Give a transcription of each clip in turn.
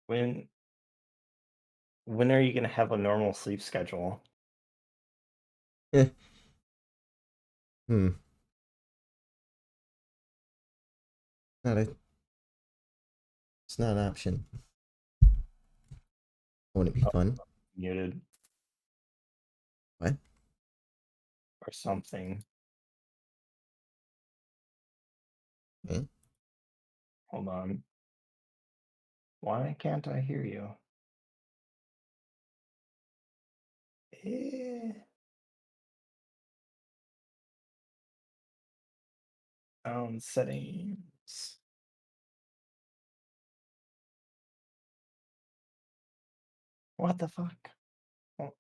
When when are you gonna have a normal sleep schedule? Eh, hmm. Not a. It's not an option. Wouldn't it be Oh, fun? muted What? or something. Eh? Hold on. Why can't I hear you? Eh, sound settings. What the fuck? Oh,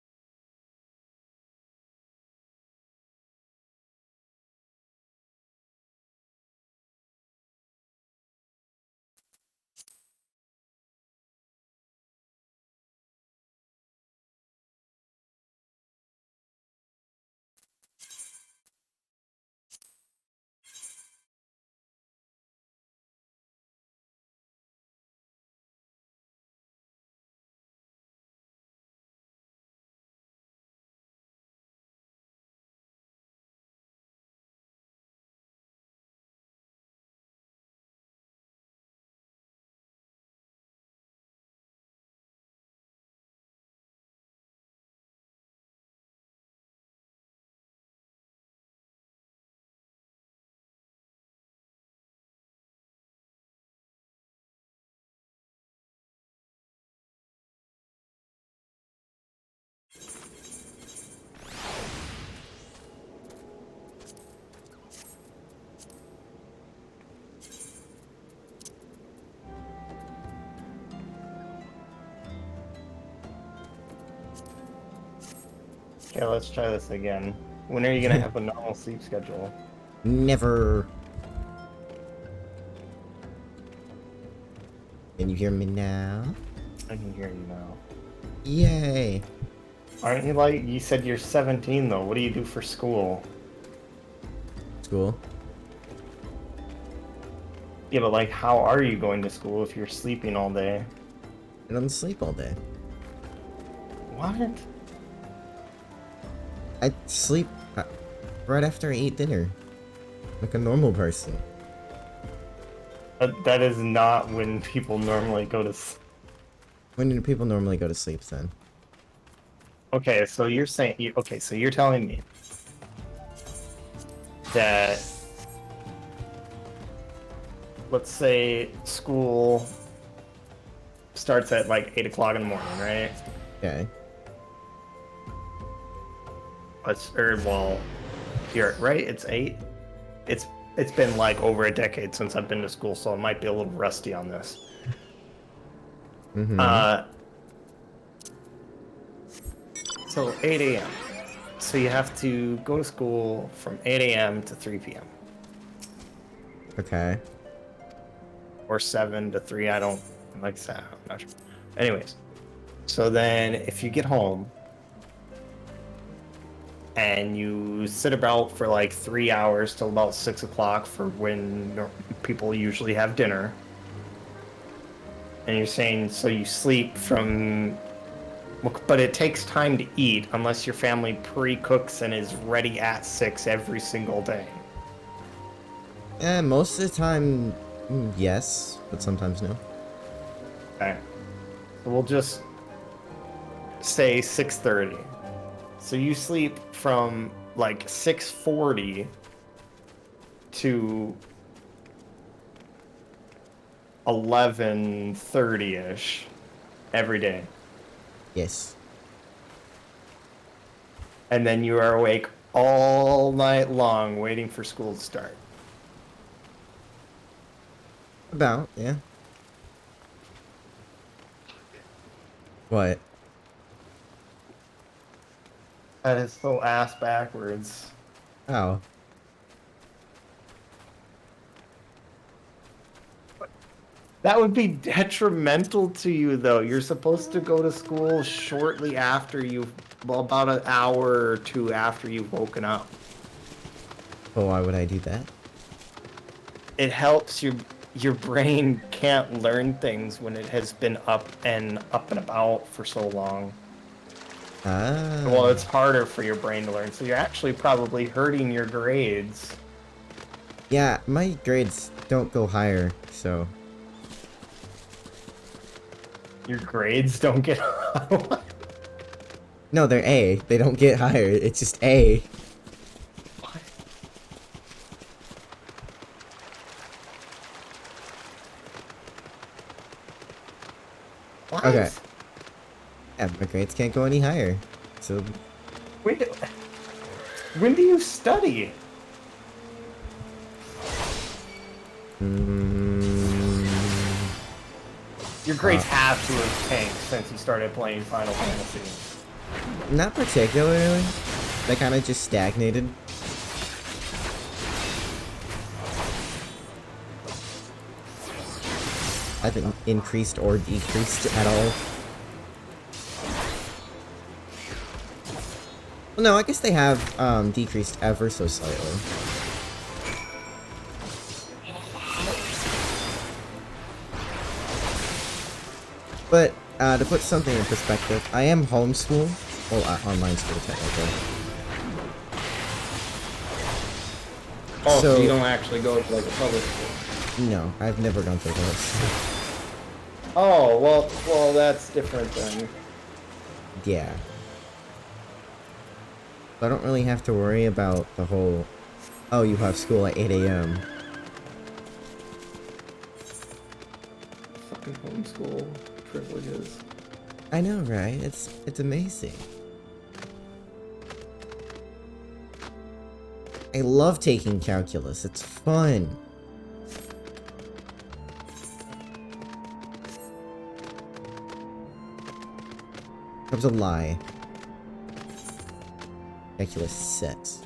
okay, let's try this again. When are you gonna have a normal sleep schedule? Never. Can you hear me now? I can hear you now. Yay! Aren't you like you said you're 17 though? What do you do for school? School. Yeah, but like how are you going to school if you're sleeping all day? I don't sleep all day. What? I sleep right after I eat dinner, like a normal person. That is not when people normally go to When do people normally go to sleep then? Okay, so you're saying okay, so you're telling me that let's say school starts at like 8 o'clock in the morning, right? Okay. Or well, you're right. It's 8. It's it's been like over a decade since I've been to school, so I might be a little rusty on this. Mm-hmm. Uh, so 8 a.m. So you have to go to school from 8 a.m. to 3 p.m. Okay. or 7 to 3. I don't like that. I'm not sure. Anyways, so then if you get home and you sit about for like 3 hours till about 6 o'clock for when people usually have dinner, and you're saying so you sleep from, but it takes time to eat unless your family pre-cooks and is ready at 6 every single day. Most of the time, yes, but sometimes no. Okay, so we'll just say 6:30. So you sleep from like 6:40 to 11:30ish every day. Yes. And then you are awake all night long waiting for school to start. About, yeah. What? That is so ass backwards. Oh. That would be detrimental to you, though. You're supposed to go to school shortly after you've, well, about an hour or two after you've woken up. But why would I do that? It helps your brain can't learn things when it has been up and about for so long. Well, Ah. it's harder for your brain to learn, so you're actually probably hurting your grades. Yeah, my grades don't go higher, so... Your grades don't get No, they're A. They don't get higher. It's just A. Okay. What? Yeah, my grades can't go any higher. So... When do, when do you study? Mm, Your grades have to have tanked since you started playing Final Fantasy. not particularly. They kind of just stagnated. I haven't increased or decreased at all. Well, no, I guess they have decreased ever so slightly. But to put something in perspective, I am homeschooled. Well, online school technically. Oh, so you don't actually go to like a public school? No, I've never gone through this. Oh, well, that's different then. Yeah. I don't really have to worry about the whole, oh, you have school at 8 a.m. Fucking homeschool privileges. I know, right? It's amazing. I love taking calculus. It's fun. That was a lie. Calculus 6.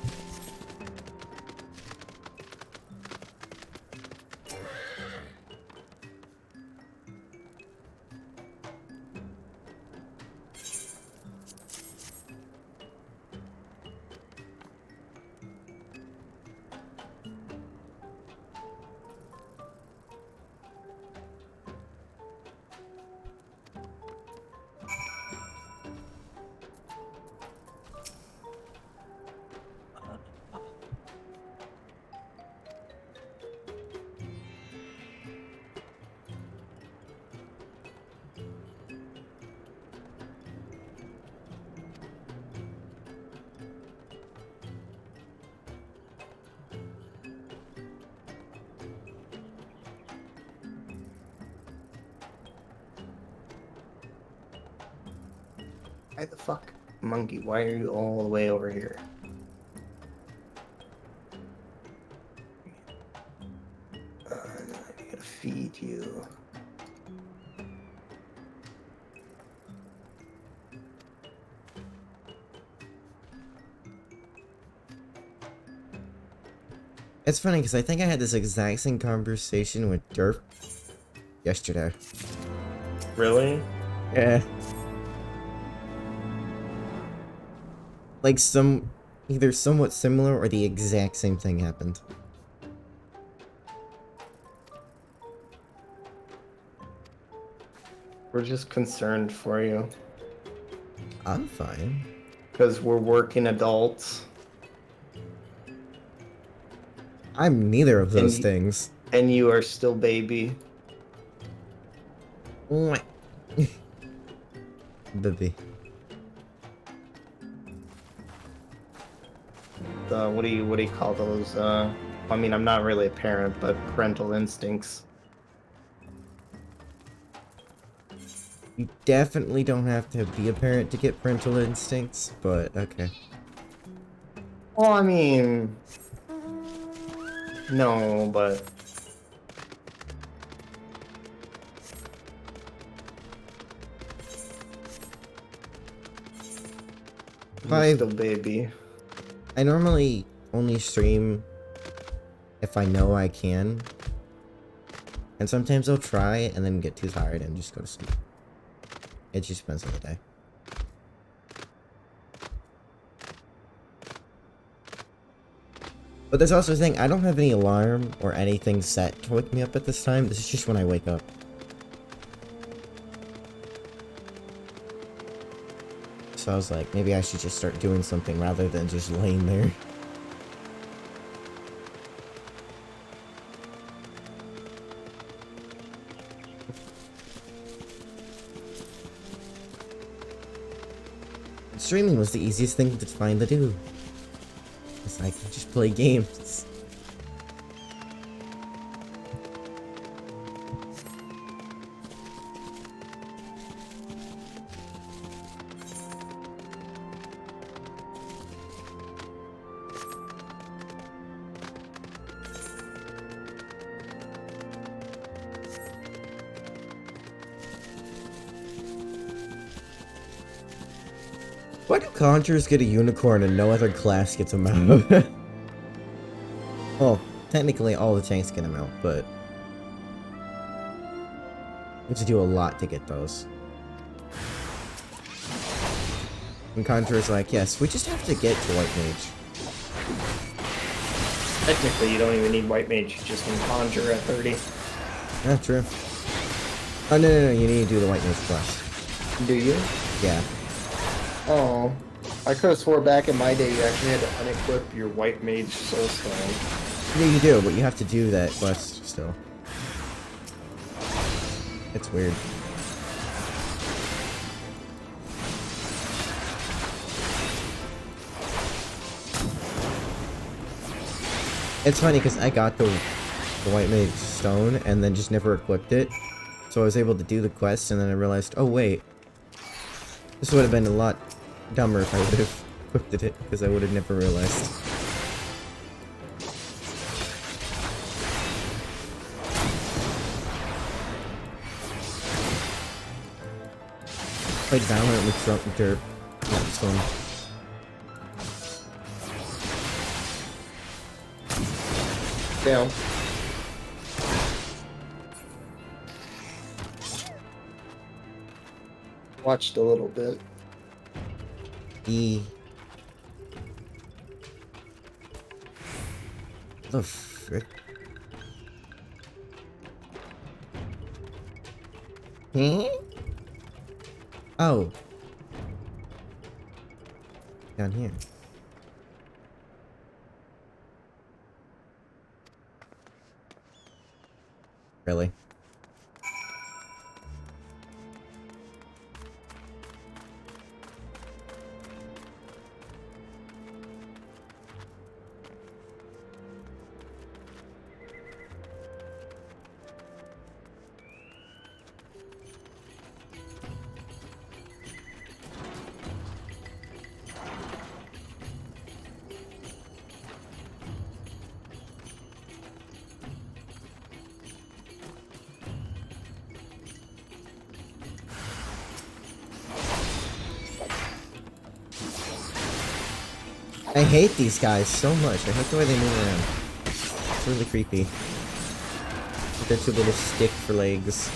Why the fuck, monkey? Why are you all the way over here? I gotta feed you. It's funny because I think I had this exact same conversation with Derp yesterday. Really? Yeah. Like either somewhat similar or the exact same thing happened. We're just concerned for you. I'm fine. Because we're working adults. I'm neither of those things. And you are still baby. Baby. What do you call those? I mean, I'm not really a parent, but parental instincts. You definitely don't have to be a parent to get parental instincts, but okay. Well, I mean, no, but you're still baby. I normally only stream if I know I can. And sometimes I'll try and then get too tired and just go to sleep. It just depends on the day. But there's also the thing, I don't have any alarm or anything set to wake me up at this time. This is just when I wake up. So I was like, maybe I should just start doing something rather than just laying there. Streaming was the easiest thing to find to do. It's like, just play games. Why do conjurers get a unicorn and no other class gets a mount? Well, technically all the tanks get a mount, but you have to do a lot to get those. And conjurer's like, yes, we just have to get to white mage. Technically, you don't even need white mage, you just need conjure at 30. Yeah, true. Oh, no, you need to do the white mage quest. Do you? Yeah. Oh, I could have swore back in my day you actually had to unequip your white mage soul stone. Yeah, you do, but you have to do that quest still. It's weird. It's funny because I got the white mage stone and then just never equipped it. So I was able to do the quest and then I realized, oh wait. This would have been a lot dumber if I would have equipped it because I would have never realized. Played Valorant with Trump Derp. That was fun. Down. Watched a little bit. The frick? Hmm? Oh. Down here. Really? I hate these guys so much. I hate the way they move around. It's really creepy. With their two little stick for legs.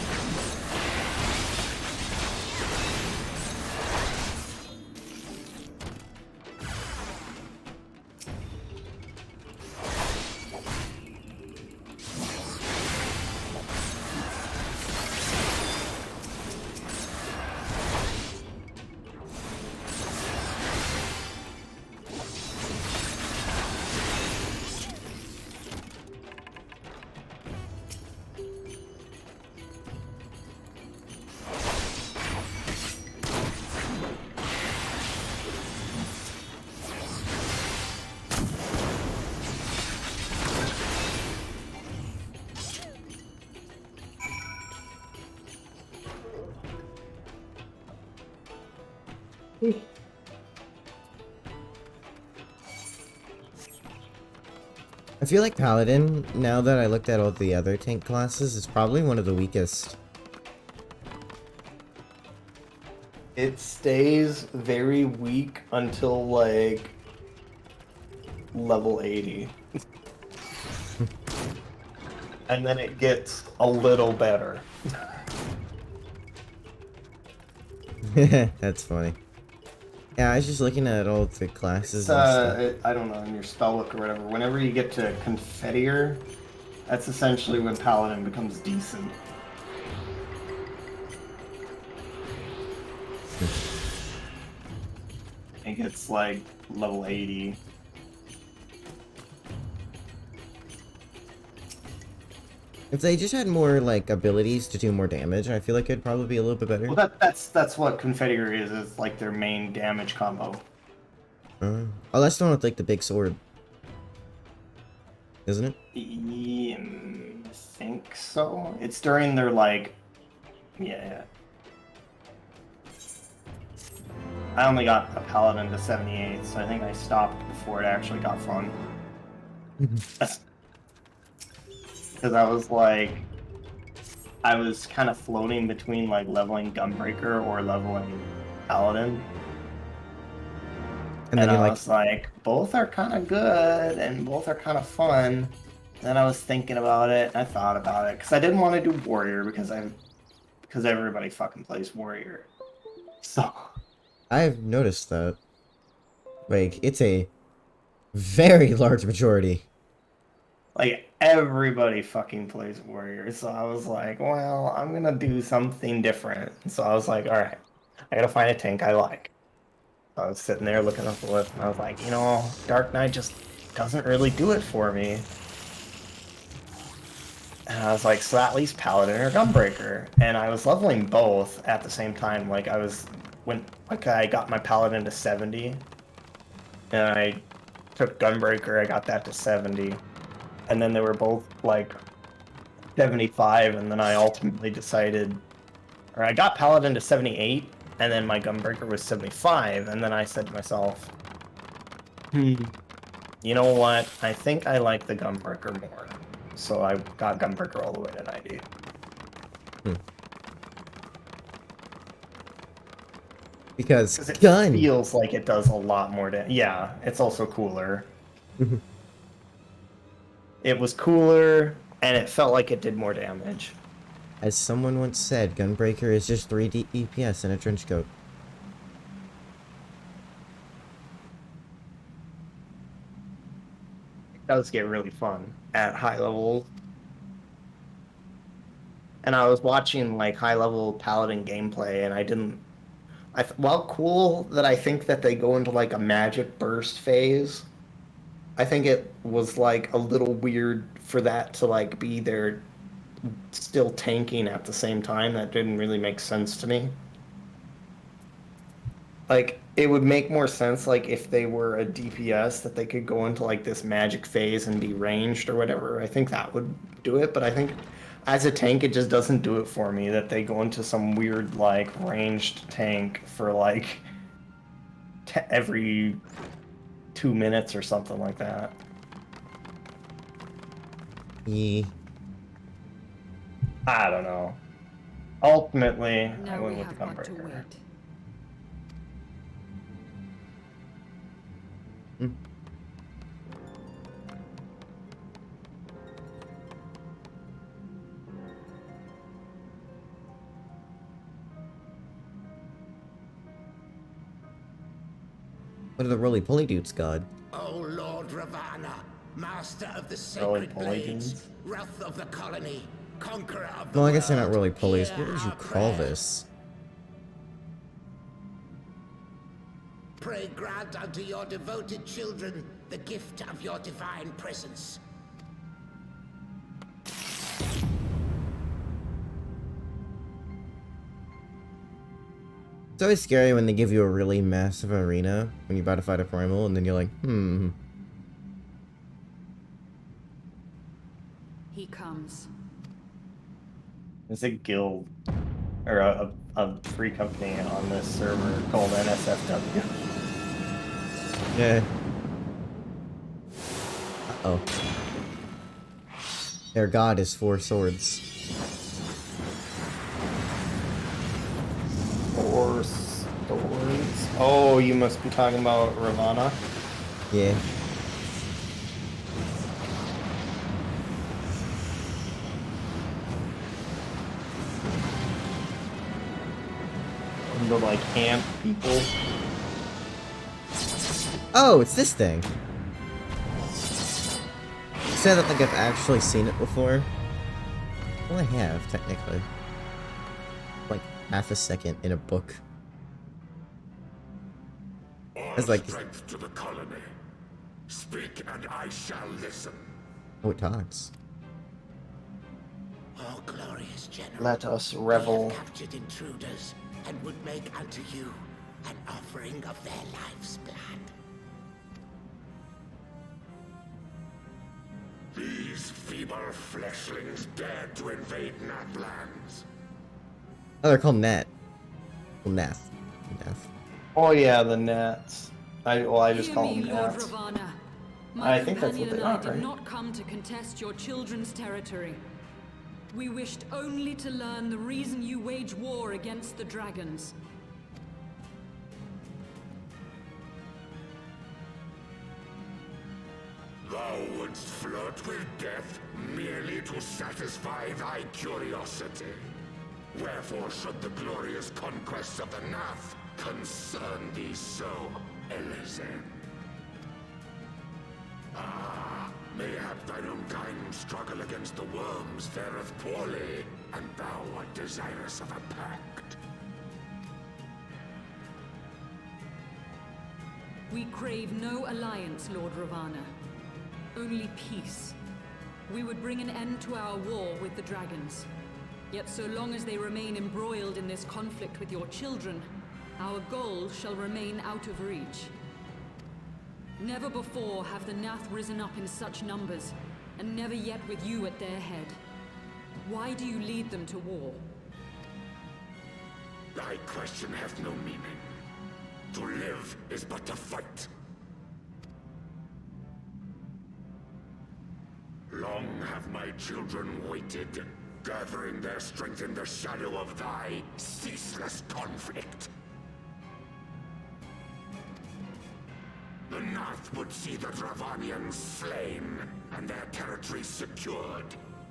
I feel like Paladin, now that I looked at all the other tank classes, is probably one of the weakest. It stays very weak until like level 80. And then it gets a little better. That's funny. Yeah, I was just looking at all the classes and stuff. I don't know, in your spell book or whatever, whenever you get to Confiteor, that's essentially when Paladin becomes decent. think it's like level 80. If they just had more, like, abilities to do more damage, I feel like it'd probably be a little bit better. Well, that's what Confiteor is. It's like their main damage combo. Oh, that's the one with, like, the big sword. Isn't it? I think so. It's during their, like... Yeah. I only got a paladin to 78, so I think I stopped before it actually got fun. Because I was like... I was kind of floating between, like, leveling Gunbreaker or leveling Paladin. And then you're I like, was like, both are kind of good, and both are kind of fun. Then I was thinking about it, and I thought about it, because I didn't want to do Warrior, because everybody fucking plays Warrior. So... I've noticed that. Like, it's a very large majority. Like, everybody fucking plays Warrior, so I was like, well, I'm gonna do something different. So I was like, alright, I gotta find a tank I like. I was sitting there looking up the list, and I was like, you know, Dark Knight just doesn't really do it for me. And I was like, so at least Paladin or Gunbreaker. And I was leveling both at the same time. Like, I got my Paladin to 70, and I took Gunbreaker, I got that to 70. And then they were both, like, 75, and then I ultimately decided, or I got Paladin to 78, and then my Gunbreaker was 75, and then I said to myself, you know what, I think I like the Gunbreaker more. So I got Gunbreaker all the way to 90. Because it gun feels like it does a lot more damage. Yeah, it's also cooler. It was cooler, and it felt like it did more damage. As someone once said, Gunbreaker is just 3 DPS in a trench coat. It does get really fun at high levels. And I was watching, like, high level Paladin gameplay, and I didn't... while cool that I think that they go into, like, a magic burst phase, I think it was, like, a little weird for that to, like, be there still tanking at the same time. That didn't really make sense to me. Like, it would make more sense, like, if they were a DPS, that they could go into, like, this magic phase and be ranged or whatever. I think that would do it, but I think as a tank, it just doesn't do it for me, that they go into some weird, like, ranged tank for, like, every 2 minutes or something like that. Yeah. I don't know. Ultimately, I Now went we with the have but to Gunbreaker. wait. What are the roly-poly dudes got? O Lord Ravana, master of the Roly sacred poly blades, dudes? wrath of the colony, conqueror of the Well, I world, guess they're not roly-polies. hear What would you our call prayer. this? Pray grant unto your devoted children the gift of your divine presence. It's always scary when they give you a really massive arena when you're about to fight a primal, and then you're like, He comes. There's a guild, or a free company on this server called NSFW. Yeah. Uh-oh. Their god is 4 swords. 4 swords. Oh, you must be talking about Ravana. Yeah. The, like, ant people. Oh, it's this thing. I don't think I've actually seen it before. Well, I have, technically. Like, half a second in a book. It's like, strength to the colony. Speak and I shall listen. oh, it talks. Oh, glorious general. Let us We revel. have captured intruders and would make unto you an offering of their life's blood. These feeble fleshlings dared to invade Natlands. Oh, they're called Nat. Well, Nath. Nath. Oh yeah, the gnats. I just Hear call me, them Lord gnats. Ravana. My I think that's what companion they and I are, did right? not come to contest your children's territory. We wished only to learn the reason you wage war against the dragons. Thou wouldst flirt with death merely to satisfy thy curiosity. Wherefore should the glorious conquests of the Nath concern thee so, Elezen? Ah, mayhap thine own kind struggle against the worms fareth poorly, and thou art desirous of a pact. We crave no alliance, Lord Ravana. Only peace. We would bring an end to our war with the dragons. Yet so long as they remain embroiled in this conflict with your children, our goal shall remain out of reach. Never before have the Nath risen up in such numbers, and never yet with you at their head. Why do you lead them to war? Thy question hath no meaning. To live is but to fight. Long have my children waited, gathering their strength in the shadow of thy ceaseless conflict. The Nath would see the Dravanians slain, and their territory secured.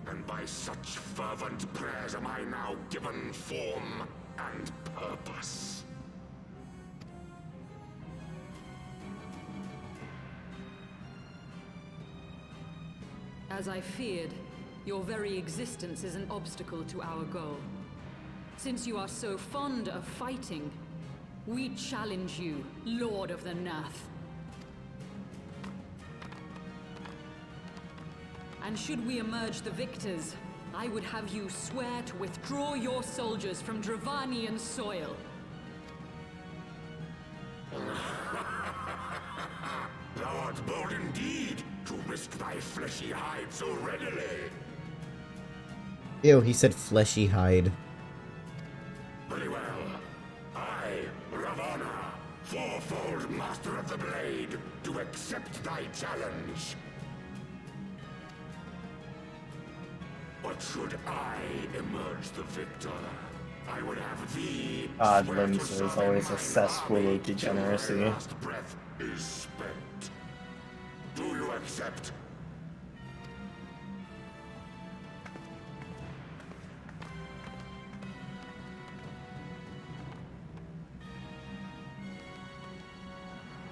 And by such fervent prayers am I now given form and purpose. As I feared, your very existence is an obstacle to our goal. Since you are so fond of fighting, we challenge you, Lord of the Nath. And should we emerge the victors, I would have you swear to withdraw your soldiers from Dravanian soil. Thou art bold indeed to risk thy fleshy hide so readily. Ew, he said fleshy hide. Very well. I, Ravana, fourfold master of the blade, do accept thy challenge. But should I emerge the victor, I would have thee Odd swear to limbs is serve always in a my cesspool army of till degeneracy. your last breath is spent. Do you accept?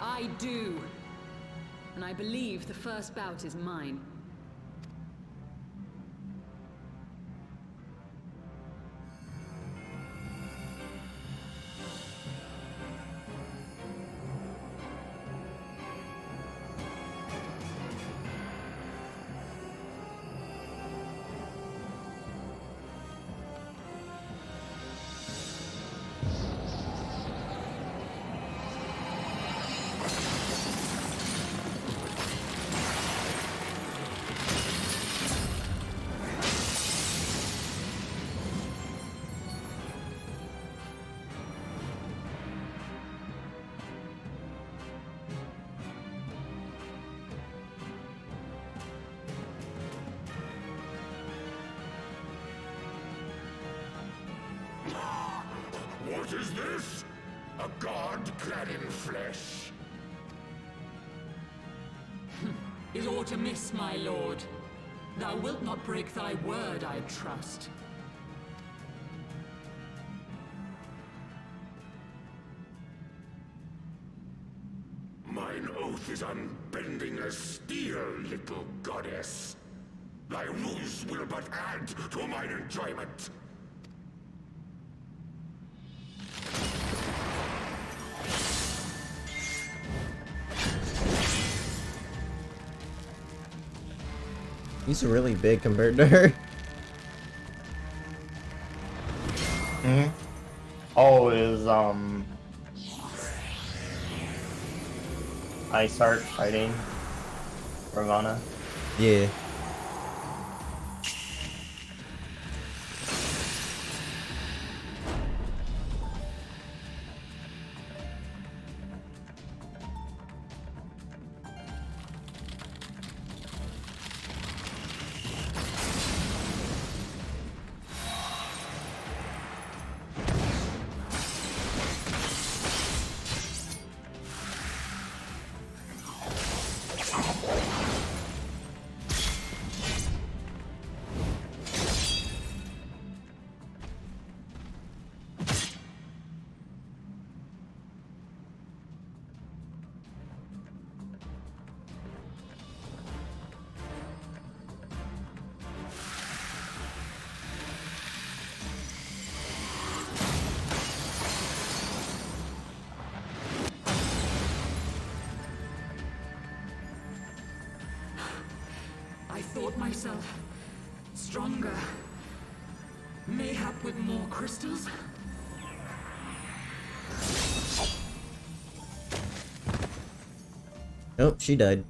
I do. And I believe the first bout is mine. What is this? A god clad in flesh? Is aught amiss, my lord? Thou wilt not break thy word, I trust. Mine oath is unbending as steel, little goddess. Thy ruse will but add to mine enjoyment. He's really big compared to her. Mm-hmm. Oh, is I start fighting Ravana. Yeah. I thought myself stronger. Mayhap with more crystals? Nope, she died.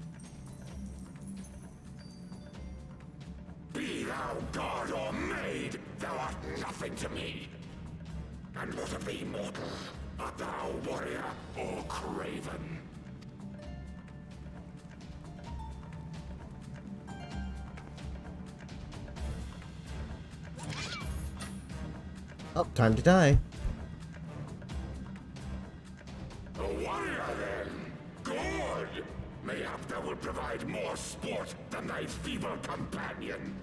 Be thou god or maid, thou art nothing to me. And what of thee, mortal? Art thou warrior or craven? Oh, time to die. A warrior, then? Good! Mayhap thou will provide more sport than thy feeble companion.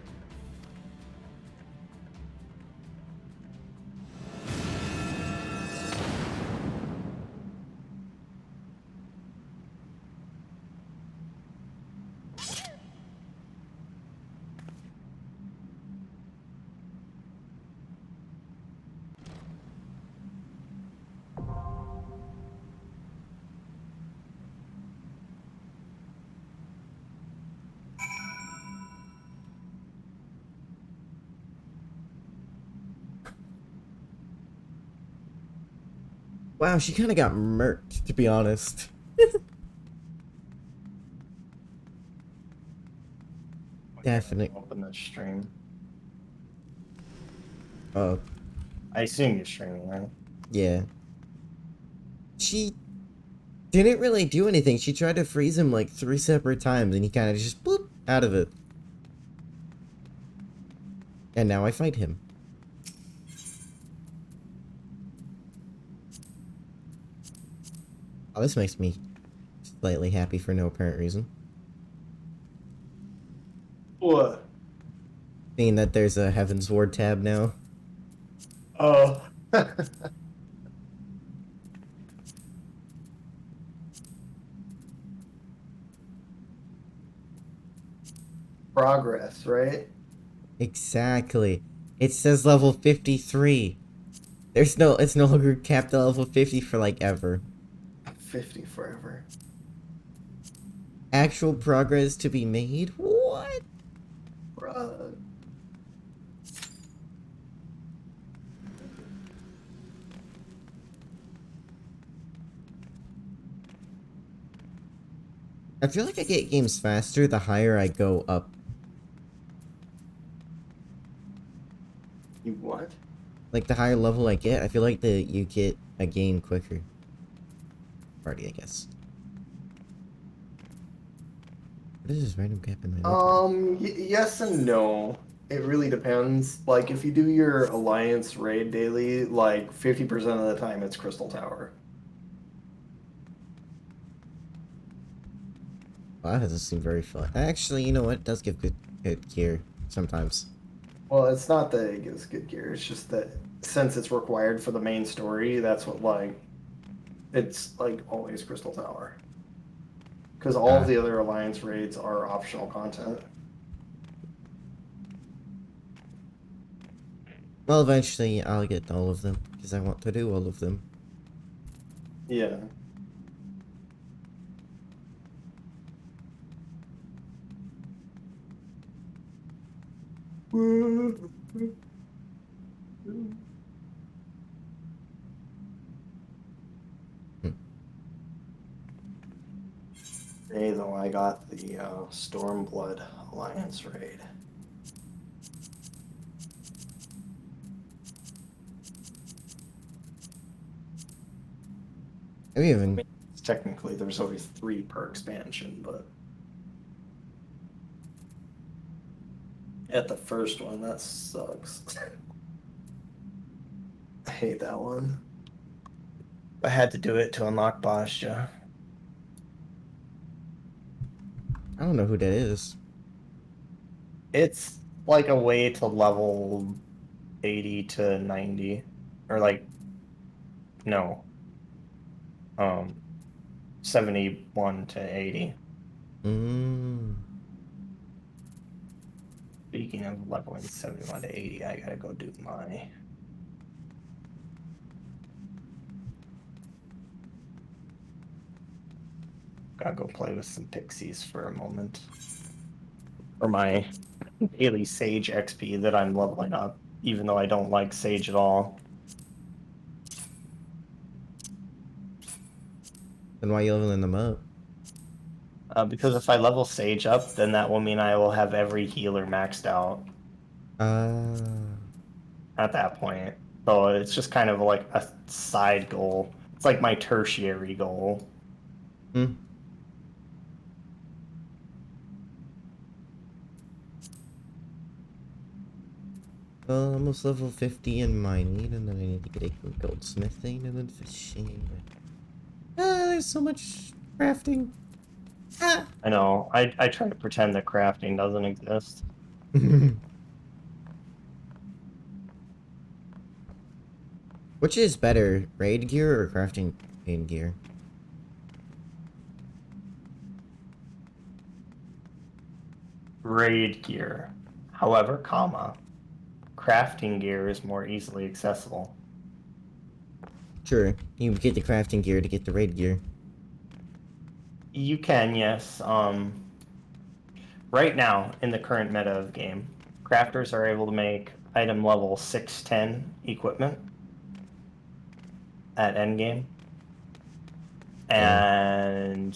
Wow, she kind of got murked, to be honest. Definitely. Open the stream. Oh, I assume you're streaming, right? yeah. She didn't really do anything. She tried to freeze him like 3 separate times, and he kind of just bloop out of it. And now I fight him. Oh, this makes me slightly happy for no apparent reason. What? Seeing that there's a Heaven's Ward tab now. Oh. Progress, right? Exactly. It says level 53. It's no longer capped at level 50 for like ever. 50 forever. Actual progress to be made? What? Bruh. I feel like I get games faster the higher I go up. You what? Like the higher level I get, I feel like you get a game quicker. Party, I guess. What is this random gap in my inventory? Yes and no. It really depends. Like, if you do your Alliance raid daily, like 50% of the time it's Crystal Tower. Well, that doesn't seem very fun. Actually, you know what? It does give good gear sometimes. Well, it's not that it gives good gear, it's just that since it's required for the main story, that's what, like, it's, like, always Crystal Tower. Because all of the other Alliance raids are optional content. Well, eventually I'll get all of them, because I want to do all of them. Yeah. Today, though, I got the Stormblood Alliance raid. Have you even? Technically, there's always 3 per expansion, but at the first one, that sucks. I hate that one. I had to do it to unlock Bastia. I don't know who that is. It's like a way to level 80 to 90, or like, no, 71 to 80. Mm. Speaking of leveling 71 to 80, I gotta go do my... Gotta go play with some pixies for a moment. For my daily Sage XP that I'm leveling up, even though I don't like Sage at all. Then why are you leveling them up? Because if I level Sage up, then that will mean I will have every healer maxed out at that point. So it's just kind of like a side goal. It's like my tertiary goal. Hmm. Well, almost level 50 in mining, and then I need to get a goldsmithing and then fishing. There's so much crafting. Ah! I know. I try to pretend that crafting doesn't exist. Which is better, raid gear or crafting in gear? Raid gear. However, crafting gear is more easily accessible. Sure, you get the crafting gear to get the raid gear. You can, yes. Right now, in the current meta of game, crafters are able to make item level 610 equipment at endgame. And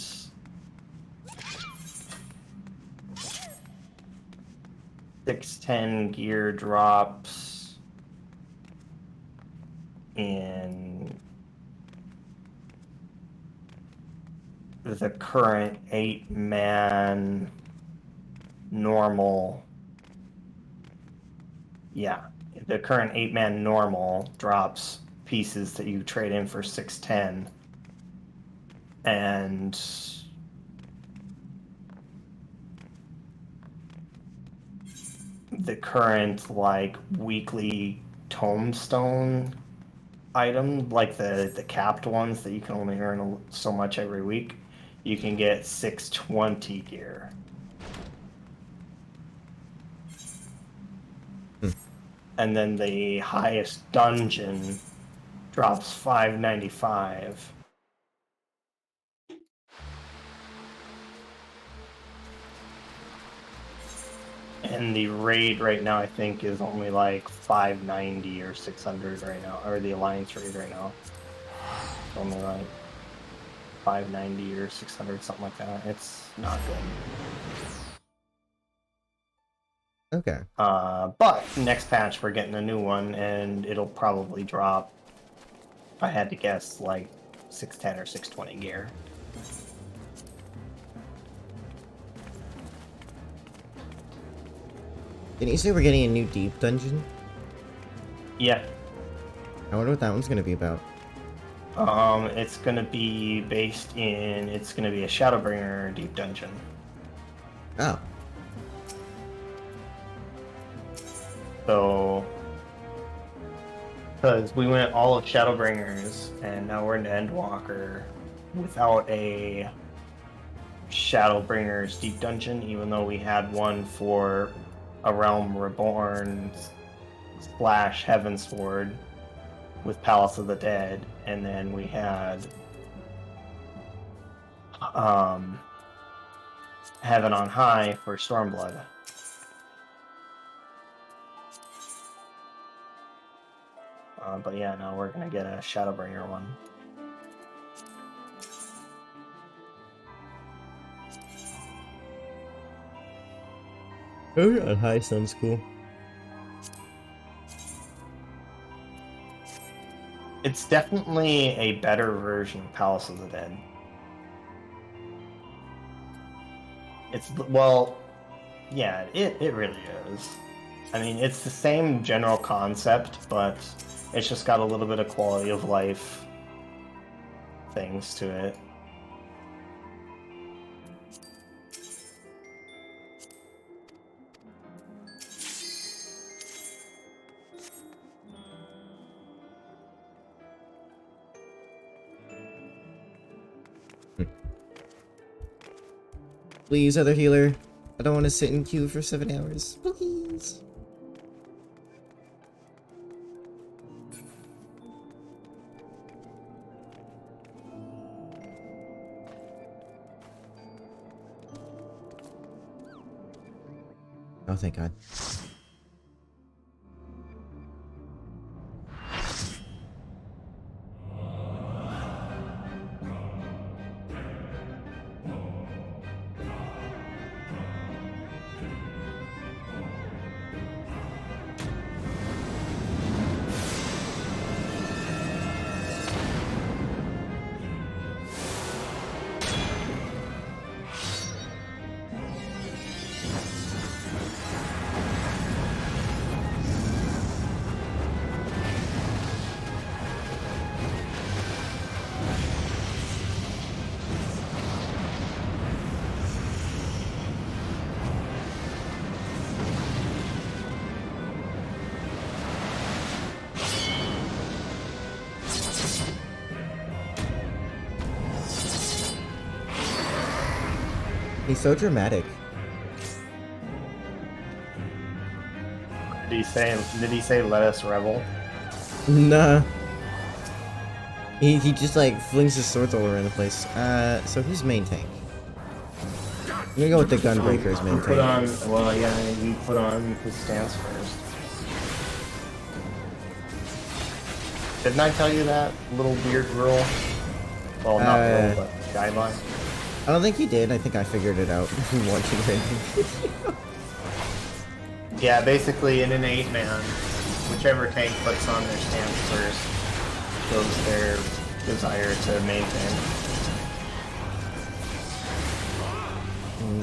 610 gear drops in the current 8-man normal. Yeah, the current 8-man normal drops pieces that you trade in for 610. And the current like weekly tombstone item, like the capped ones that you can only earn so much every week, you can get 620 gear. And then the highest dungeon drops 595. And the raid right now, I think, is only like 590 or 600 right now, or the Alliance raid right now. It's only like 590 or 600, something like that. It's not good. Okay. But next patch, we're getting a new one, and it'll probably drop, if I had to guess, like 610 or 620 gear. Didn't you say we're getting a new deep dungeon? Yeah. I wonder what that one's gonna be about. It's gonna be based in, it's gonna be a Shadowbringer deep dungeon. Oh. So, because we went all of Shadowbringers, and now we're into Endwalker without a Shadowbringers deep dungeon, even though we had one for A Realm Reborn / Heavensward with Palace of the Dead, and then we had Heaven on High for Stormblood. But yeah, no, we're gonna get a Shadowbringer one. Oh yeah, high sounds cool. It's definitely a better version of Palace of the Dead. It's, well, yeah, it really is. I mean, it's the same general concept, but it's just got a little bit of quality of life things to it. Please, other healer. I don't want to sit in queue for 7 hours. Please. Oh, thank God. He's so dramatic. Did he say let us revel? Nah. He just like flings his swords all around the place. So who's main tank? I'm gonna go with the Gunbreaker as main You put tank. on, well, yeah, you put on his stance first. Didn't I tell you that, little weird rule? Well, not rule, but guideline. I don't think you did. I think I figured it out watching it. Yeah, basically in an 8-man, whichever tank puts on their stance first shows their desire to maintain.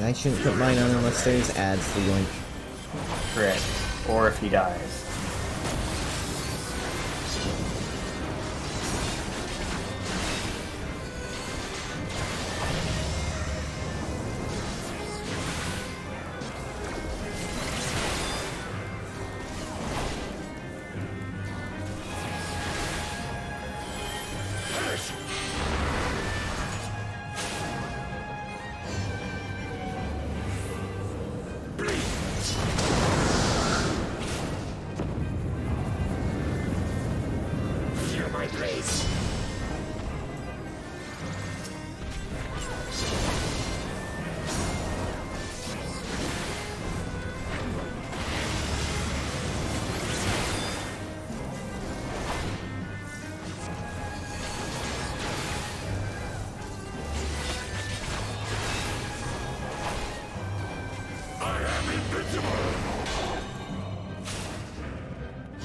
I shouldn't put mine on unless there's ads to yoink. Correct. Or if he dies.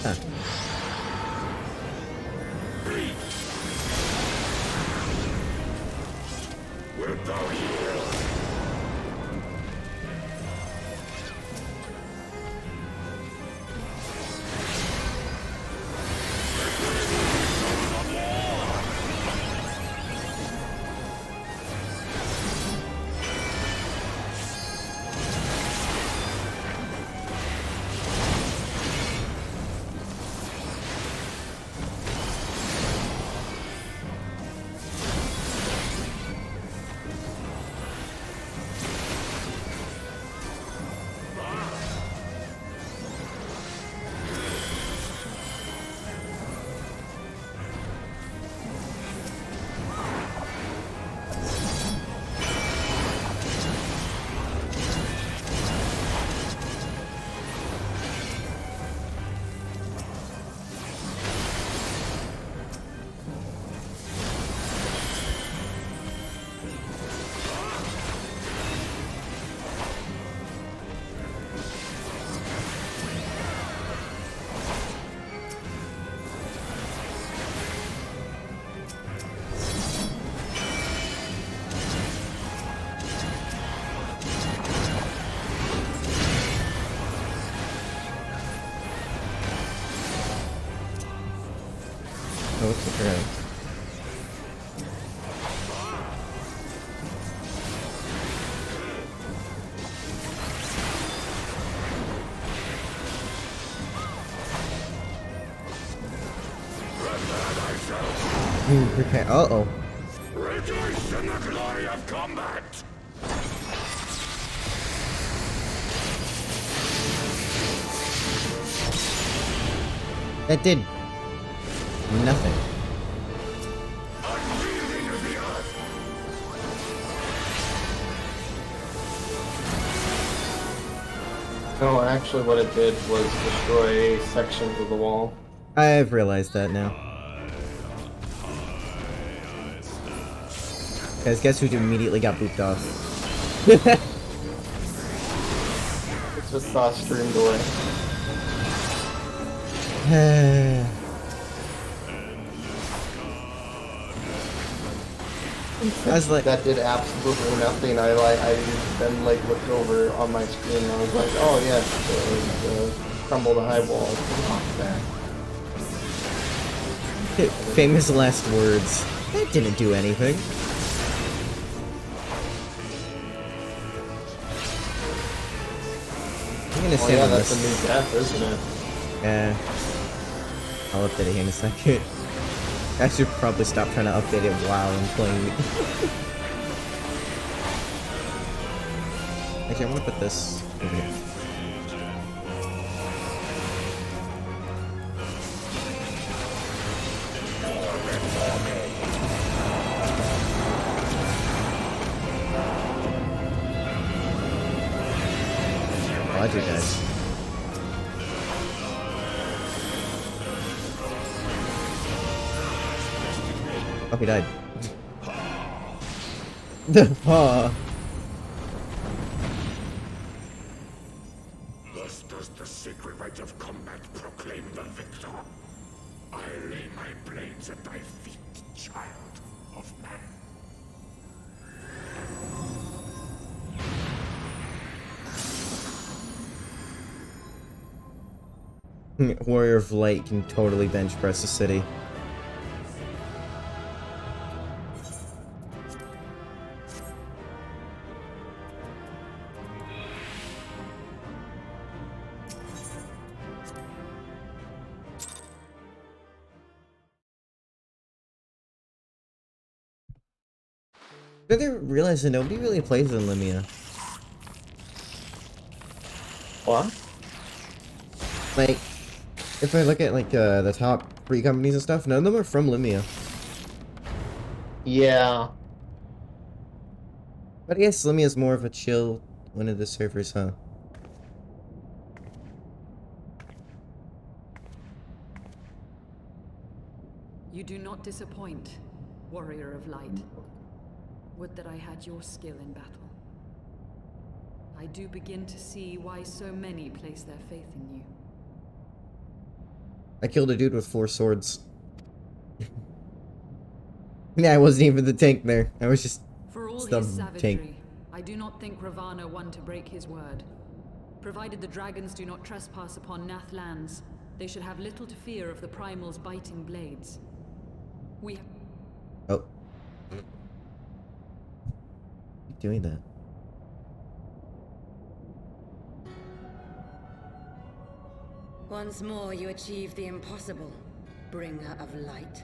Huh. Wilt thou yield? Prepare. Uh-oh. Rejoice in the glory of combat! That did nothing. Unyielding of the earth! No, actually what it did was destroy sections of the wall. I've realized that now. Guys, guess who immediately got booped off? It's just saw streamed away. I was like, That did absolutely nothing. I then like looked over on my screen and I was like, oh yes, the crumble the high wall. famous last words. That didn't do anything. I'm gonna Oh stand yeah, on that's this. a new death, isn't it? Yeah. I'll update it here in a second. I should probably stop trying to update it while I'm playing. Actually, I'm gonna put this over here. Roger, guys. Oh, he died. Thus does the sacred rite of combat proclaim the victor. I lay my blades at thy feet, child of man. Warrior of Light can totally bench press a city. Did they realize that nobody really plays in Limia? What? Like, if I look at like the top 3 companies and stuff, none of them are from Limia. Yeah. But I guess Limia is more of a chill one of the servers, huh? You do not disappoint, warrior of light. Would that I had your skill in battle. I do begin to see why so many place their faith in you. I killed a dude with 4 swords. Yeah, I wasn't even the tank there. I was just For all the his savagery, tank. I do not think Ravana one to break his word. Provided the dragons do not trespass upon Nath lands, they should have little to fear of the Primal's biting blades. We Oh. Keep doing that. Once more you achieve the impossible, bringer of light.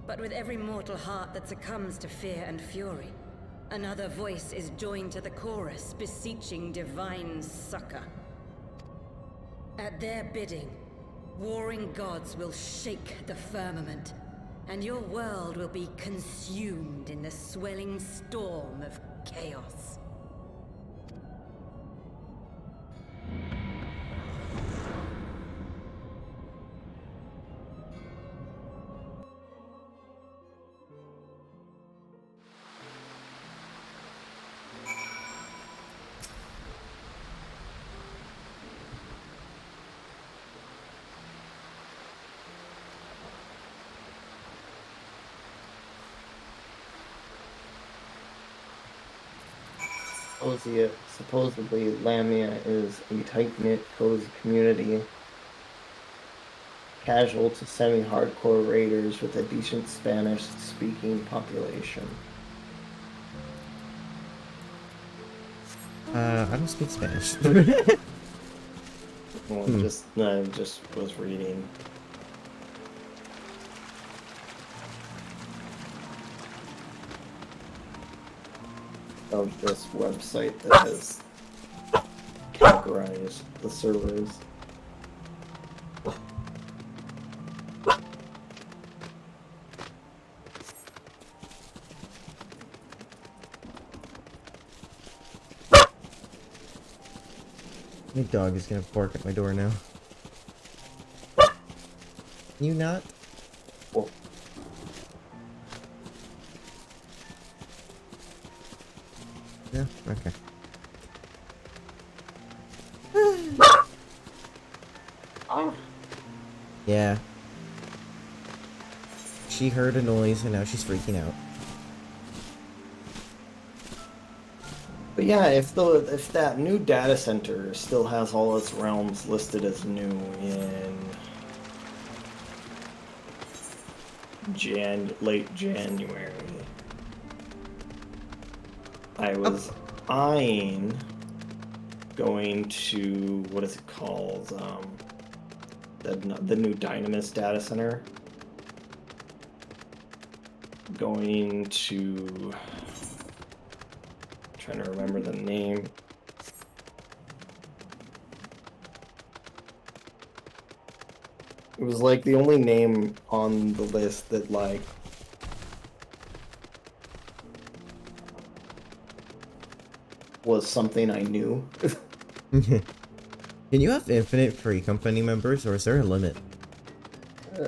But with every mortal heart that succumbs to fear and fury, another voice is joined to the chorus, beseeching divine succor. At their bidding, warring gods will shake the firmament, and your world will be consumed in the swelling storm of chaos. Supposedly, Lamia is a tight-knit, cozy community, casual to semi-hardcore raiders with a decent Spanish-speaking population. I don't speak Spanish. Well, I just was reading. of this website that has categorized the servers. My dog is gonna bark at my door now. You not? Well, No? Okay. Yeah. She heard a noise and now she's freaking out. but yeah, if that new data center still has all its realms listed as new in late January, I was eyeing going to, what is it called? The new Dynamis data center. Going to, trying to remember the name. It was like the only name on the list that like was something I knew. Can you have infinite free company members, or is there a limit?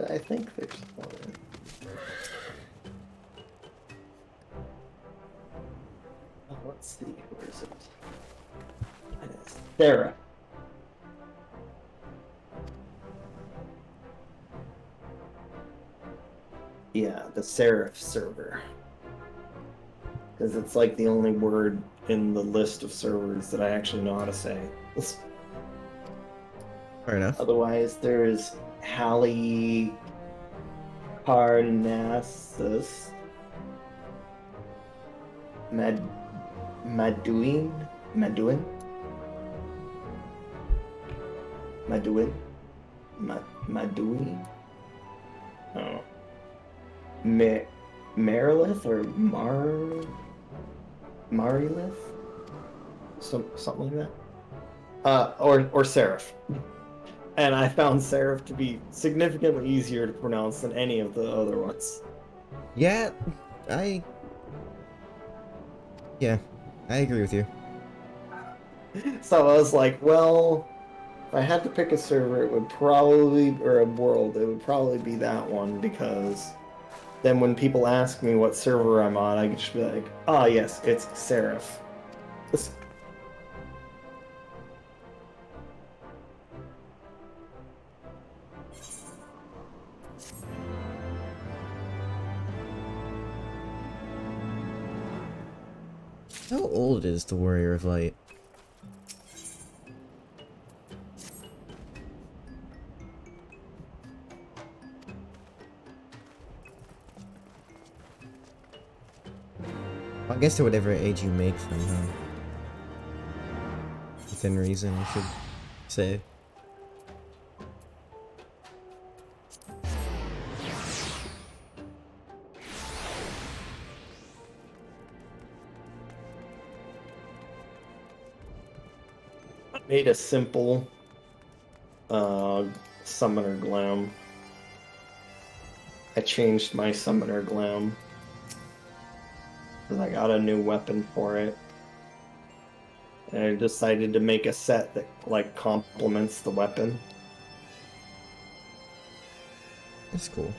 I think there's one. Oh, let's see, where is it? It is Sarah. Yeah, the Seraph server. Because it's like the only word in the list of servers that I actually know how to say. Fair enough. Otherwise, there's Halicarnassus. Maduin? Maduin? Maduin? Maduin? I don't know. Marilith or Marilith? Something like that? Or Seraph. And I found Seraph to be significantly easier to pronounce than any of the other ones. Yeah, I agree with you. So I was like, well, if I had to pick a server, it would probably, or a world, it would probably be that one, because then when people ask me what server I'm on, I can just be like, ah, yes, it's Seraph. How old is the Warrior of Light? I guess to whatever age you make them, huh? Within reason, you should say. Made a simple summoner glam. I changed my summoner glam because I got a new weapon for it. And I decided to make a set that like complements the weapon. That's cool.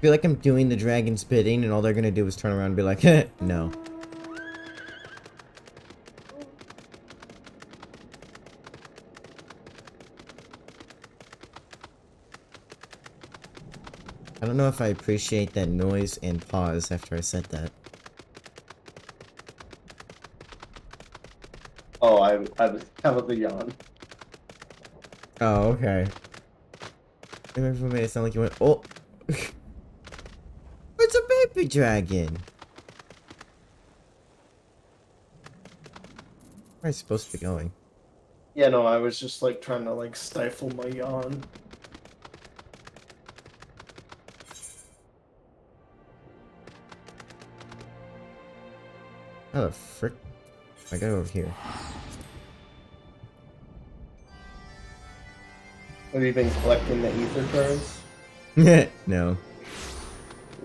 feel like I'm doing the dragon's bidding, and all they're gonna do is turn around and be like, no. I don't know if I appreciate that noise and pause after I said that. Oh, I was heavily yawn. Oh, okay. Maybe for a minute it sounded like you went, oh! It's a baby dragon! Where am I supposed to be going? Yeah, no, I was just like trying to like stifle my yawn. How the frick? I got over here. Have you been collecting the ether cards? No.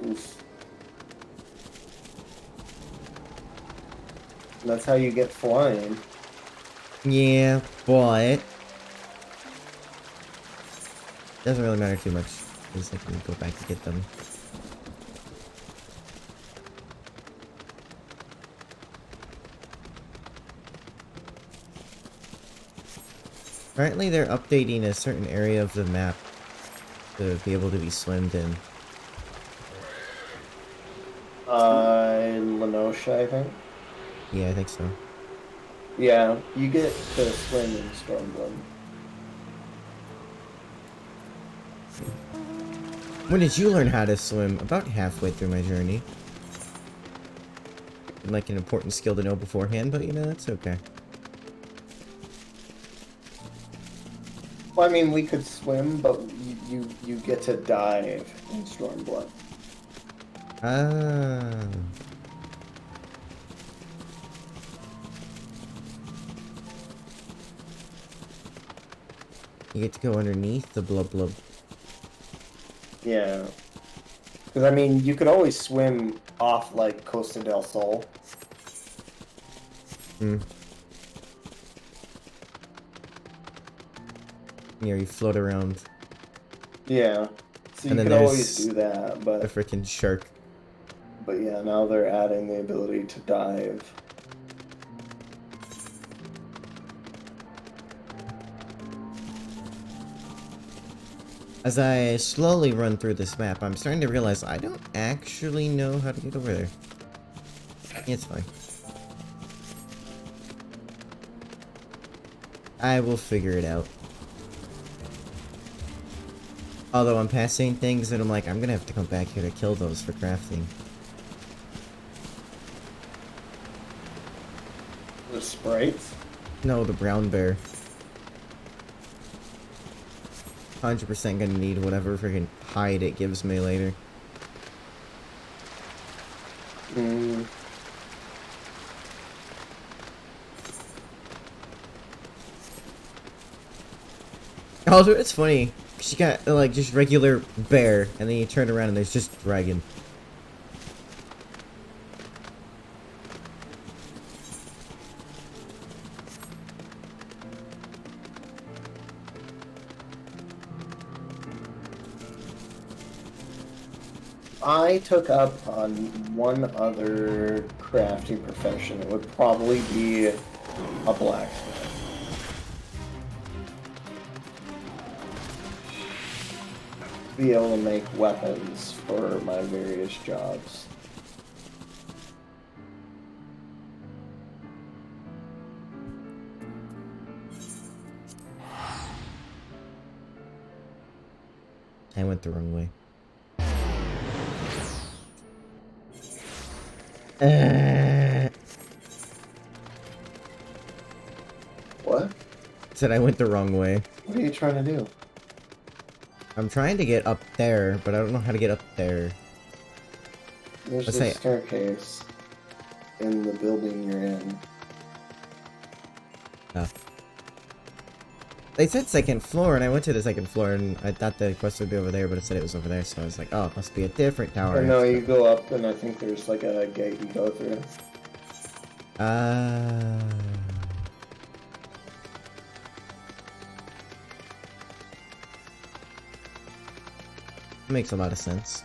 Oof. That's how you get flying. Yeah, but... doesn't really matter too much, because I can go back to get them. Apparently they're updating a certain area of the map to be able to be swimmed in. In Lenosha, I think. Yeah, I think so. Yeah, you get to swim in Stormblood. When did you learn how to swim? About halfway through my journey. Like an important skill to know beforehand, but you know, that's okay. Well, I mean, we could swim, but you get to dive in Stormblood. Ah. You get to go underneath the blub blub. Yeah. Because, I mean, you could always swim off, like, Costa del Sol. Hmm. Yeah, you float around. Yeah. So you And then could always there's do that, a but freaking shark. yeah, now they're adding the ability to dive. As I slowly run through this map, I'm starting to realize I don't actually know how to get over there. It's fine. I will figure it out. Although I'm passing things and I'm like, I'm gonna have to come back here to kill those for crafting. The sprites? No, the brown bear. 100% gonna need whatever freaking hide it gives me later. Mm. Also, it's funny. She got, like, just regular bear, and then you turn around and there's just dragon. I took up on one other crafting profession. It would probably be a blacksmith. Be able to make weapons for my various jobs. I went the wrong way. What? Said I went the wrong way. What are you trying to do? I'm trying to get up there, but I don't know how to get up there. There's Let's a say- staircase in the building you're in. They said second floor, and I went to the second floor, and I thought the quest would be over there, but it said it was over there, so I was like, oh, it must be a different tower. Or no, you go up and I think there's like a gate you go through. Makes a lot of sense.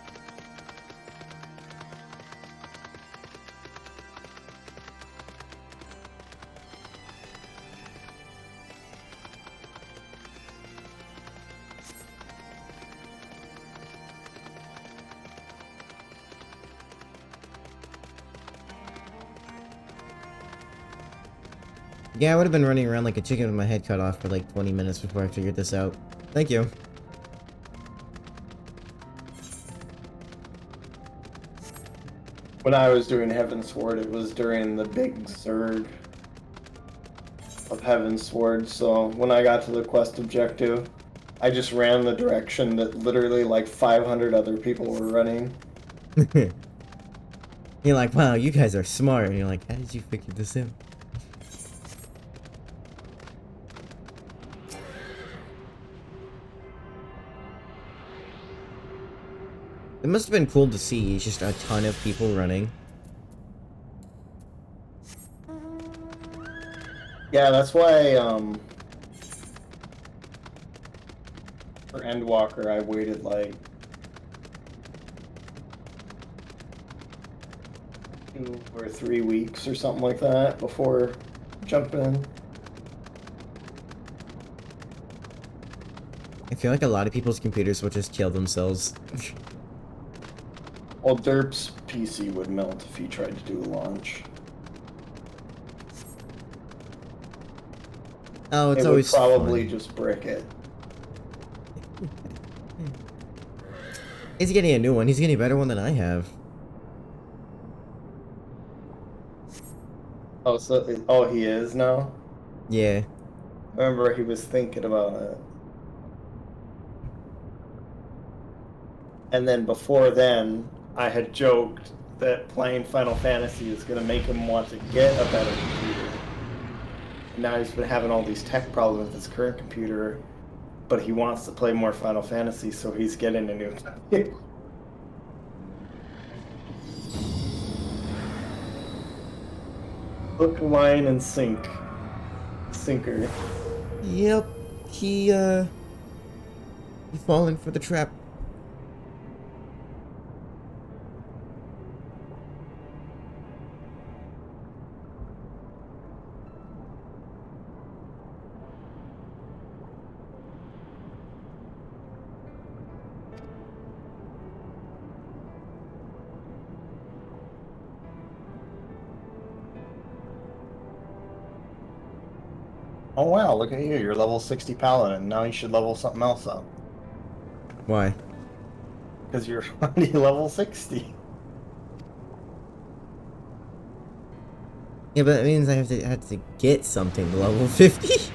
Yeah, I would have been running around like a chicken with my head cut off for like 20 minutes before I figured this out. Thank you. When I was doing Heaven's Sword, it was during the big Zerg of Heaven's Sword, so when I got to the quest objective, I just ran the direction that literally like 500 other people were running. You're like, wow, you guys are smart. And you're like, how did you figure this out? It must have been cool to see just a ton of people running. Yeah, that's why, for Endwalker, I waited like 2 or 3 weeks or something like that before jumping in. I feel like a lot of people's computers will just kill themselves. Well, Derp's PC would melt if he tried to do a launch. Oh, it's It would always probably fun. just brick it. He's getting a new one. He's getting a better one than I have. Oh, so he is now? Yeah. I remember he was thinking about it. And then before then, I had joked that playing Final Fantasy is going to make him want to get a better computer. And now he's been having all these tech problems with his current computer, but he wants to play more Final Fantasy, so he's getting a new computer. Hook, line, and sinker. Yep. He fallen for the trap. Oh wow, look at you, you're level 60 paladin. Now you should level something else up. Why? Because you're already level 60. Yeah, but that means I have to get something to level 50.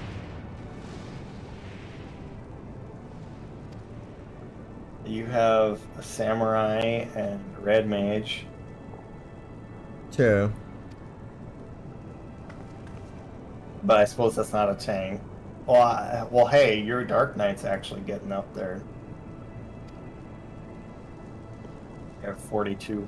You have a samurai and a red mage. True. But I suppose that's not a tank. Well, hey, your Dark Knight's actually getting up there. You have 42.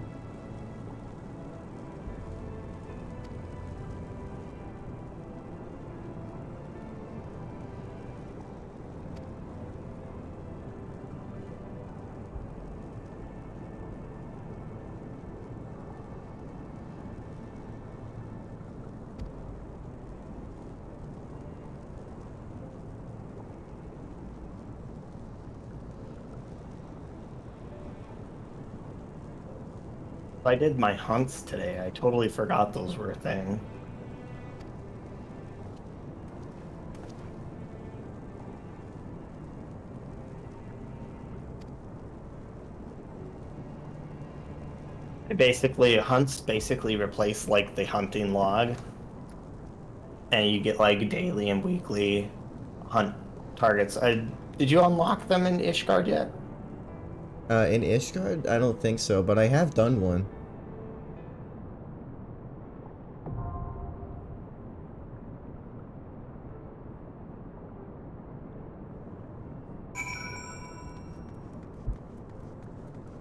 I did my hunts today. I totally forgot those were a thing. Hunts basically replace like the hunting log. And you get like daily and weekly hunt targets. Did you unlock them in Ishgard yet? In Ishgard? I don't think so, but I have done one.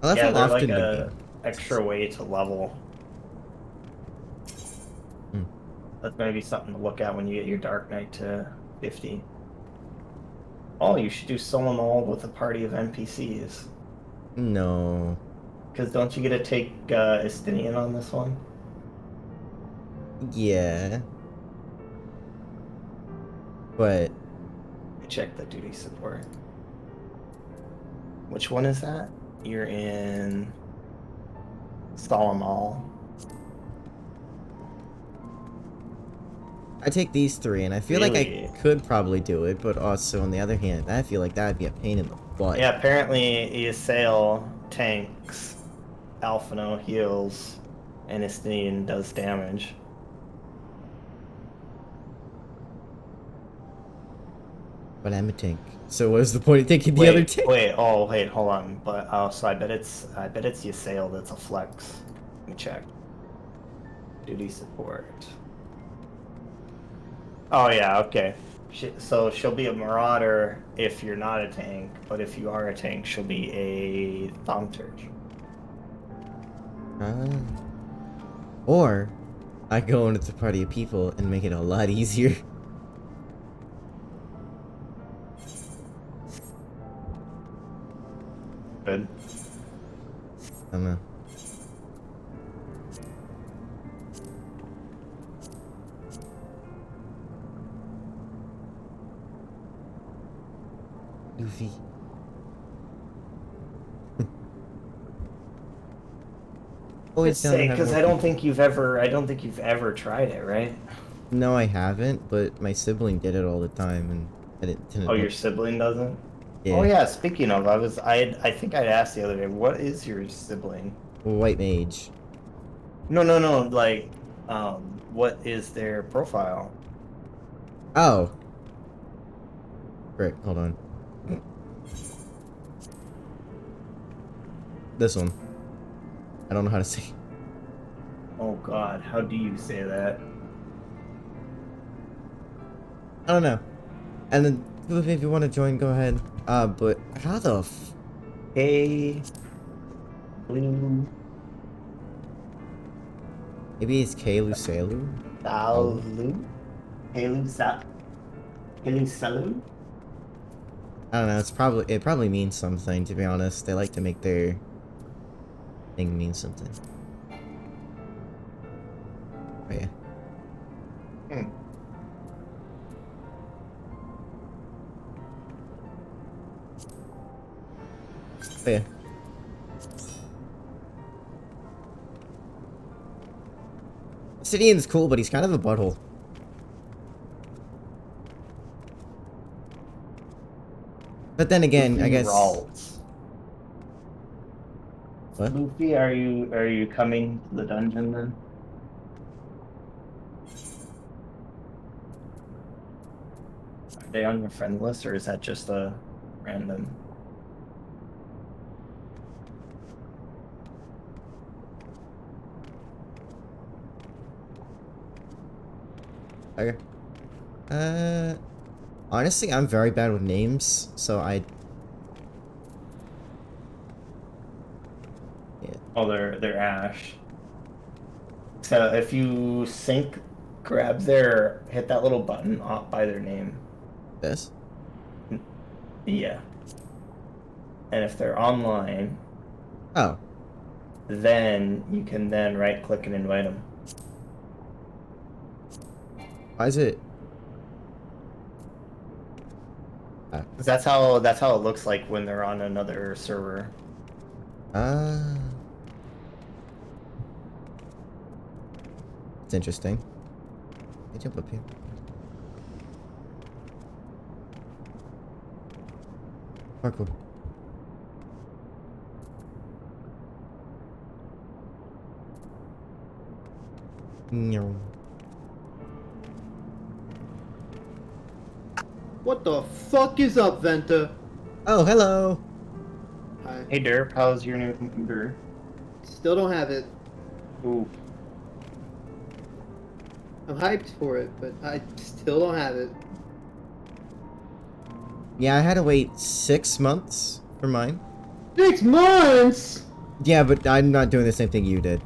I love Yeah, how they're often like the a game. extra way to level. Hmm. That's maybe something to look at when you get your Dark Knight to 50. Oh, you should do solo mold with a party of NPCs. No. Because don't you get to take Estinian on this one? Yeah. But Check the duty support. Which one is that? You're in Stalamal. I take these 3, and I feel like Really? I could probably do it, but also on the other hand, I feel like that'd be a pain in the butt. Yeah, apparently Ysael tanks, Alphino heals, and Istinian does damage. But I'm a tank. So what is the point of taking the other tank? Wait, hold on. But so I bet it's Ysael that's a flex. Let me check. Duty support. Oh yeah, okay. So she'll be a marauder if you're not a tank, but if you are a tank, she'll be a thaumaturge. Or I go into the party of people and make it a lot easier. Good. I don't know. Luffy. Oh, it's down to have Because more I don't people. think you've ever tried it, right? No, I haven't, but my sibling did it all the time, and I didn't. Oh, your sibling doesn't? Yeah. Oh yeah, speaking of, I think I'd asked the other day, what is your sibling? White mage. No, like, what is their profile? Oh. Great, hold on. This one. I don't know how to say. Oh god, how do you say that? I don't know. And then, Luffy, if you want to join, go ahead. But how the Hey, blue, maybe it's Kaelu Selu? salu, Helu salu? I don't know, it probably means something, to be honest. They like to make their thing mean something. Oh yeah. Oh yeah. Obsidian's cool, but he's kind of a butthole. But then again, I guess. Ralts. What? Luffy, are you coming to the dungeon then? Are they on your friend list, or is that just a random? Okay. Honestly, I'm very bad with names, so I. Yeah. Oh, they're Ash. So if you grab their, hit that little button off by their name. This? Yeah. And if they're online, Oh. then you can then right click and invite them. Why is it? 'Cause that's how it looks like when they're on another server. It's interesting. I jump up here. Parkour. No. What the fuck is up, Venta? Oh, hello. I Hey Derp, how's your new computer? still don't have it. Ooh. I'm hyped for it, but I still don't have it. Yeah, I had to wait 6 months for mine. 6 months! Yeah, but I'm not doing the same thing you did.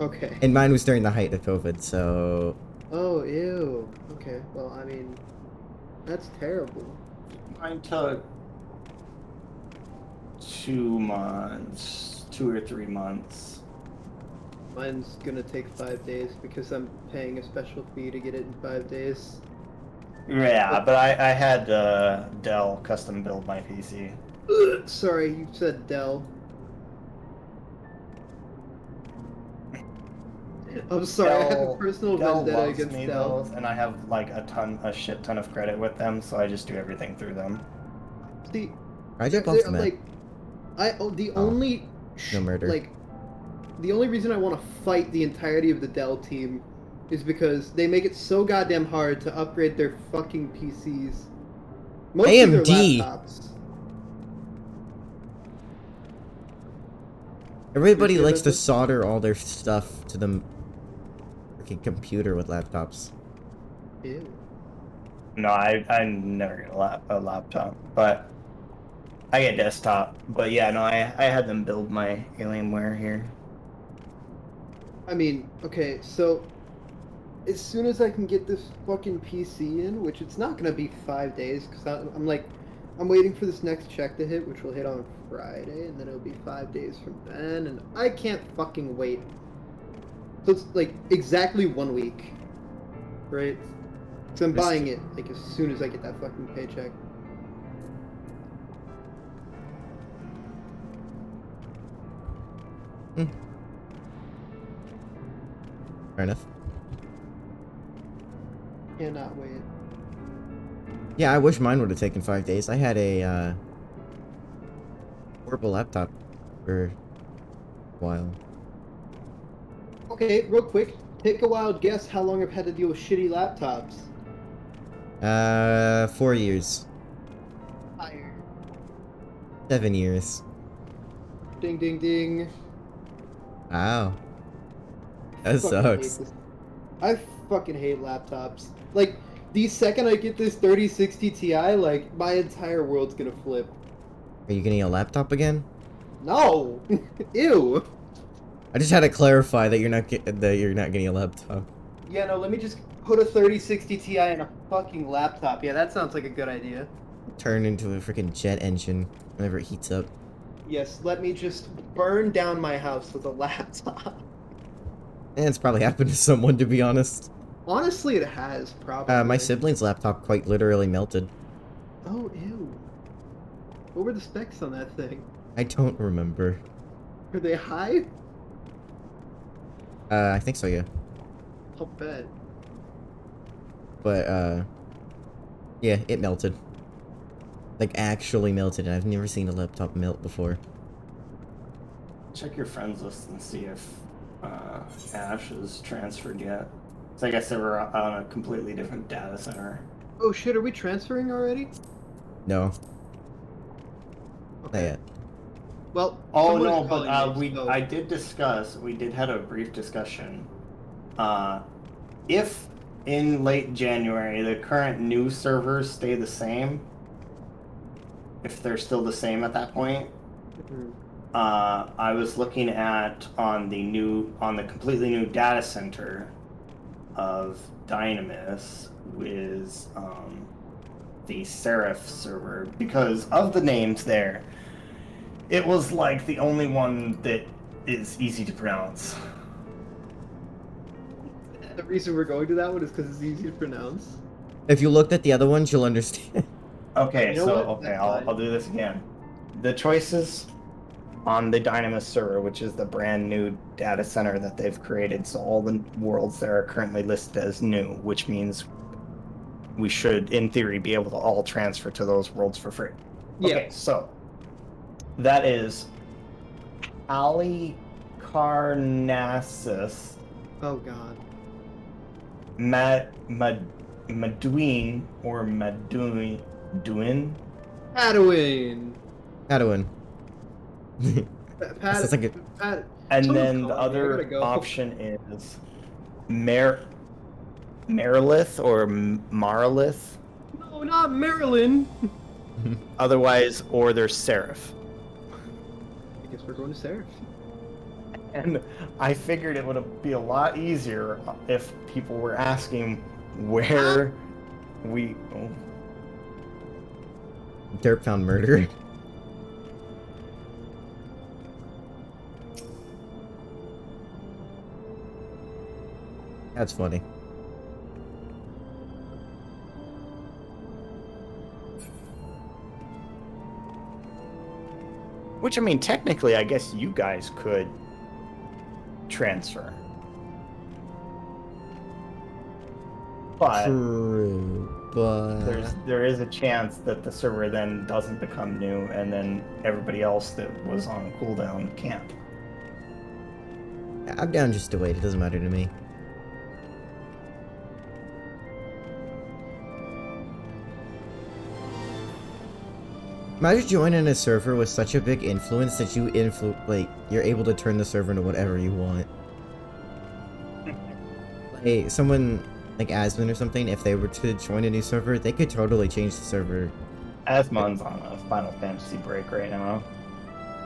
Okay. And mine was during the height of COVID, so. Oh, ew. Okay, well, I mean, that's terrible. Mine took 2 months, 2 or 3 months. Mine's gonna take 5 days because I'm paying a special fee to get it in 5 days. Yeah, but I had Dell custom build my PC. Ugh, sorry, you said Dell. I'm sorry, I have a Dell, personal Dell vendetta loves against me Dell. though, and I have like a shit ton of credit with them, so I just do everything through them. See, I jump off the I'm map. like, the Oh, only no murder. like the only reason I want to fight the entirety of the Dell team is because they make it so goddamn hard to upgrade their fucking PCs. Mostly their AMD. laptops. Everybody You're likes about to to- solder all their stuff to the freaking computer with laptops. Ew. No, I never get a laptop, but I get desktop. But yeah, no, I had them build my Alienware here. I mean, okay, so as soon as I can get this fucking PC in, which it's not gonna be 5 days, because I'm waiting for this next check to hit, which will hit on Friday, and then it'll be 5 days from then, and I can't fucking wait. So it's like exactly 1 week, right? So I'm buying it like as soon as I get that fucking paycheck. Fair enough. Cannot wait. Yeah, I wish mine would have taken 5 days. I had a portable laptop for a while. Okay, real quick, take a wild guess how long I've had to deal with shitty laptops. 4 years. Higher. 7 years. Ding ding ding. Wow. That Fucking hate sucks. this. I fucking hate laptops. Like, the second I get this 3060 Ti, like, my entire world's gonna flip. Are you getting a laptop again? No! Ew! I just had to clarify that you're not getting a laptop. Yeah, no, let me just put a 3060 Ti in a fucking laptop. Yeah, that sounds like a good idea. Turn into a freaking jet engine whenever it heats up. Yes, let me just burn down my house with a laptop. And it's probably happened to someone, to be honest. Honestly, it has, probably. My sibling's laptop quite literally melted. Oh, ew. What were the specs on that thing? I don't remember. Were they high? I think so, yeah. I'll bet. But, yeah, it melted. Like, actually melted, and I've never seen a laptop melt before. Check your friends list and see if Ash is transferred yet. So I guess they were on a completely different data center. Oh shit, are we transferring already? No. Not yet. Well, Oh someone no, is but calling me, so- I did discuss. We did have a brief discussion. If in late January the current new servers stay the same, if they're still the same at that point, Mhm. I was looking at on the completely new data center of Dynamis with the Seraph server, because of the names there. It was like the only one that is easy to pronounce. The reason we're going to that one is because it's easy to pronounce. If you looked at the other ones, you'll understand. Okay, You know so what? okay, That's I'll fine. do this again. The choices on the Dynamis server, which is the brand new data center that they've created, so all the worlds that are currently listed as new, which means we should, in theory, be able to all transfer to those worlds for free. Yeah. Okay, so that is Halicarnassus, Oh god. Maduin or Maduin, Tatooine. Hadouin. Pat, Sounds like it. Pat, and someone's then the calling me, I other gotta go. option is Marilith or Marlith, No, not Maryland. otherwise, or there's Seraph. I guess we're going to Seraph. And I figured it would be a lot easier if people were asking where we. Oh, Derp found murder. That's funny. which I mean, technically, I guess you guys could transfer. But True, but there is a chance that the server then doesn't become new, and then everybody else that was on cooldown can't. I'm down just to wait. It doesn't matter to me. Imagine joining a server with such a big influence that you're able to turn the server into whatever you want. Like someone like Asmon or something, if they were to join a new server, they could totally change the server. Asmon's on a Final Fantasy break right now.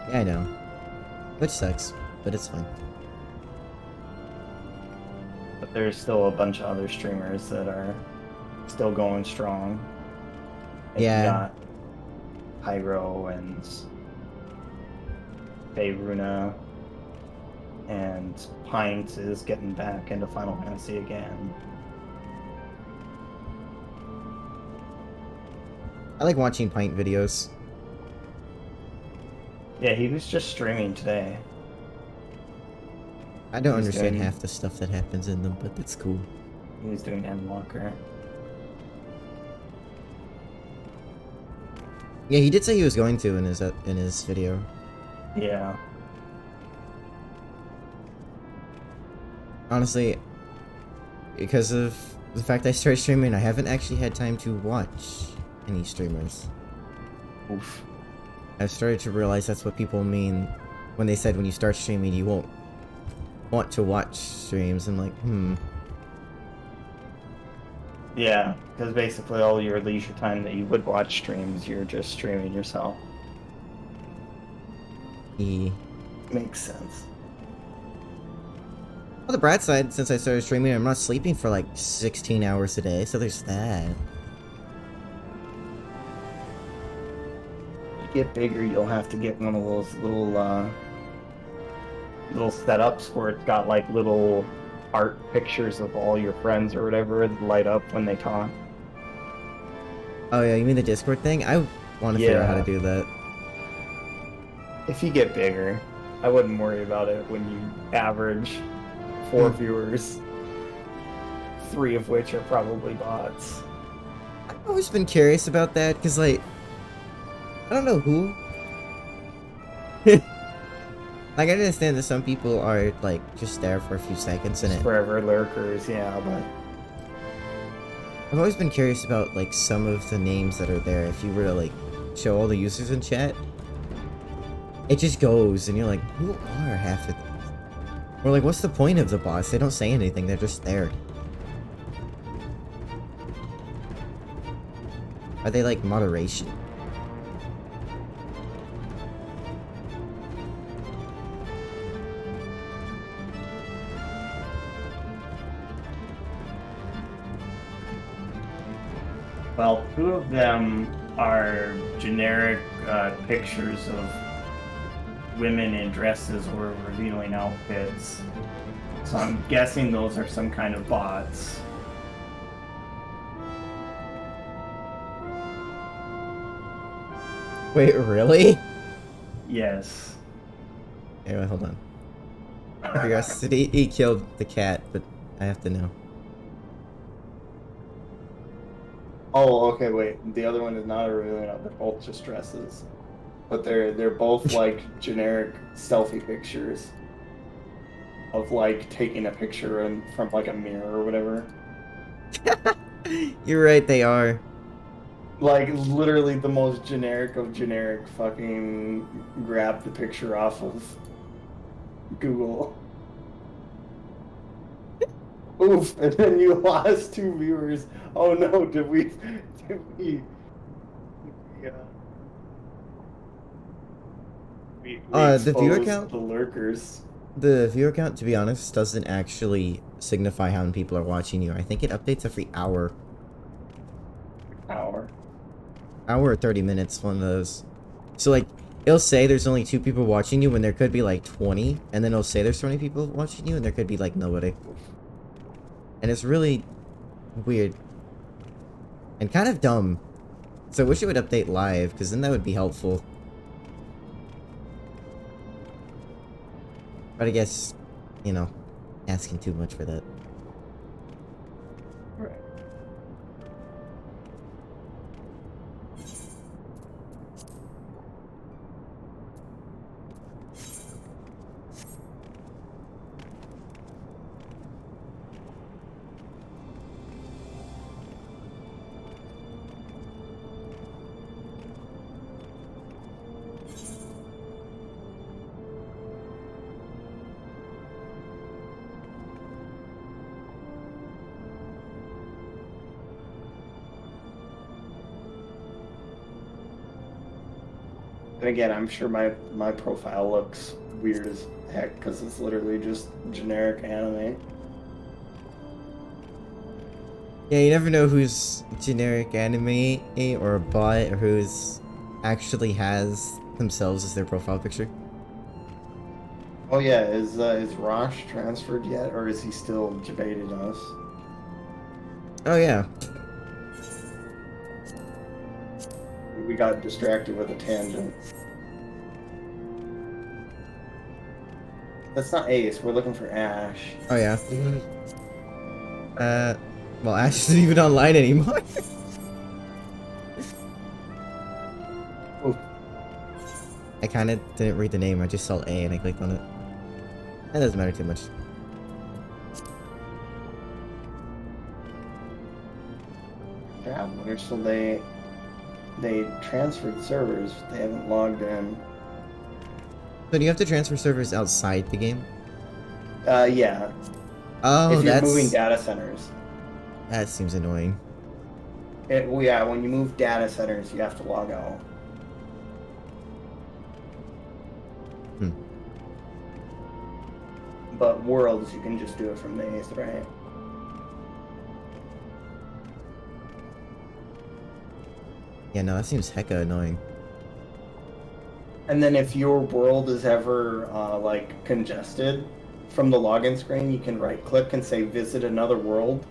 Yeah, I know. Which sucks, but it's fine. But there's still a bunch of other streamers that are still going strong. And Yeah. You got Pyro and Faeruna, and Pint is getting back into Final Fantasy again. I like watching Pint videos. Yeah, he was just streaming today. I don't He's understand doing- half the stuff that happens in them, but it's cool. He was doing Endwalker. Yeah, he did say he was going to in his video. Yeah. Honestly, because of the fact I started streaming, I haven't actually had time to watch any streamers. Oof. I've started to realize that's what people mean when they said when you start streaming you won't want to watch streams. I'm like, Yeah, because basically all your leisure time that you would watch streams, you're just streaming yourself. e. Makes sense. On the bright side, since I started streaming, I'm not sleeping for like 16 hours a day, so there's that. You get bigger, you'll have to get one of those little setups where it's got like little art pictures of all your friends or whatever that light up when they talk. Oh yeah, you mean the Discord thing? I want to figure out how to do that. If you get bigger, I wouldn't worry about it when you average 4 viewers, 3 of which are probably bots. I've always been curious about that, because, like, I don't know who. Like, I understand that some people are, like, just there for a few seconds and it. Forever lurkers, yeah, but I've always been curious about, like, some of the names that are there. If you were to, like, show all the users in chat, it just goes, and you're like, who are half of these? Or, like, what's the point of the bots? They don't say anything, they're just there. Are they, like, moderation? well, 2 of them are generic pictures of women in dresses or revealing outfits. So I'm guessing those are some kind of bots. Wait, really? Yes. Anyway, hold on. Curiosity, he killed the cat, but I have to know. Oh, okay, wait. The other one is not a revealing outfit. They're both just dresses. But they're both like generic selfie pictures of like taking a picture from like a mirror or whatever. You're right, they are. Like literally the most generic of generic fucking grab the picture off of Google. Oof, and then you lost 2 viewers. Oh no, did we yeah. We The viewer exposed count? the lurkers. The viewer count, to be honest, doesn't actually signify how many people are watching you. I think it updates every hour. Hour. Hour or 30 minutes, one of those. So, like, it'll say there's only 2 people watching you when there could be, like, 20. And then it'll say there's 20 people watching you and there could be, like, nobody. And it's really weird. And kind of dumb. So I wish it would update live, because then that would be helpful. But I guess, you know, asking too much for that. Right. And again, I'm sure my profile looks weird as heck because it's literally just generic anime. Yeah, you never know who's generic anime or a bot or who's actually has themselves as their profile picture. Oh yeah, is Rosh transferred yet, or is he still debating us? Oh yeah. We got distracted with a tangent. That's not Ace. We're looking for Ash. Oh yeah. Well, Ash isn't even online anymore. Oh, I kind of didn't read the name. I just saw A and I clicked on it. That doesn't matter too much. travelers, so they transferred servers. They haven't logged in. So do you have to transfer servers outside the game? Yeah. Oh, If you're moving that's... data centers. That seems annoying. Well, yeah, when you move data centers, you have to log out. Hmm. But worlds, you can just do it from the Ace, right? Yeah, no, that seems hecka annoying. And then if your world is ever like congested, from the login screen, you can right click and say visit another world,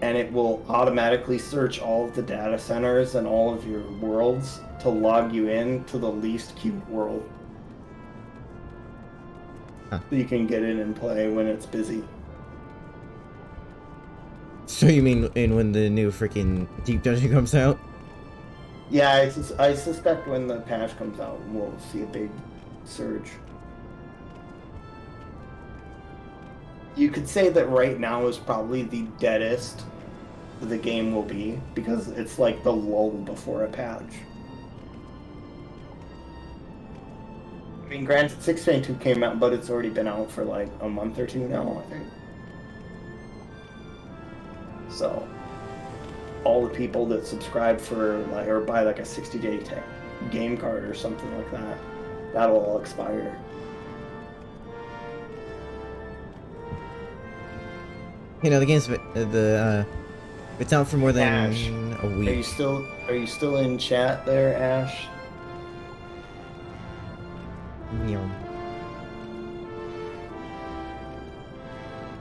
and it will automatically search all of the data centers and all of your worlds to log you in to the least queued world. Huh. So you can get in and play when it's busy. So you mean when the new freaking Deep Dungeon comes out? Yeah, I suspect when the patch comes out, we'll see a big surge. You could say that right now is probably the deadest the game will be, because it's like the lull before a patch. I mean, granted, 6.2 came out, but it's already been out for like a month or two now, I think. So, all the people that subscribe for like or buy like a 60-day game card or something like that, that'll all expire. You know, the game's it's out for more than Ash, a week. Are you still in chat there, Ash? You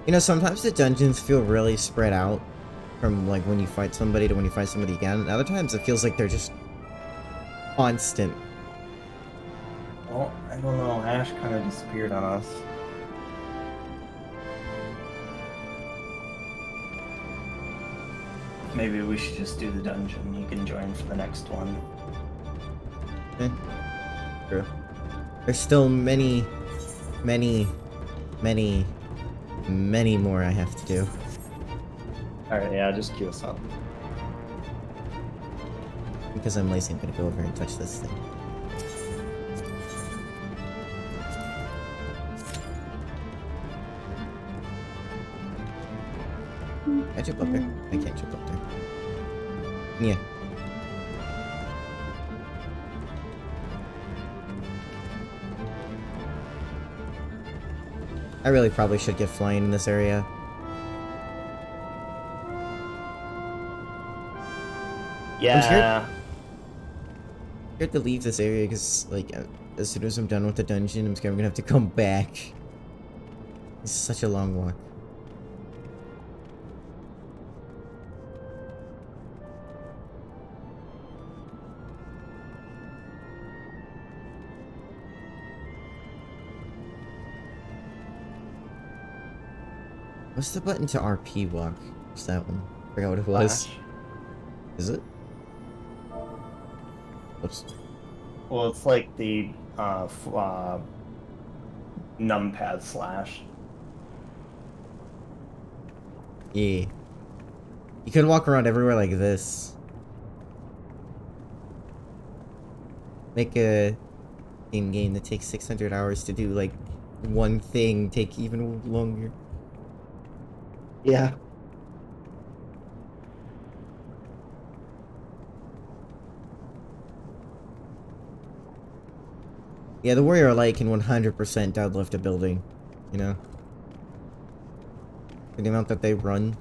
know, sometimes the dungeons feel really spread out from like when you fight somebody to when you fight somebody again. And other times it feels like they're just constant. Well, I don't know. Ash kind of disappeared on us. Maybe we should just do the dungeon. You can join for the next one. True. There's still many more I have to do. Alright, yeah, just queue us up. Because I'm lazy, I'm gonna go over and touch this thing. Can I jump up there? I can't jump up there. Yeah. I really probably should get flying in this area. Yeah. Scared to leave this area because, like, as soon as I'm done with the dungeon, I'm scared I'm gonna have to come back. It's such a long walk. What's the button to RP walk? What's that one? Forgot what it was. Flash. Is it? Oops. Well, it's like the numpad slash. Yeah. You could walk around everywhere like this. Make a game that takes 600 hours to do like one thing take even longer. Yeah. Yeah, the warrior light can 100% deadlift a building, you know? For the amount that they run.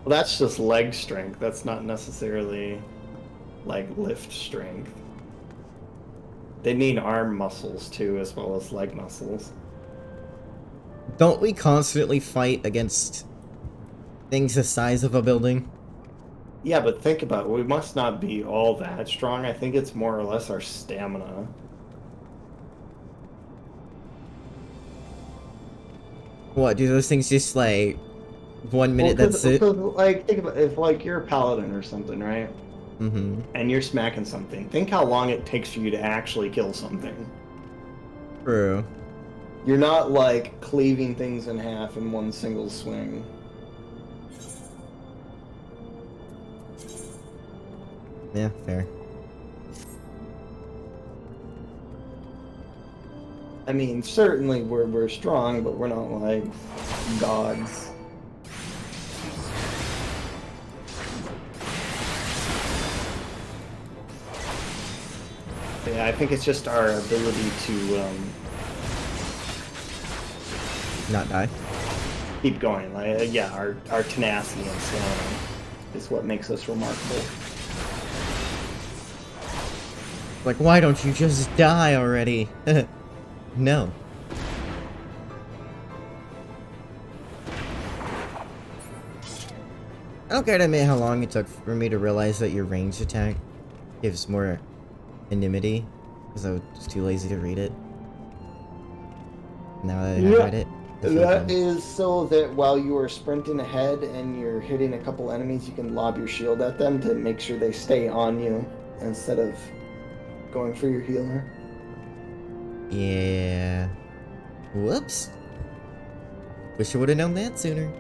Well, that's just leg strength. That's not necessarily like lift strength. They need arm muscles too, as well as leg muscles. Don't we constantly fight against things the size of a building? Yeah, but think about it. We must not be all that strong. I think it's more or less our stamina. What, do those things just like 1 minute, Well, that's it? like, think about if like you're a paladin or something, right? Mm-hmm. And you're smacking something. Think how long it takes for you to actually kill something. True. You're not like cleaving things in half in one single swing. Yeah, fair. I mean, certainly we're strong, but we're not like gods. Yeah, I think it's just our ability to Not die. keep going. Like, yeah, our tenacity and stamina is what makes us remarkable. Like, why don't you just die already? No. I don't care to admit how long it took for me to realize that your ranged attack gives more anonymity, because I was too lazy to read it. Now that I have read it, I feel That dumb. is so that while you are sprinting ahead and you're hitting a couple enemies, you can lob your shield at them to make sure they stay on you instead of going for your healer. Yeah. Whoops. Wish I would have known that sooner.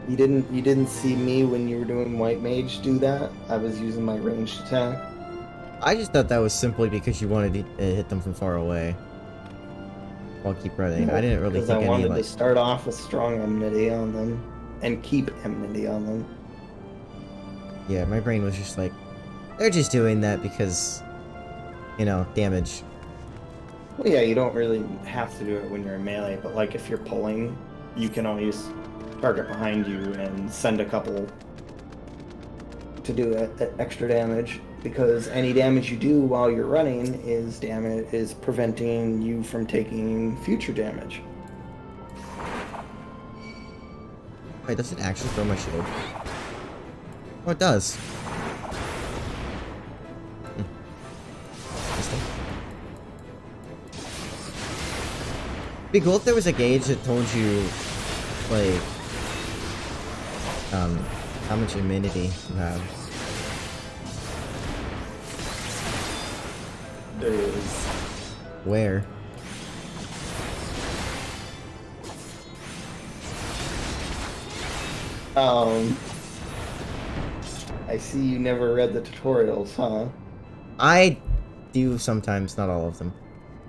You didn't see me when you were doing white mage do that. I was using my ranged attack. I just thought that was simply because you wanted to hit them from far away. While keep running. I didn't really Because I think any, wanted like... to start off with strong enmity on them and keep enmity on them. Yeah, my brain was just like, they're just doing that because, you know, damage. Well, yeah, you don't really have to do it when you're in melee, but like if you're pulling, you can always target behind you and send a couple to do extra damage, because any damage you do while you're running is preventing you from taking future damage. Wait, does it actually throw my shield? Oh, it does. Interesting. It'd be cool if there was a gauge that told you, like, how much immunity you have. There is. Where? I see you never read the tutorials, huh? I do sometimes, not all of them.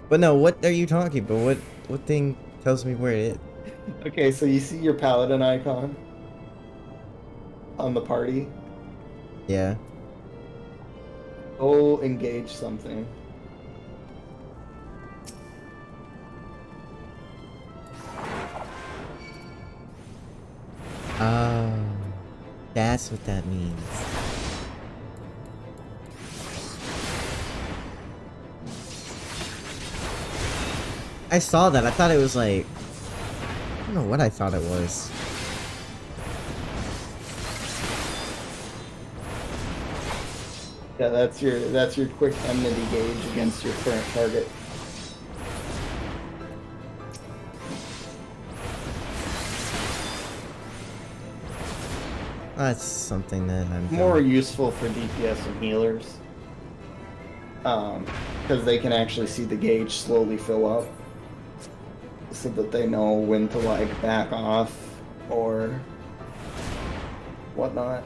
But no, what are you talking about? What thing tells me where it is? Okay, so you see your paladin icon on the party? Yeah. Go engage something. Oh, that's what that means. I saw that. I thought it was like... I don't know what I thought it was. Yeah, that's your quick enmity gauge against your current target. That's something that I'm More useful for DPS and healers. Because they can actually see the gauge slowly fill up, so that they know when to like back off or whatnot.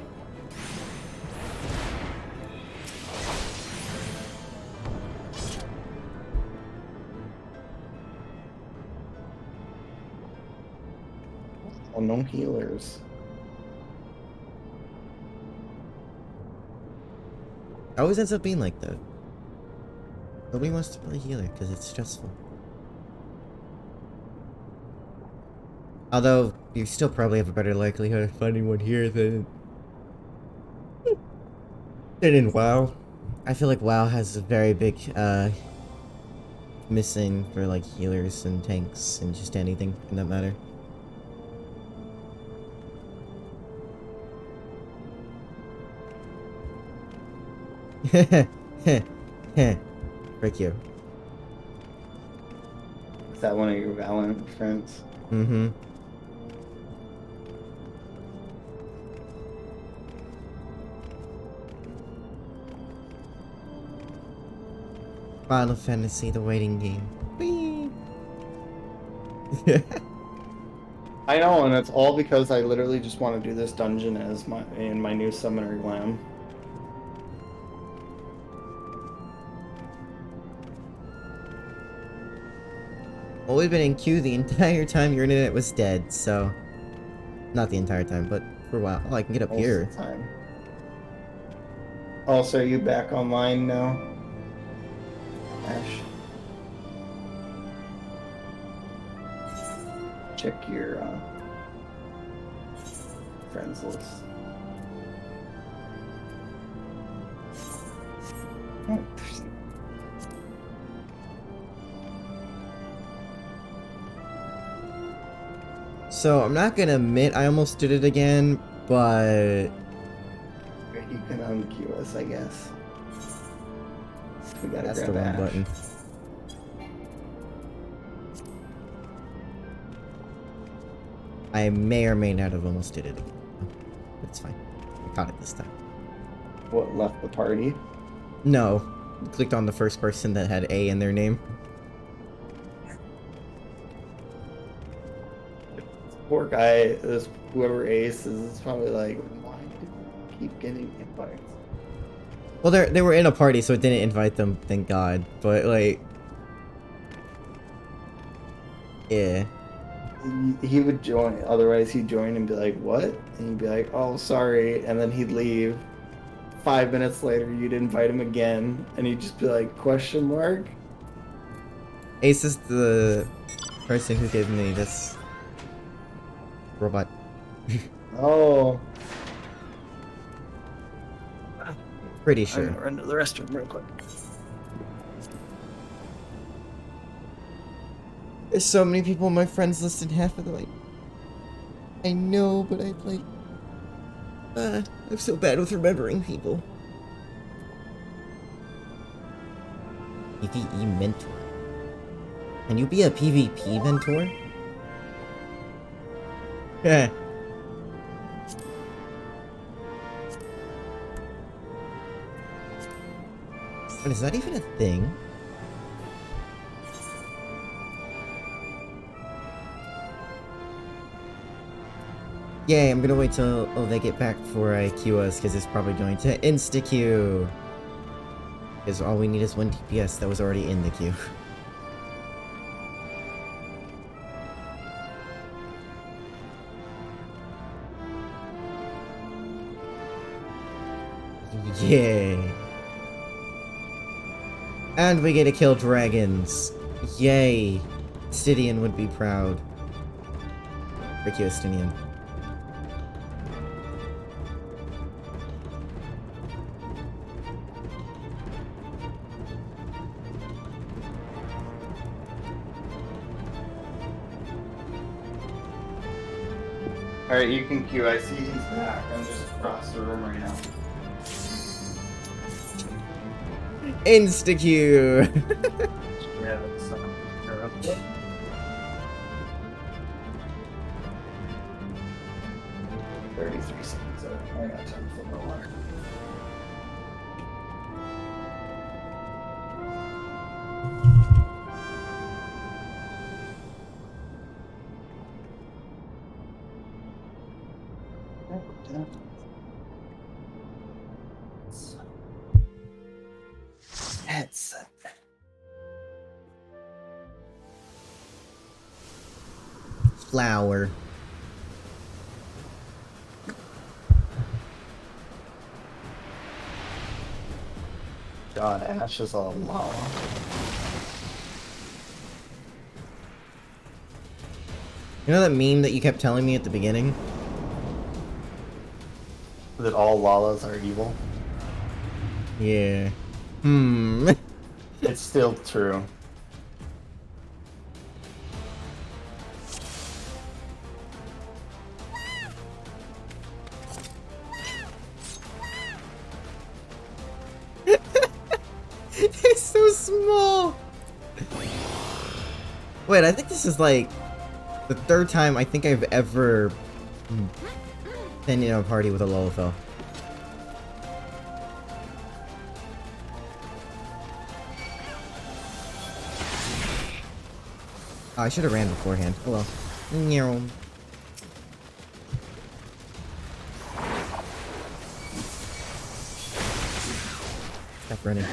Oh, no healers. Always ends up being like that. Nobody wants to play healer because it's stressful. Although, you still probably have a better likelihood of finding one here than in WoW. I feel like WoW has a very big, missing for, like, healers and tanks and just anything in that matter. Frick you. Is that one of your Valorant friends? Mm-hmm. Final Fantasy, the waiting game. Whee! I know, and it's all because I literally just want to do this dungeon as my new summoner glam. Well, we've been in queue the entire time your internet was dead, so... Not the entire time, but for a while. Oh, I can get up Most here. of the time. Oh, so are you back online now? Ash. Check your friends list. Oh, So, I'm not gonna admit I almost did it again, but... you can unqueue us, I guess. We gotta That's grab the wrong Ash. button. I may or may not have almost did it again. It's fine. I caught it this time. What, left the party? No. Clicked on the first person that had A in their name. Poor guy, this whoever Ace is probably like, why do I keep getting invites? Well, they were in a party, so it didn't invite them, thank God. But, like... Yeah. He would join, otherwise he'd join and be like, what? And he'd be like, oh, sorry, and then he'd leave. 5 minutes later, you'd invite him again, and he'd just be like, question mark? Ace is the person who gave me this robot. Oh. Pretty I'm sure. gonna run to the restroom real quick. There's so many people on my friends list and half of them like... I know, but I like... I'm so bad with remembering people. PvE mentor. Can you be a PvP mentor? Yeah. But is that even a thing? Yay, I'm gonna wait till they get back before I queue us, because it's probably going to insta-queue. Because all we need is 1 DPS that was already in the queue. Yay. And we get to kill dragons. Yay. Stydian would be proud. Frick you, Stydian. Alright, you can queue. I see he's back. I'm just across the room right now. Insta-queue! Yeah, that's 33 seconds. I got time for more water. Headset. Flower. God, Ash is a lava. You know that meme that you kept telling me at the beginning? That all lalas are evil. Yeah. Hmm. It's still true. It's so small! Wait, I think this is like the third time I think I've ever been in a party with a Lolafel. Oh, I should have ran beforehand. Oh well. Meow. Stop running.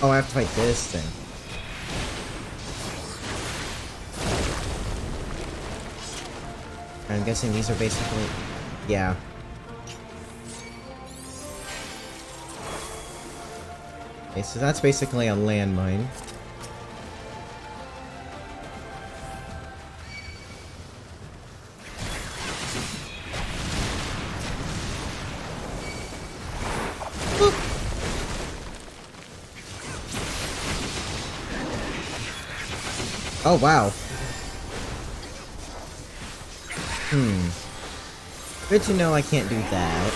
Oh, I have to fight this thing. I'm guessing these are basically... Yeah. Okay, so that's basically a landmine. Oh, wow. Good to know I can't do that.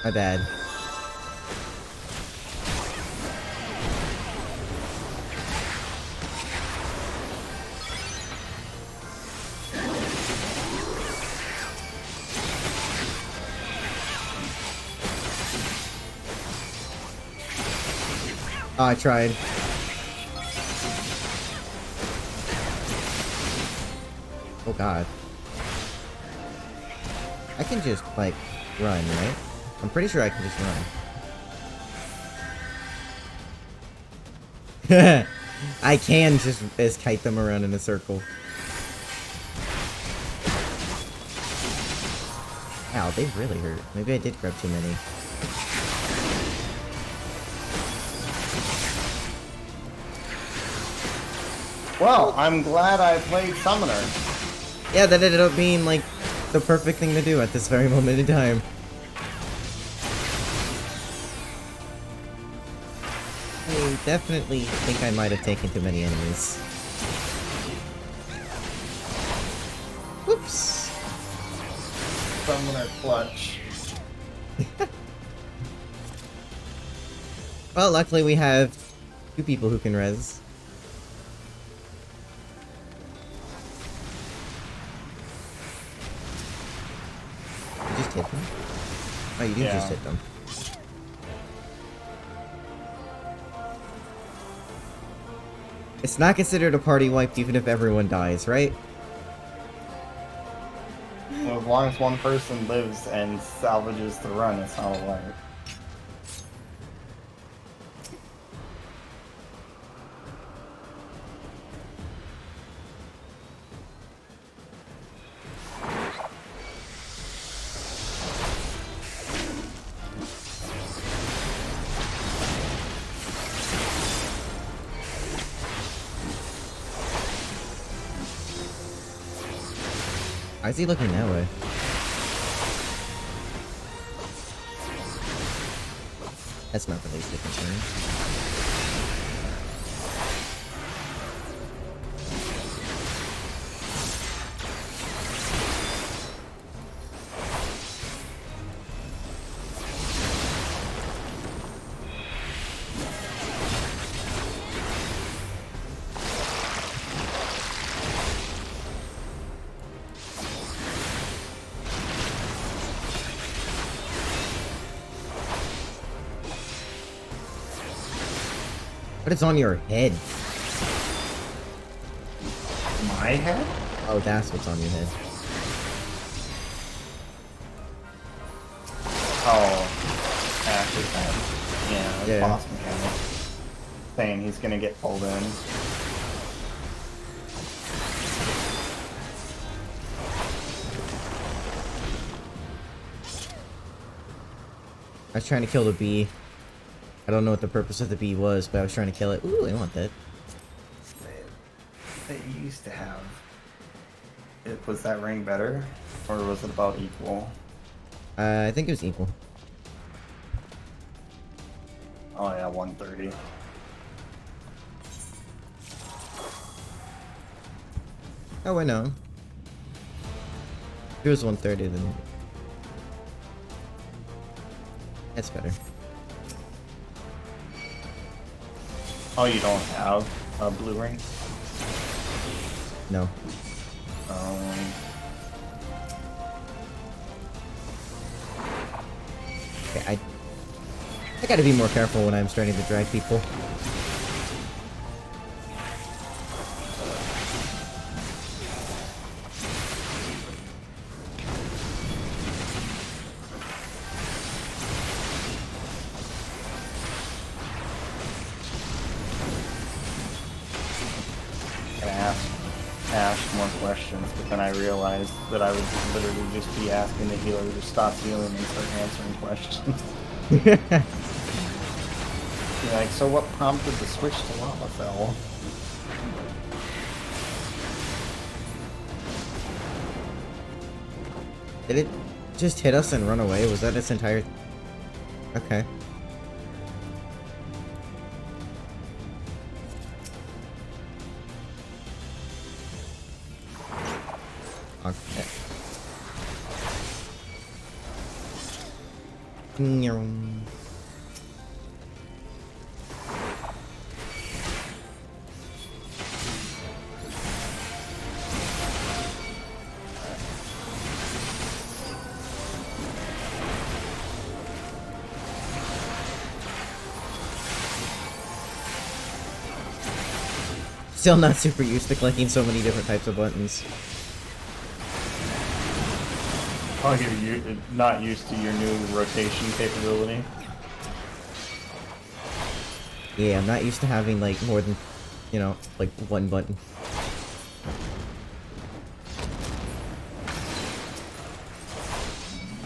My bad. Oh, I tried. Oh god. I can just, like, run, right? I'm pretty sure I can just run. I can just kite them around in a circle. Ow, they really hurt. Maybe I did grab too many. Well, I'm glad I played Summoner. Yeah, that ended up being, like, the perfect thing to do at this very moment in time. I definitely think I might have taken too many enemies. Whoops. Summoner clutch. Well, luckily we have two people who can res. You just hit them? Oh, you did just hit them. It's not considered a party wipe even if everyone dies, right? Well, as long as one person lives and salvages the run, it's not a wipe. Why is he looking that way? That's not the least of concern. But it's on your head. My head? Oh, that's what's on your head. Oh, Ash's head. Yeah, Yeah. boss mechanic. Saying he's gonna get pulled in. I was trying to kill the bee. I don't know what the purpose of the bee was, but I was trying to kill it. Ooh, I want that. That you used to have. Was that ring better? Or was it about equal? I think it was equal. Oh yeah, 130. Oh, I know. If it was 130, then... That's better. Oh, you don't have a blue ring? No. Okay, I gotta be more careful when I'm starting to drag people. Gonna ask Ash more questions, but then I realized that I would literally just be asking the healer to stop healing and start answering questions. Be like, so what prompted the switch to Lava Fell? Did it just hit us and run away? Was that its entire... Okay. Okay. Still not super used to clicking so many different types of buttons. Oh, you're not used to your new rotation capability? Yeah, I'm not used to having, like, more than, you know, like, one button.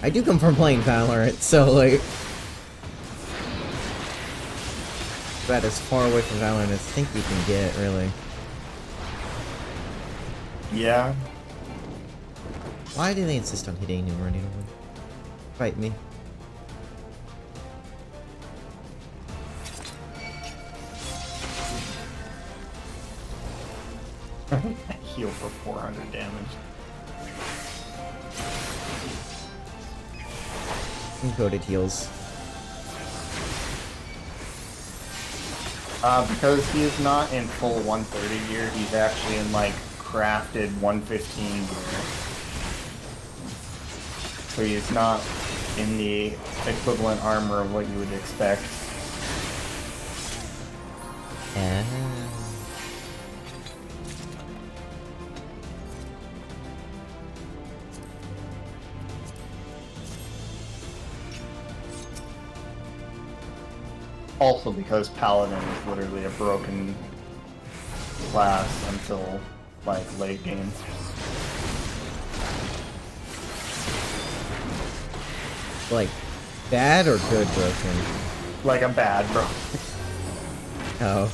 I do come from playing Valorant, so, like... About as far away from Valorant as I think you can get, really. Yeah. Why do they insist on hitting and running away? Fight me. Heal for 400 damage. Encoded heals. Because he is not in full 130 gear, he's actually in, like, crafted 115 gear. So he's not in the equivalent armor of what you would expect. Also because Paladin is literally a broken class until, like, late game. Like, bad or good broken? Like a bad bro. Oh.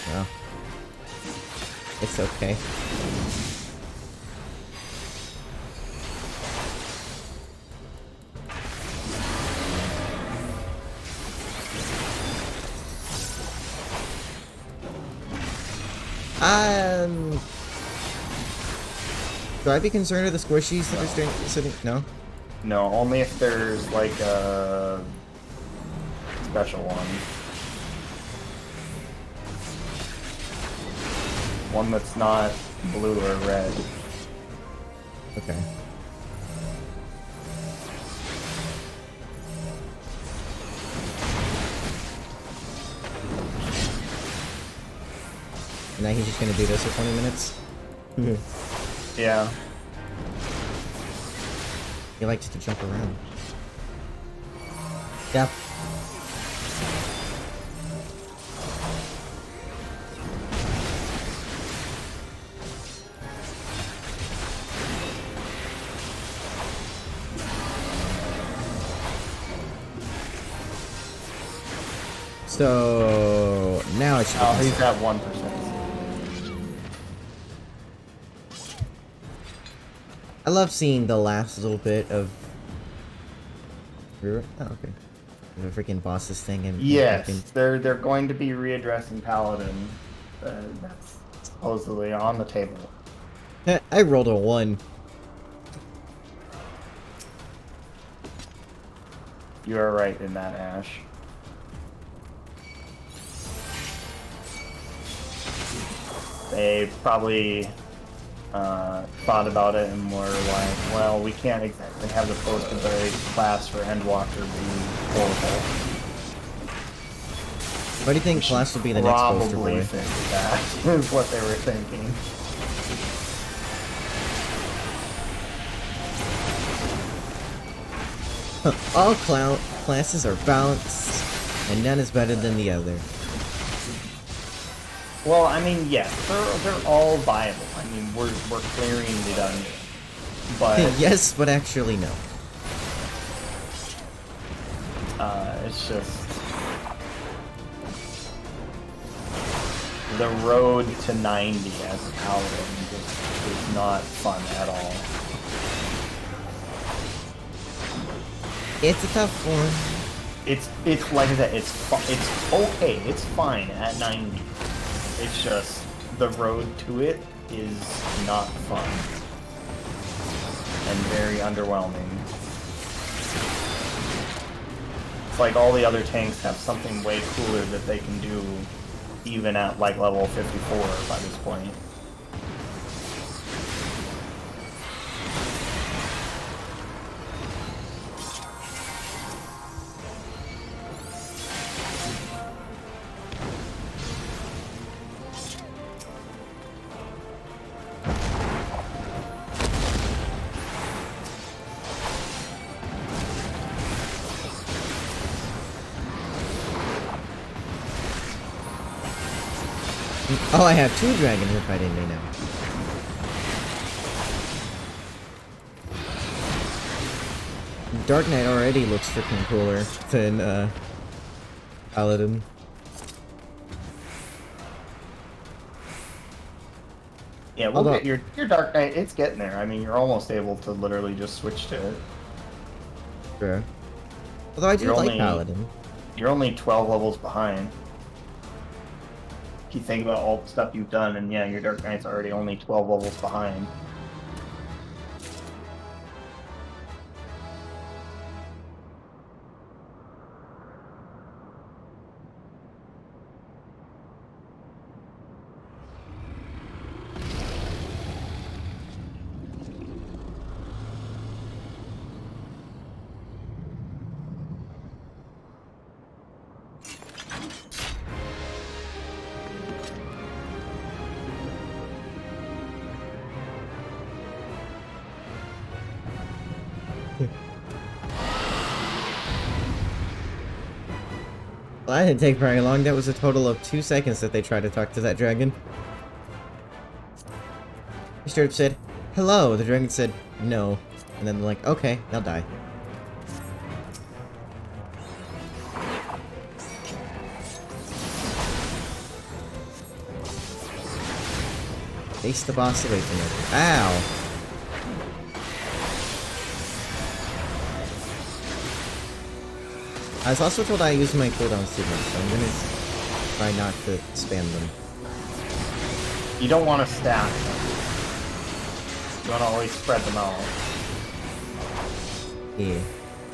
Well. It's okay. Should I be concerned with the squishies that are sitting? No? No, only if there's, like, a special one. One that's not blue or red. Okay. And now he's just gonna do this for 20 minutes? Yeah. He likes to jump around. Yep. So now it's. Oh, he's at 1%. I love seeing the last little bit of. Oh, okay. The freaking bosses thing and. Yes, they're going to be readdressing Paladin. That's supposedly on the table. I rolled a 1. You are right in that, Ash. They probably thought about it and were like, well, we can't exactly have the post-ability class for Endwalker be horrible. What do you think class will be the next poster Probably boy? think that is what they were thinking. All classes are balanced, and none is better than the other. Well, I mean, yes, they're all viable. I mean, we're clearing the dungeon, but Yes, but actually no. it's just the road to 90 as a paladin just is not fun at all. It's a tough one. It's like I said, it's okay, it's fine at 90. It's just the road to it is not fun and very underwhelming. It's like all the other tanks have something way cooler that they can do even at like level 54 by this point. Oh, I have 2 dragons we're fighting right now. Dark Knight already looks freaking cooler than, Paladin. Yeah, we'll get your Dark Knight, it's getting there. I mean, you're almost able to literally just switch to it. Sure. Although I do like Paladin. You're only 12 levels behind. If you think about all the stuff you've done, and yeah, your Dark Knight's already only 12 levels behind. Well, that didn't take very long. That was a total of 2 seconds that they tried to talk to that dragon. He straight up said, "Hello." The dragon said, "No." And then they're like, "Okay, they'll die." Chase the boss away from it. Ow! I was also told I use my cooldowns too much, so I'm gonna try not to spam them. You don't want to stack them. You want to always spread them out. Yeah.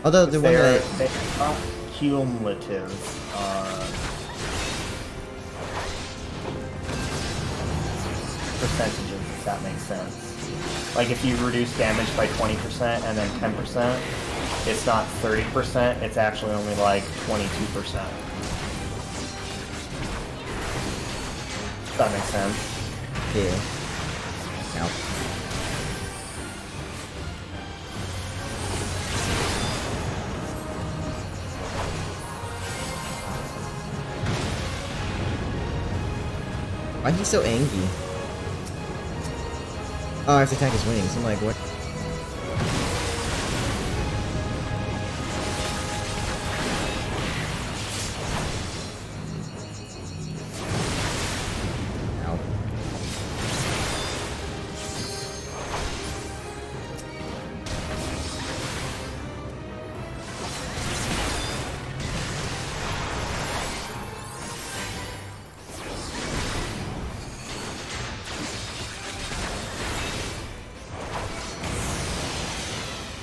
Although the one that they're not cumulative. Percentages, if that makes sense. Like if you reduce damage by 20% and then 10%, it's not 30%, it's actually only like 22%. That makes sense. Yeah. Ow. Why is he so angry? Oh, I have to attack his wings. I'm like, what? Ow.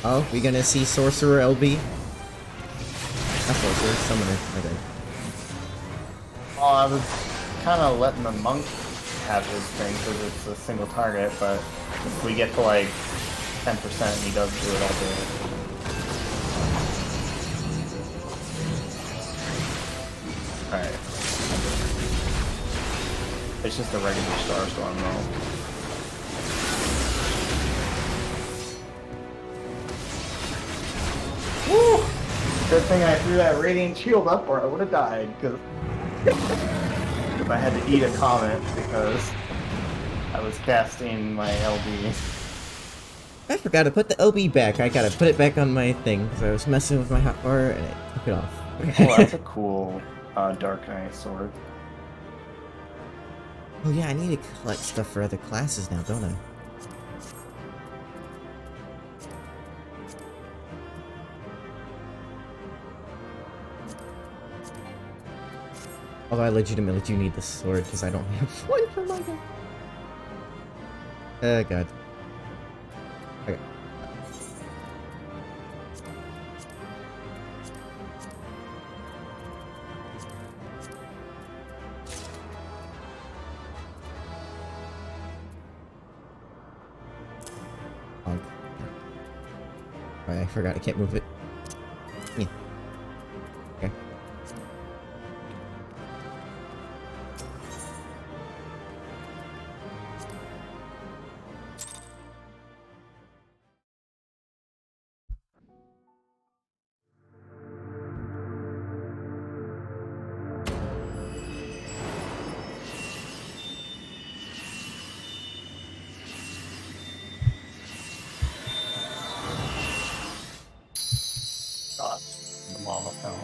Oh, we gonna see Sorcerer LB? Not Sorcerer, Summoner. Okay. Well, I was kind of letting the monk have his thing because it's a single target, but if we get to like 10%, he does do it all day. Alright. It's just a regular Starstorm though. Woo! Good thing I threw that Radiant Shield up or I would have died, because I had to eat a comment because I was casting my LB. I forgot to put the LB back. I gotta put it back on my thing because I was messing with my hotbar and I took it off. Oh, that's a cool Dark Knight sword. Oh yeah, I need to collect stuff for other classes now, don't I? Although I legitimately do need this sword because I don't have one for my guy. Oh god. Okay. Oh, I forgot I can't move it. Yeah. Okay. God, the lava fell.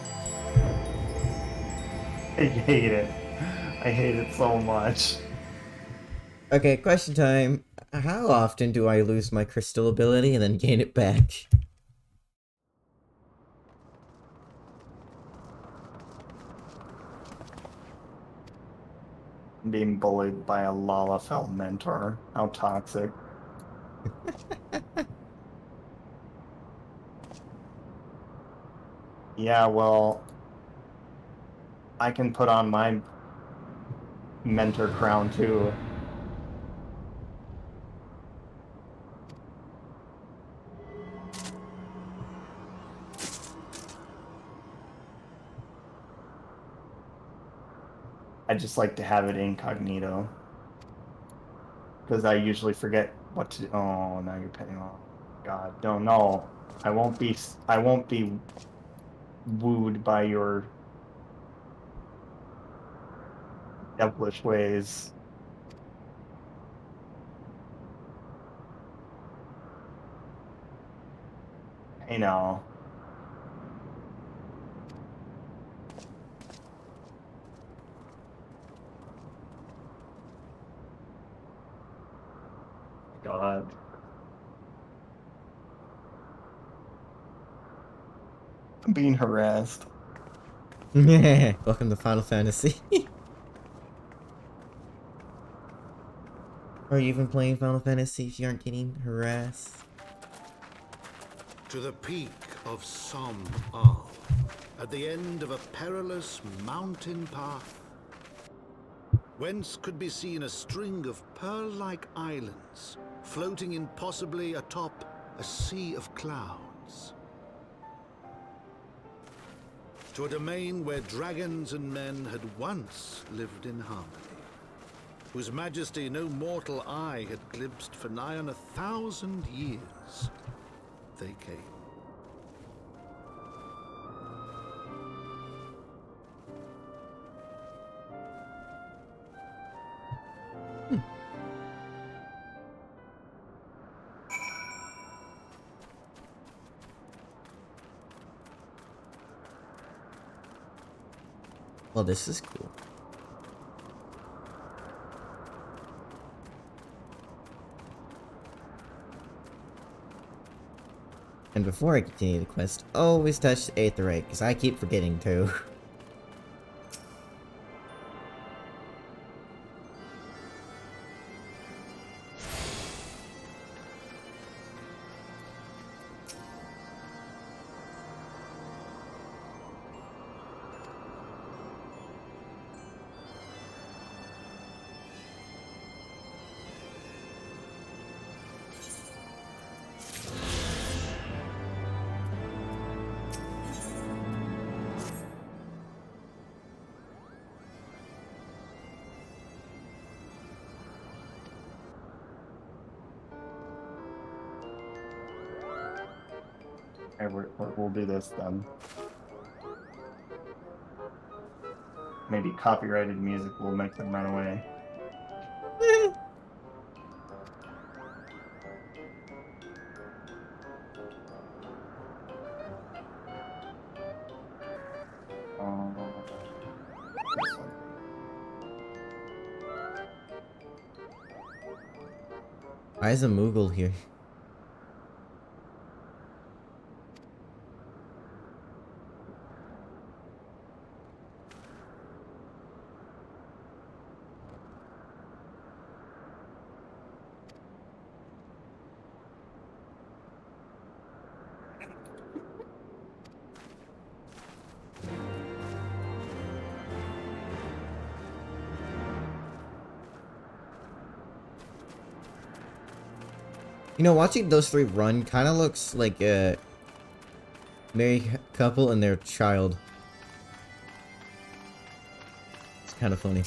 I hate it. I hate it so much. Okay, question time. How often do I lose my crystal ability and then gain it back? I'm being bullied by a Lalafell mentor. How toxic. Yeah, well, I can put on my mentor crown too. I just like to have it incognito. Because I usually forget what to. Oh, now you're paying off. God, don't know. I won't be wooed by your devilish ways. I know. God. I'm being harassed. Welcome to Final Fantasy. Are you even playing Final Fantasy if you aren't getting harassed? To the peak of Som Al, at the end of a perilous mountain path, whence could be seen a string of pearl-like islands floating impossibly atop a sea of clouds. To a domain where dragons and men had once lived in harmony. whose majesty no mortal eye had glimpsed for nigh on 1,000 years, they came. Well, this is cool. And before I continue the quest, always touch the Aetheryte, because I keep forgetting to. Okay, we'll do this then. Maybe copyrighted music will make them run away. This one. Why is a Moogle here? You know, watching those three run kind of looks like a married couple and their child. It's kind of funny.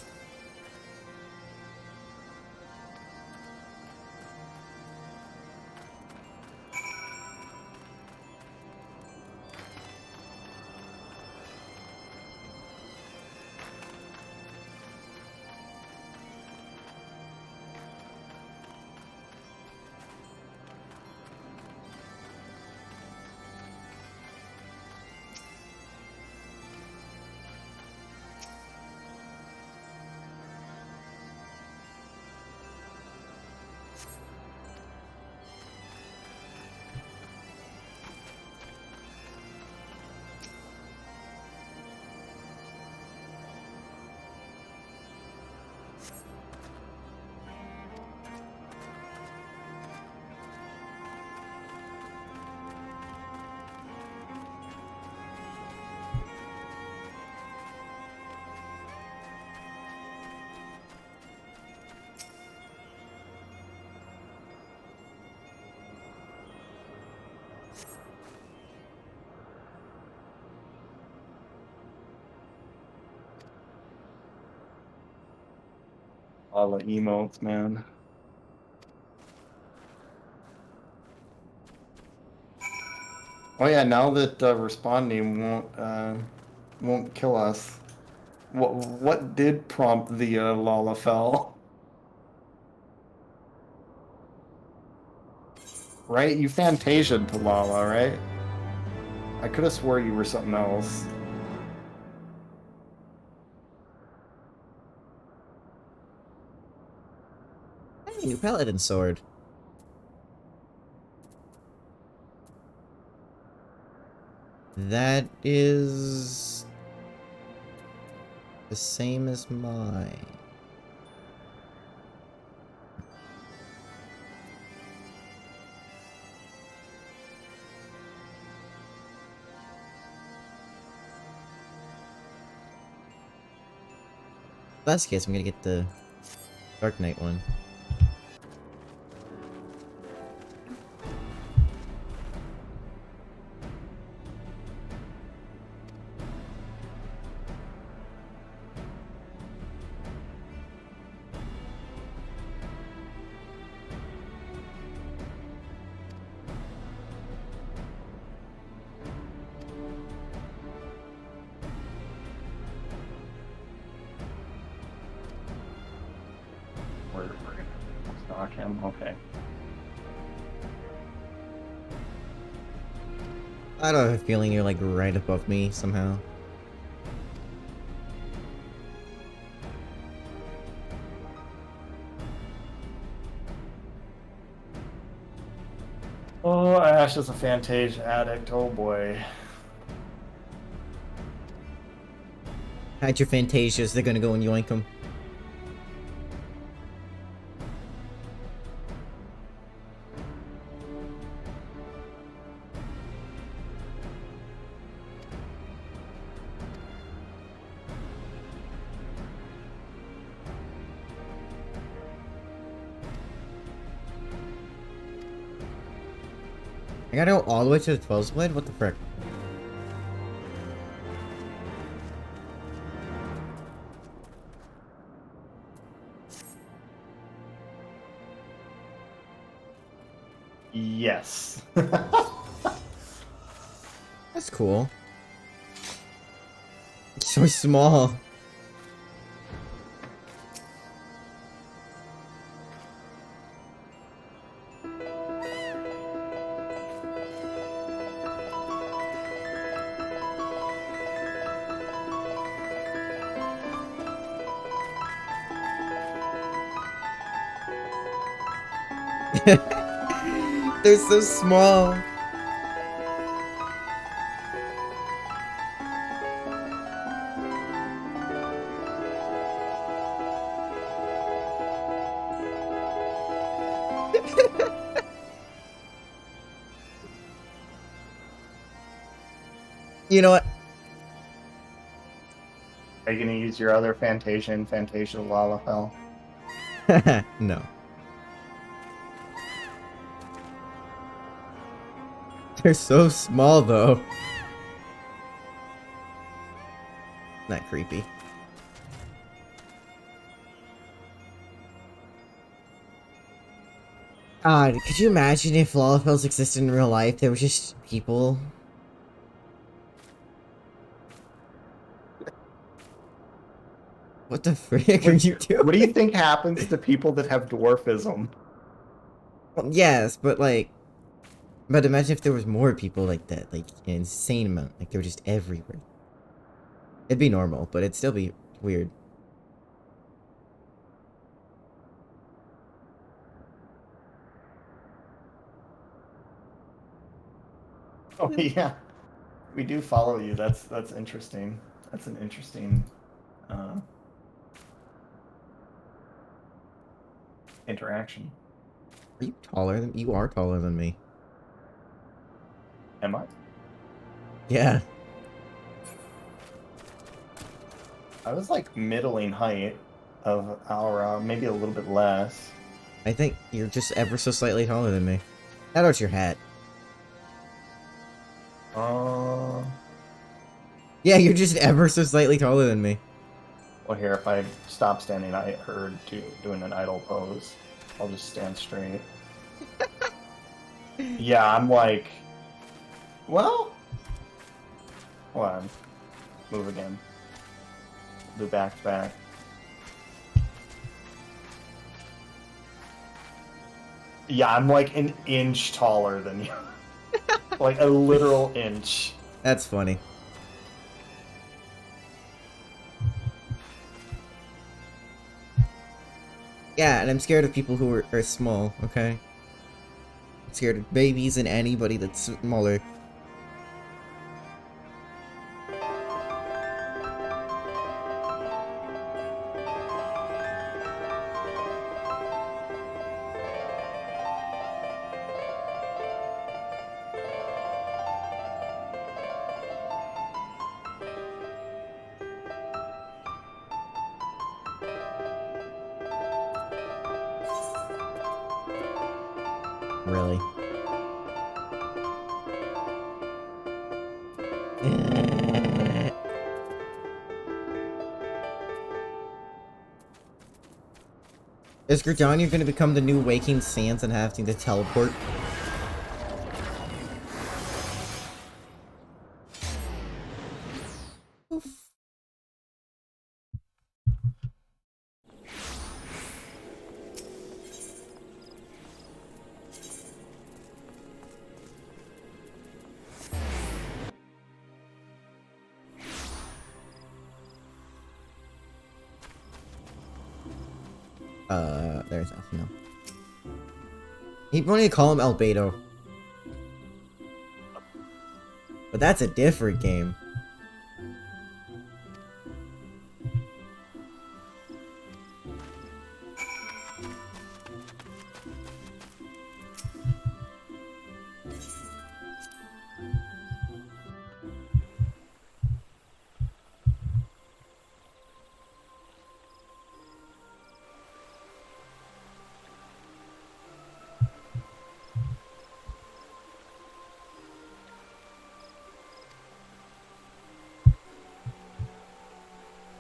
All the emotes, man. Oh yeah, now that responding won't kill us. What did prompt the Lalafell? Right? You Fantasia'd to Lala, right? I could have swore you were something else. Hey, new paladin sword. That is the same as mine. In that case, I'm gonna get the Dark Knight one. rock him. Okay. I don't have a feeling you're like right above me somehow. Oh, Ash is a Fantasia addict. Oh boy. Hide your Fantasias, they're gonna go and yoink them. I gotta go all the way to the 12's blade? What the frick? Yes. That's cool. It's so small. They're so small. You know what? Are you gonna use your other Fantasia and Fantasia Lalafell? No. They're so small, though. Not creepy. God, could you imagine if Lalafells existed in real life? They were just people. What the frick are you doing? What do you think happens to people that have dwarfism? Yes, but like... But imagine if there was more people like that. Like, an insane amount. Like, they were just everywhere. It'd be normal, but it'd still be weird. Oh yeah, we do follow you. That's interesting. That's an interesting interaction. Are you taller than... You are taller than me. Am I? Yeah. I was like middling height of our maybe a little bit less. I think you're just ever so slightly taller than me. Shout out your hat. Yeah, you're just ever so slightly taller than me. Well, here, if I stop standing, doing an idle pose, I'll just stand straight. Yeah, I'm like, well, hold on, move again. Do back to back. Yeah, I'm like an inch taller than you. Like a literal inch. That's funny. Yeah, and I'm scared of people who are small, okay? I'm scared of babies and anybody that's smaller. Really. Is Gridania gonna become the new Waking Sands and having to teleport? Oof. There's no. He wanted to call him Albedo. But that's a different game.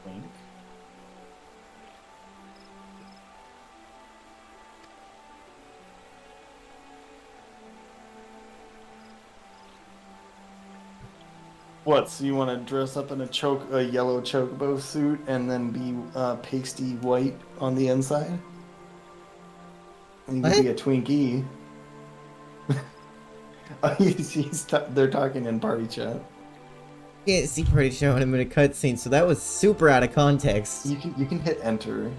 Wink. What? So you want to dress up in a yellow chocobo suit and then be pasty white on the inside? And you could be a Twinkie. They're talking in party chat. Can't see party show when I'm in a cutscene, so that was super out of context. You can hit enter.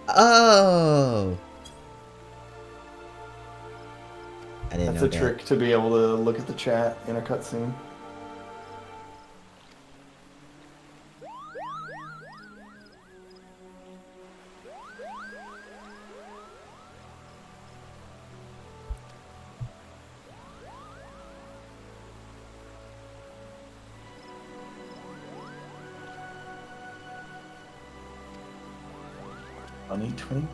Oh! I didn't That's know a that. trick to be able to look at the chat in a cutscene. Bunny twink.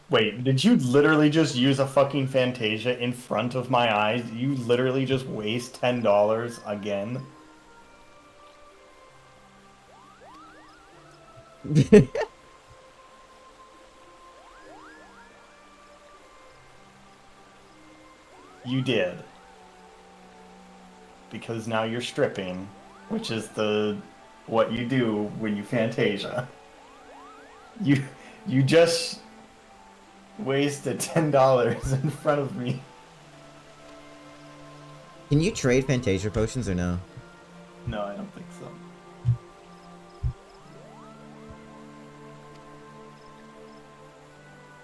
Wait, did you literally just use a fucking Fantasia in front of my eyes? You literally just waste $10 again? You did. Because now you're stripping, which is what you do when you Fantasia. You just wasted $10 in front of me. Can you trade Fantasia potions or no? No, I don't think so.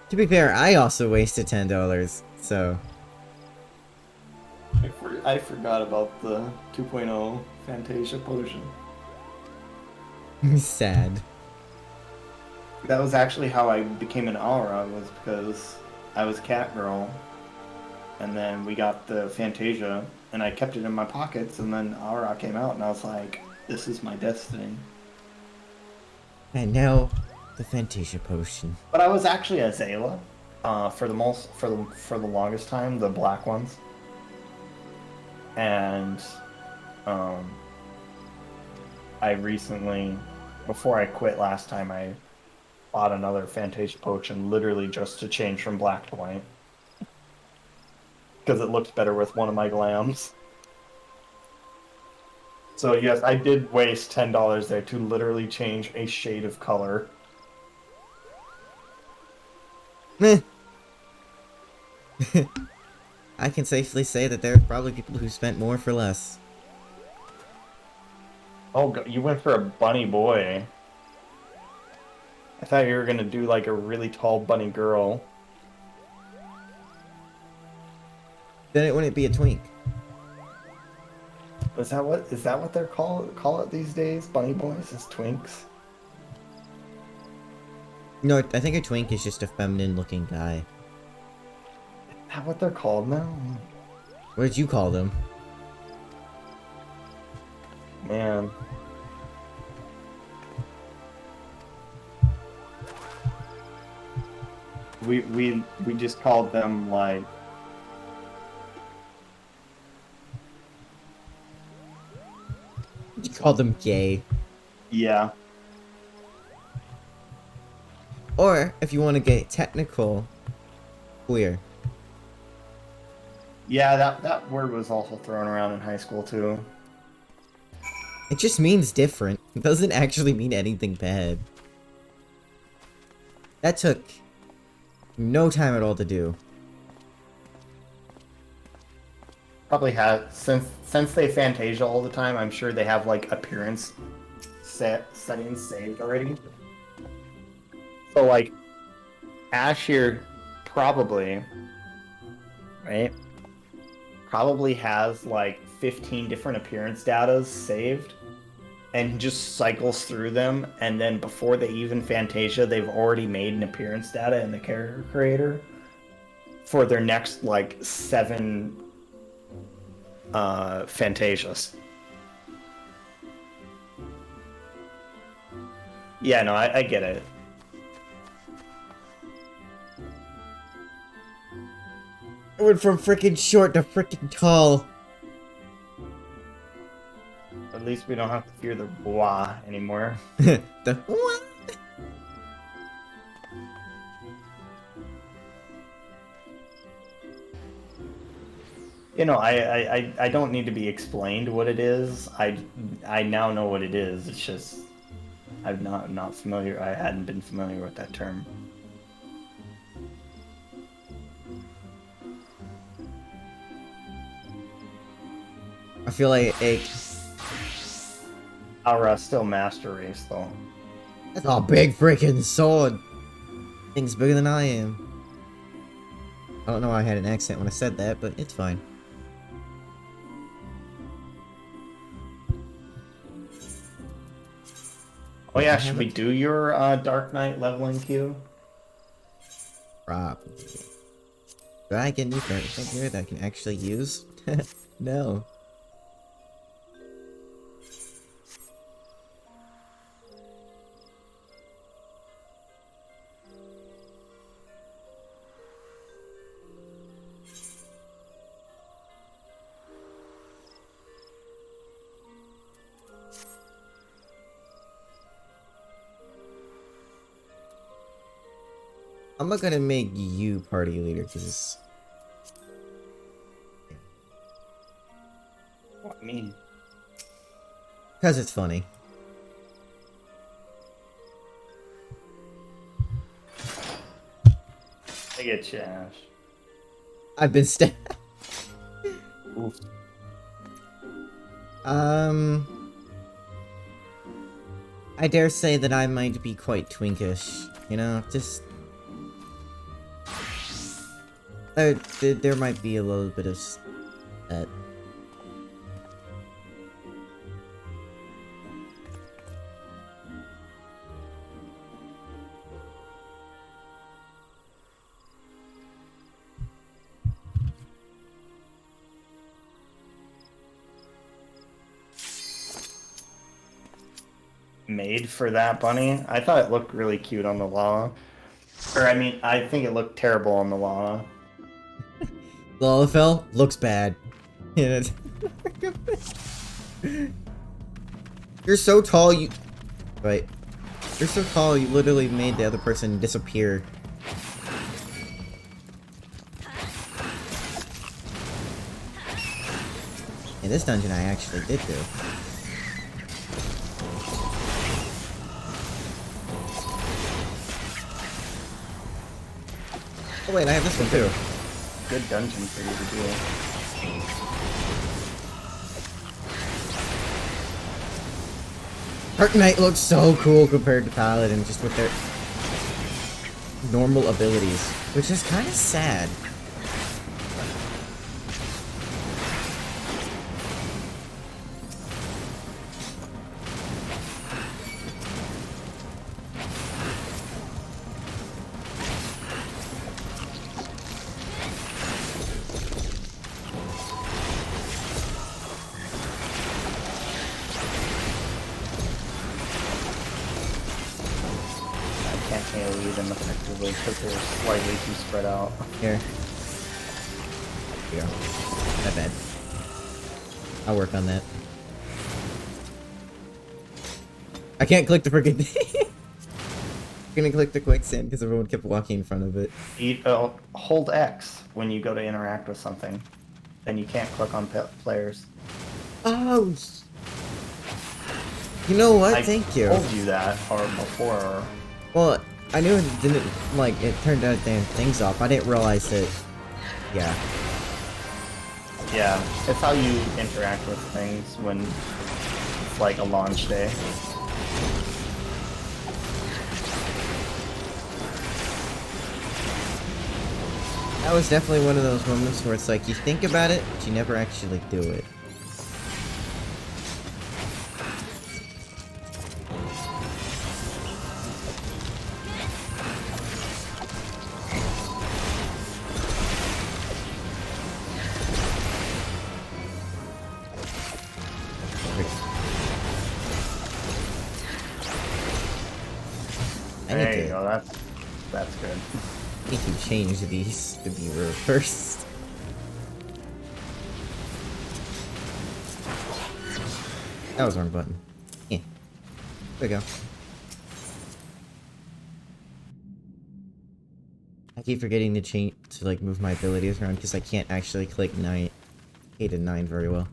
To be fair, I also wasted $10, so... I forgot about the 2.0 Fantasia potion. Sad. That was actually how I became an Aura, was because I was a cat girl, and then we got the Fantasia, and I kept it in my pockets, and then Aura came out, and I was like, this is my destiny. And now, the Fantasia potion. But I was actually a Zayla, for the longest time, the black ones. And I recently, before I quit last time, I bought another Fantasia potion literally just to change from black to white. Because it looked better with one of my glams. So yes, I did waste $10 there to literally change a shade of color. Meh. I can safely say that there are probably people who spent more for less. Oh, you went for a bunny boy. I thought you were gonna do like a really tall bunny girl. Then it wouldn't be a twink. Is that what they're call it these days? Bunny boys is twinks. No, I think a twink is just a feminine looking guy. Is that what they're called now? What did you call them? Man. We just called them like You called them gay. yeah. Or, if you want to get technical, queer. Yeah, that word was also thrown around in high school too. It just means different. It doesn't actually mean anything bad. That took no time at all to do. probably have since they Fantasia all the time. I'm sure they have like appearance settings saved already. So like Ash here probably, right? Probably has like 15 different appearance datas saved and just cycles through them, and then before they even Fantasia, they've already made an appearance data in the character creator for their next like 7 Fantasias. Yeah, no, I get it. I went from freaking short to freaking tall. At least we don't have to fear the blah anymore. The what? You know, I don't need to be explained what it is. I now know what it is. It's just I'm not familiar. I hadn't been familiar with that term. I feel like Aura still master race though. that's a big freaking sword. Thing's bigger than I am. I don't know why I had an accent when I said that, but it's fine. Oh yeah, should we do your Dark Knight leveling queue? Probably. Do I get anything here that I can actually use? No. I'm not gonna make you party leader, because... What mean? Because it's funny. I get you, Ash. I've been stabbed. Oof. I dare say that I might be quite twinkish, you know, just... there might be a little bit of that. Made for that bunny. I thought it looked really cute on the llama. Or I mean, I think it looked terrible on the llama. Lalafell looks bad. You're so tall, you... Right. You're so tall, you literally made the other person disappear. In this dungeon, I actually did do. Oh wait, I have this one too. Good dungeon for you to do. Dark Knight looks so cool compared to Paladin, just with their normal abilities, which is kind of sad. Can't AoE them effectively because they're slightly too spread out. Here. Here. Not bad. I'll work on that. I can't click the freaking thing. I'm gonna click the quicksand because everyone kept walking in front of it. Hold X when you go to interact with something. Then you can't click on players. Oh! You know what? I Thank you. told you that or before. Well, I knew it didn't, like, it turned out damn things off. I didn't realize that... Yeah. Yeah, it's how you interact with things when it's like a launch day. That was definitely one of those moments where it's like you think about it, but you never actually do it. There you go, that's good. I need to change these to be reversed. That was the wrong button. Yeah. There we go. I keep forgetting to change to like move my abilities around because I can't actually click 8 and 9 very well.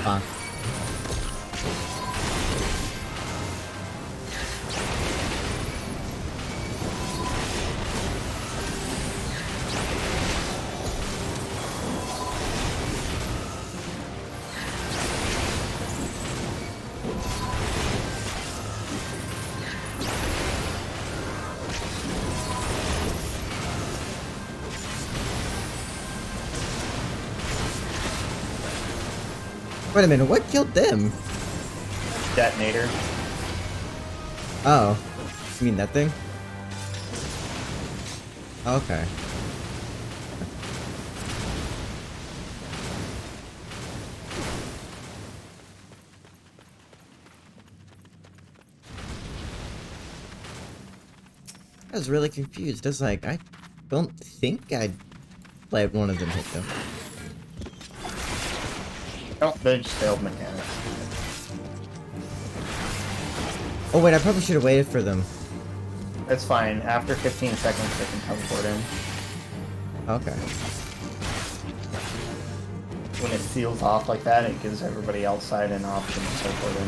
Fuck. Wait a minute, what killed them? Detonator. Oh. You mean that thing? Okay. I was really confused. I was like, I don't think I'd let one of them hit them. Oh, they just failed mechanics. Oh wait, I probably should have waited for them. It's fine. After 15 seconds, they can teleport in. Okay. When it seals off like that, it gives everybody outside an option to teleport in.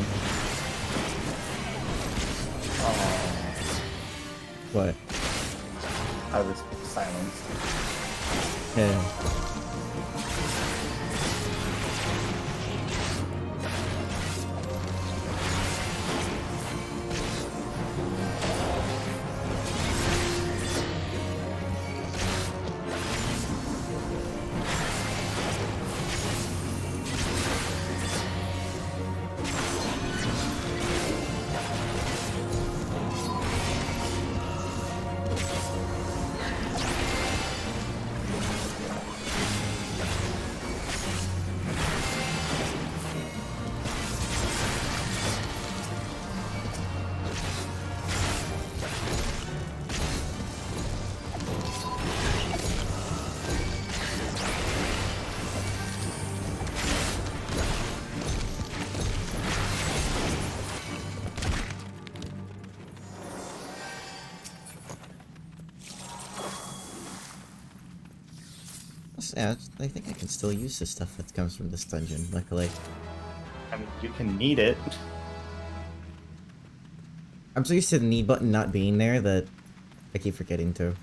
Oh, What? I was silenced. Yeah. Yeah, I think I can still use the stuff that comes from this dungeon, luckily. I mean, you can need it. I'm so used to the need button not being there that I keep forgetting to.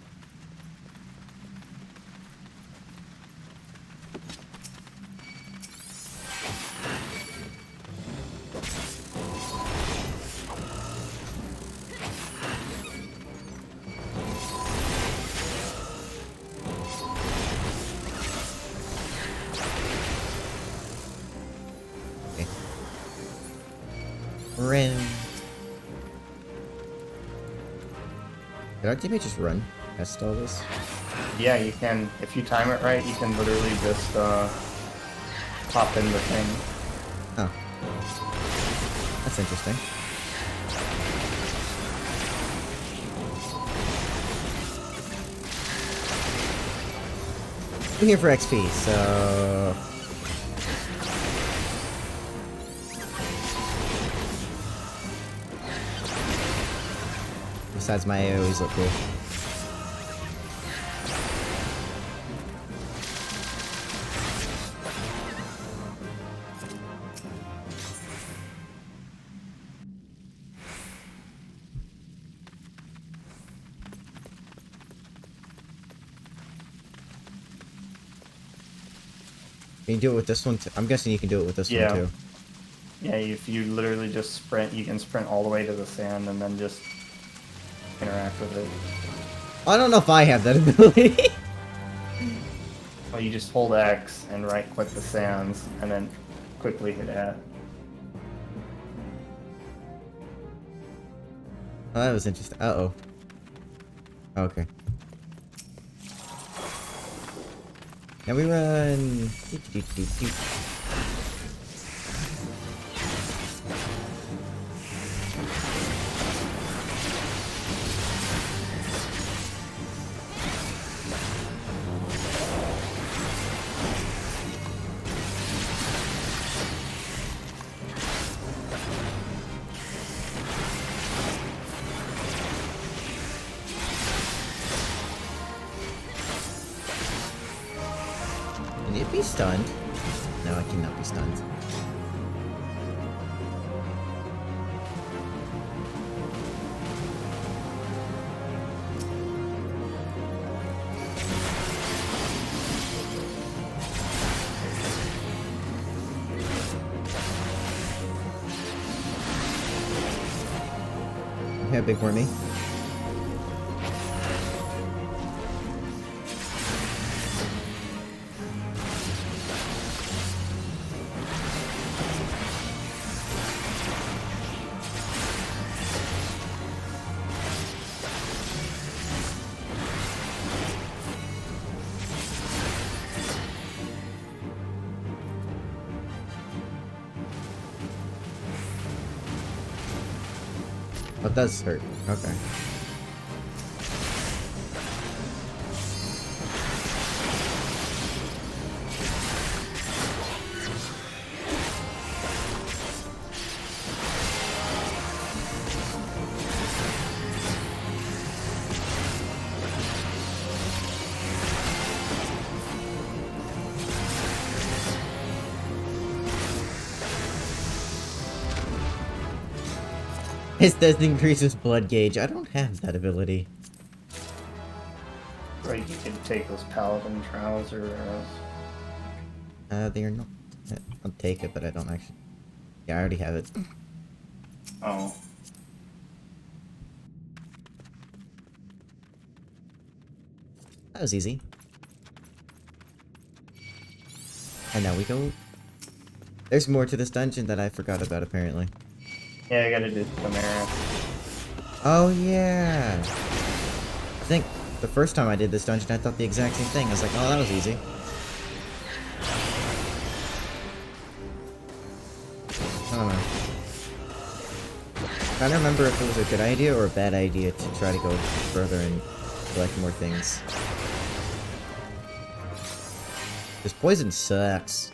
Ren. Did our teammate just run past all this? Yeah, you can. If you time it right, you can literally just pop in the thing. Oh. That's interesting. I'm here for XP, so... Besides, my AoEs look cool. Can you do it with this one too? I'm guessing you can do it with this Yeah. one too. Yeah, if you literally just sprint, you can sprint all the way to the sand and then just interact with it. I don't know if I have that ability. Well, you just hold X and right-click the sands, and then quickly hit A. Oh, that was interesting. Uh-oh. Okay. Now we run. Can it be stunned? No, I cannot be stunned. Yeah, big for me. Oh, it does hurt. Okay. It does increase his blood gauge. I don't have that ability. Right, you can take those paladin trousers. They are not. I'll take it, but I don't actually. Yeah, I already have it. Oh. That was easy. And now we go. There's more to this dungeon that I forgot about, apparently. Yeah, I gotta do Chimera. Oh, yeah. I think the first time I did this dungeon, I thought the exact same thing. I was like, oh, that was easy. I don't know. I don't remember if it was a good idea or a bad idea to try to go further and collect more things. This poison sucks.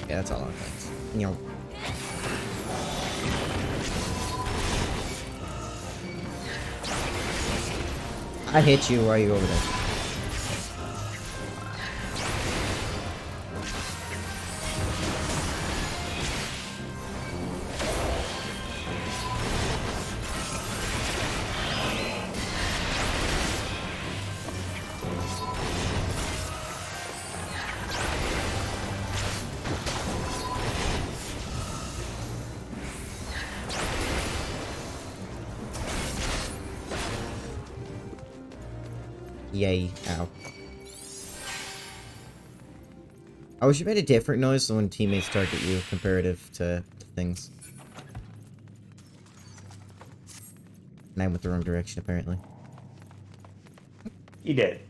Yeah, that's all on things. You know. I hit you. Why are you over there? Yay. Ow. I wish you made a different noise when teammates target you comparative to things. And I went the wrong direction, apparently. You did.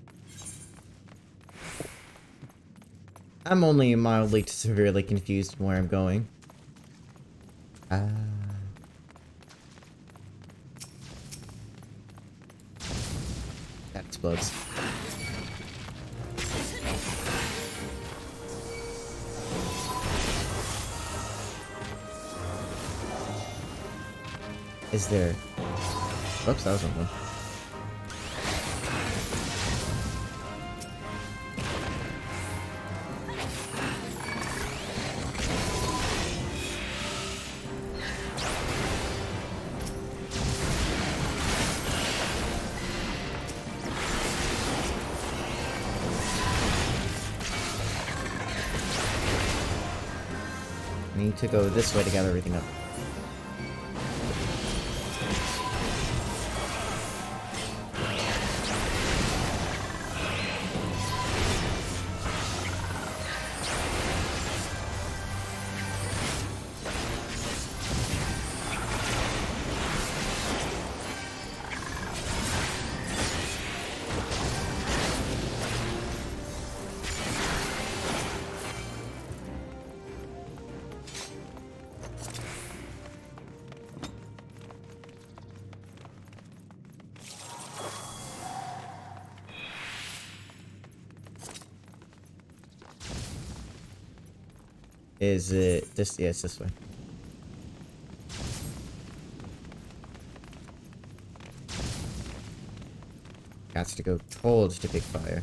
I'm only mildly to severely confused where I'm going. That explodes. Is there... Whoops, that was one. need to go this way to gather everything up. Is it this? Yeah, it's this way. Got to go told to pick fire.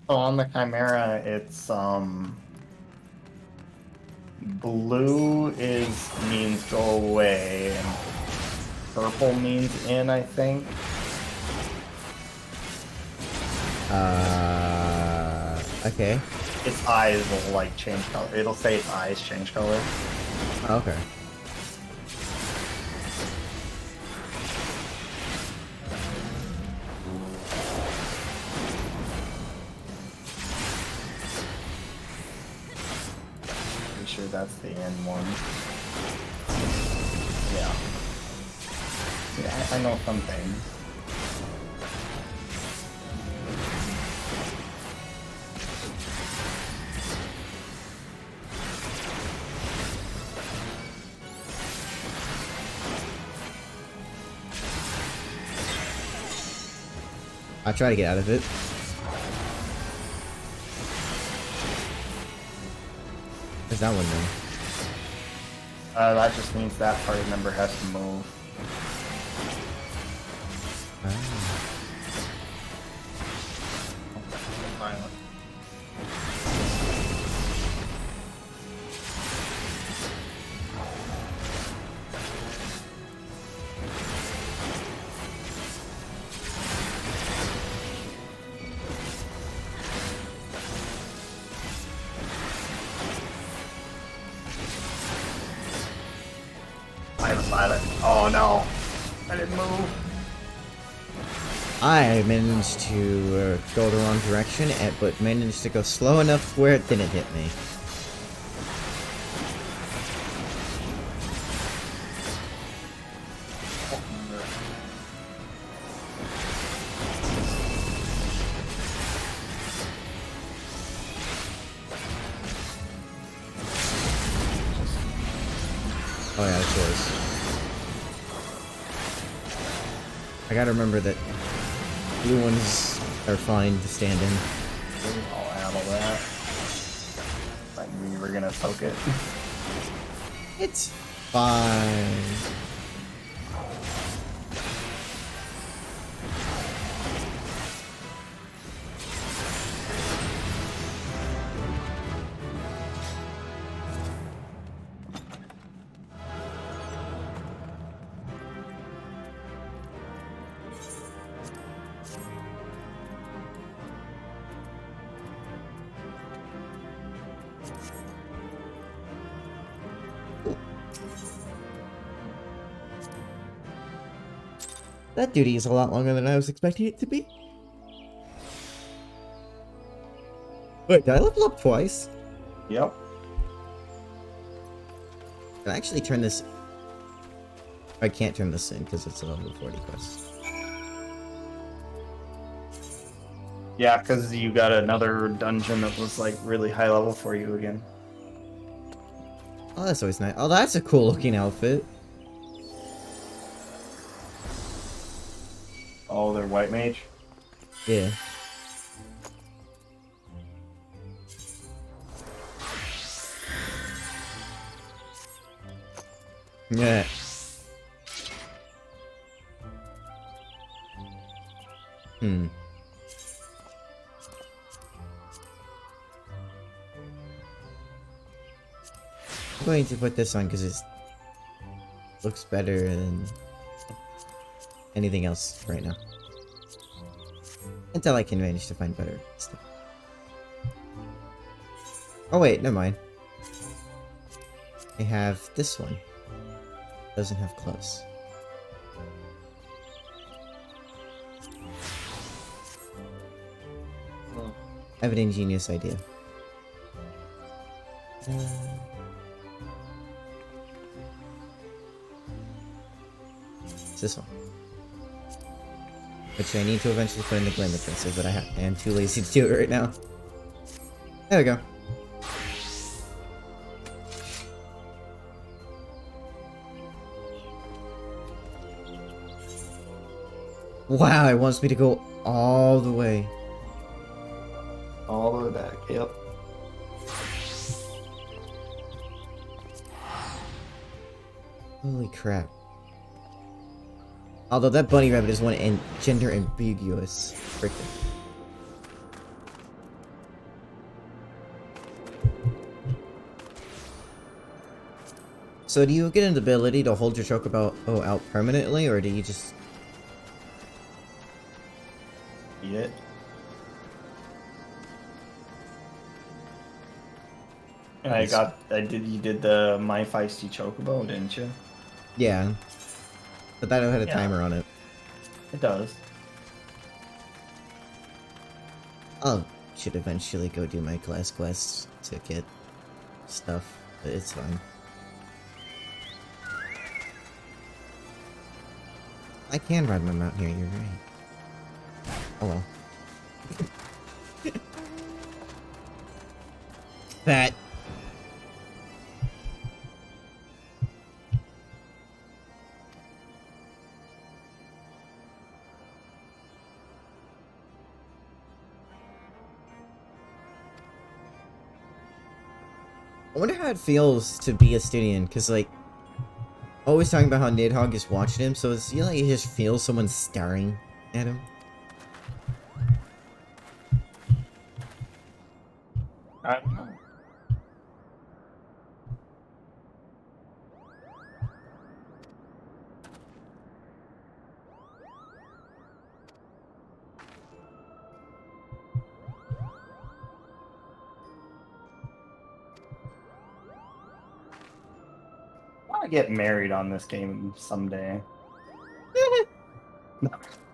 So on the Chimera, it's blue means go away, and purple means in, I think. Okay. Its eyes will like change color. It'll say its eyes change color. Okay. Pretty sure that's the end one. Yeah. Yeah, I know some things. I try to get out of it. Where's that one then? That just means that party member has to move. Violent. Violet. Oh no. I didn't move. I managed to go the wrong direction, but managed to go slow enough where it didn't hit me. Oh yeah, that's yours. I gotta remember that blue ones are fine to stand in. I'll handle that. I knew you were gonna soak it. It's fine. That duty is a lot longer than I was expecting it to be. Wait, did I level up twice? Yep. Can I actually turn this... I can't turn this in because it's a level 40 quest. Yeah, because you got another dungeon that was like really high level for you again. Oh, that's always nice. Oh, that's a cool looking outfit. Oh, they're white mage? Yeah. Yeah. Hmm. I'm going to put this on because it looks better than anything else right now. Until I can manage to find better stuff. Oh wait, never mind. I have this one. Doesn't have clothes. I have an ingenious idea. It's this one. Which I need to eventually put in the Glamour Princess, but I am too lazy to do it right now. There we go. Wow, it wants me to go all the way. All the way back. Yep. Holy crap. Although that bunny rabbit is one and gender ambiguous. Freaking. So do you get an ability to hold your chocobo out permanently, or do you just Eat it. And you did the My Feisty Chocobo, didn't you? yeah. But that had a Yeah. timer on it. It does. Should eventually go do my class quests to get stuff, but it's fine. I can ride my mount here, you're right. Oh well. That. I wonder how it feels to be a Stydian, because, like, always talking about how Nidhogg is watching him, so it's like he just feels someone staring at him. I don't know. I want to get married on this game someday.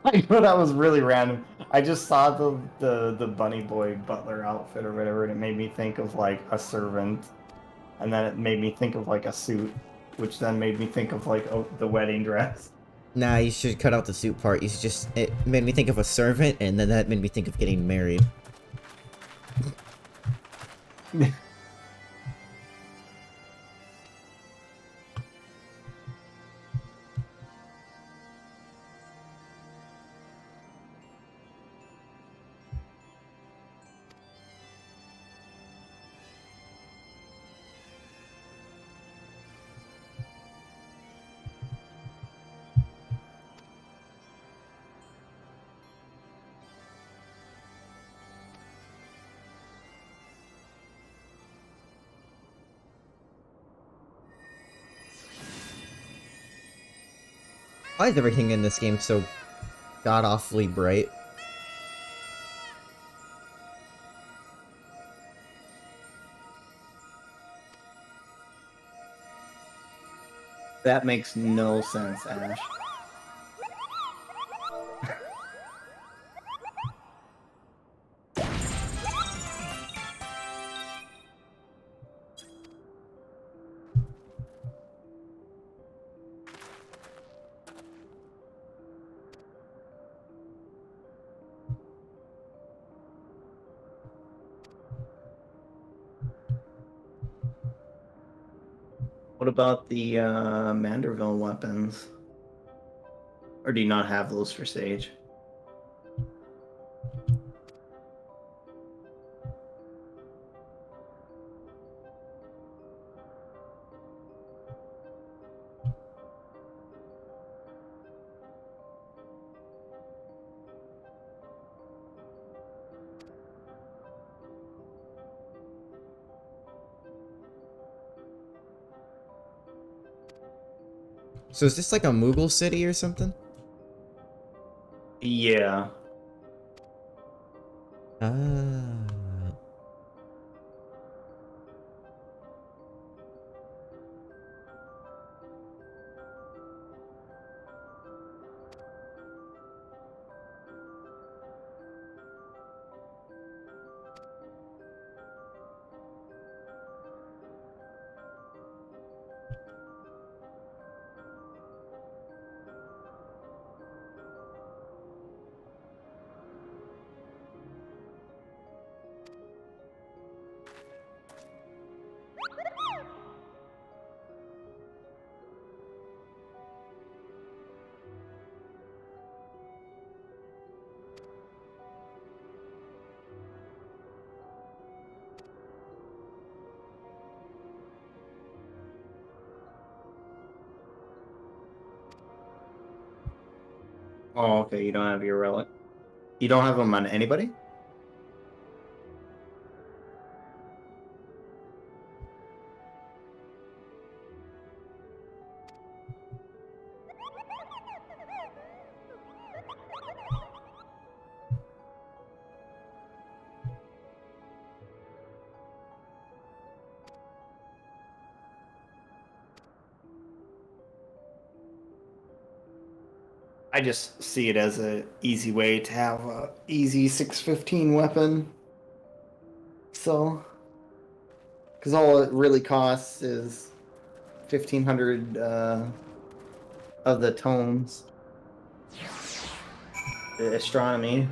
I know that was really random. I just saw the bunny boy butler outfit or whatever, and it made me think of like a servant, and then it made me think of like a suit, which then made me think of like the wedding dress. Nah, you should cut out the suit part. You should just... It made me think of a servant, and then that made me think of getting married. Why is everything in this game so god-awfully bright? That makes no sense, Ash. What about the Manderville weapons? Or do you not have those for Sage? So is this like a Moogle city or something? Yeah. Ah. Oh, okay. You don't have your relic. You don't have them on anybody? I just see it as a easy way to have a easy 615 weapon. So, because all it really costs is 1,500 of the tomes. The astronomy.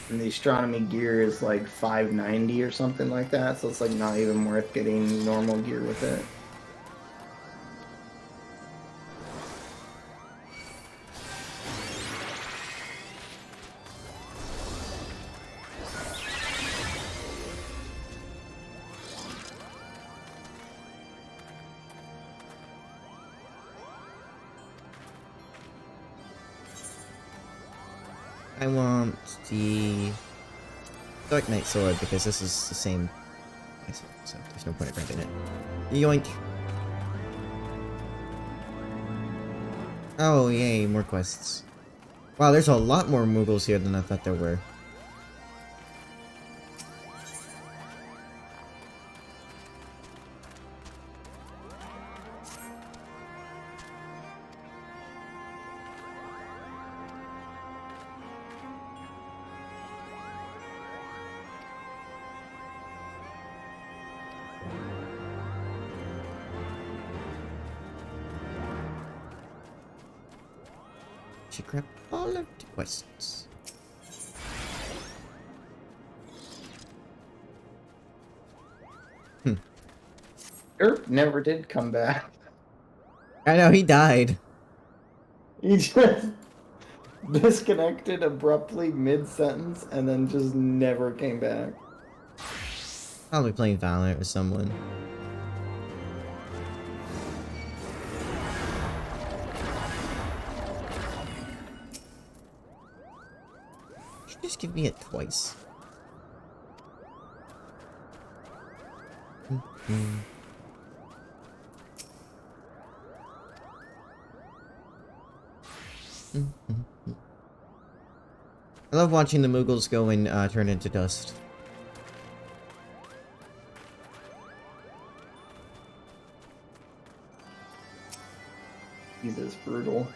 And the astronomy gear is like 590 or something like that, so it's like not even worth getting normal gear with it. I want the Dark Knight sword because this is the same. So there's no point in grabbing it. Yoink! Oh yay, more quests. Wow, there's a lot more Moogles here than I thought there were. Should grab all of the quests. Erp never did come back. I know, he died. He just disconnected abruptly mid-sentence and then just never came back. Probably playing Valorant with someone. Should just give me it twice. I love watching the Moogles go and turn into dust. Jesus, brutal.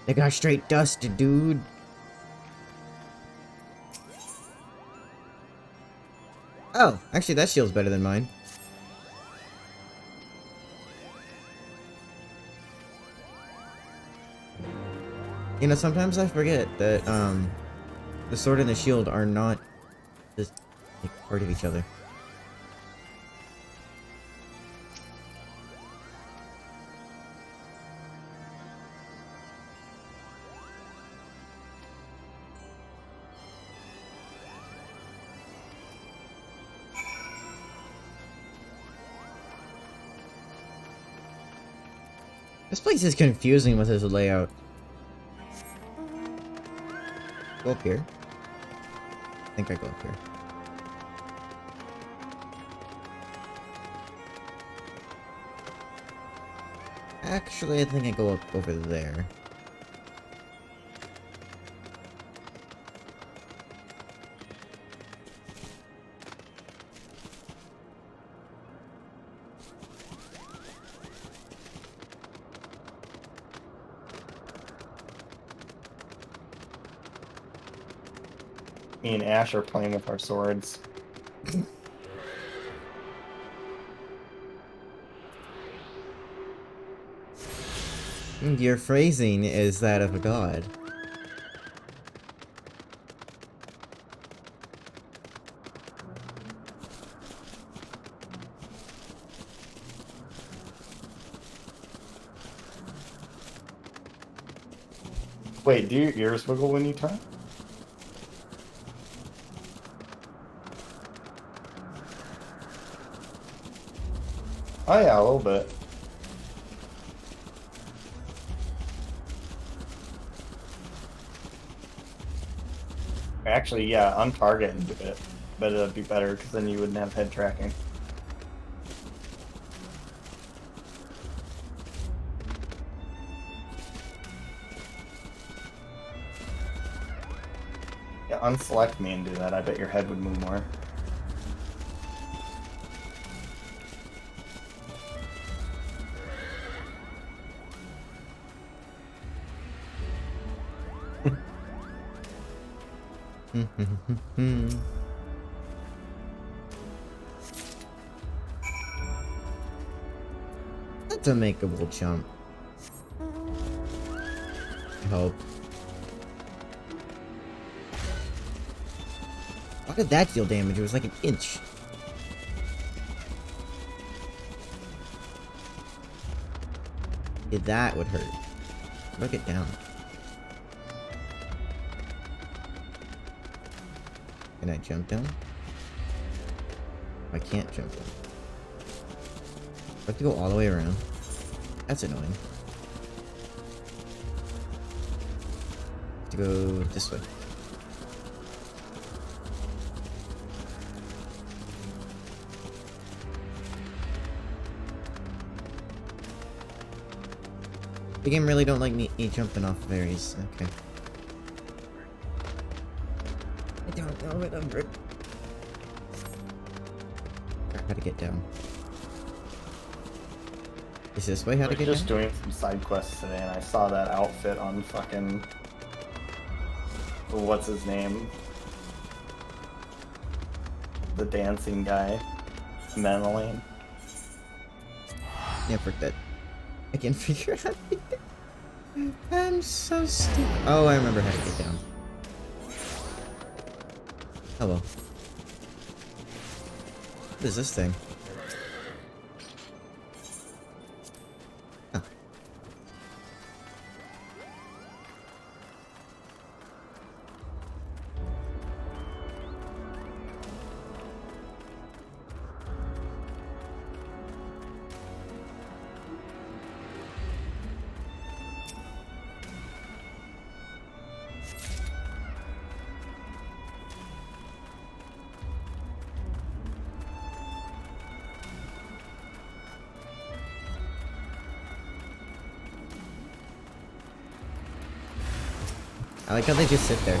They got straight dusted, dude. Oh, actually that shield's better than mine. You know, sometimes I forget that, the sword and the shield are not just, like, part of each other. This place is confusing with its layout. Go up here. I think I go up here. Actually, I think I go up over there. Me and Ash are playing with our swords. Your phrasing is that of a god. Wait, do your ears wiggle when you turn? Oh yeah, a little bit. Actually, yeah, on target and do it. But it'd be better because then you wouldn't have head tracking. Yeah, unselect me and do that. I bet your head would move more. That's a makeable jump. I hope. Why did that deal damage? It was like an inch. Yeah, that would hurt. Look it down. Can I jump down? I can't jump down. I have to go all the way around. That's annoying. I have to go this way. The game really don't like me jumping off of areas. Okay. I don't know what I'm... How to get down. Is this way how to I was get just down? doing some side quests today and I saw that outfit on fucking... What's his name? The dancing guy. Menelane. Yeah, frick that. I can figure out how to get down. I'm so stupid. Oh, I remember how to get down. Hello. What is this thing? Oh. I like how they just sit there.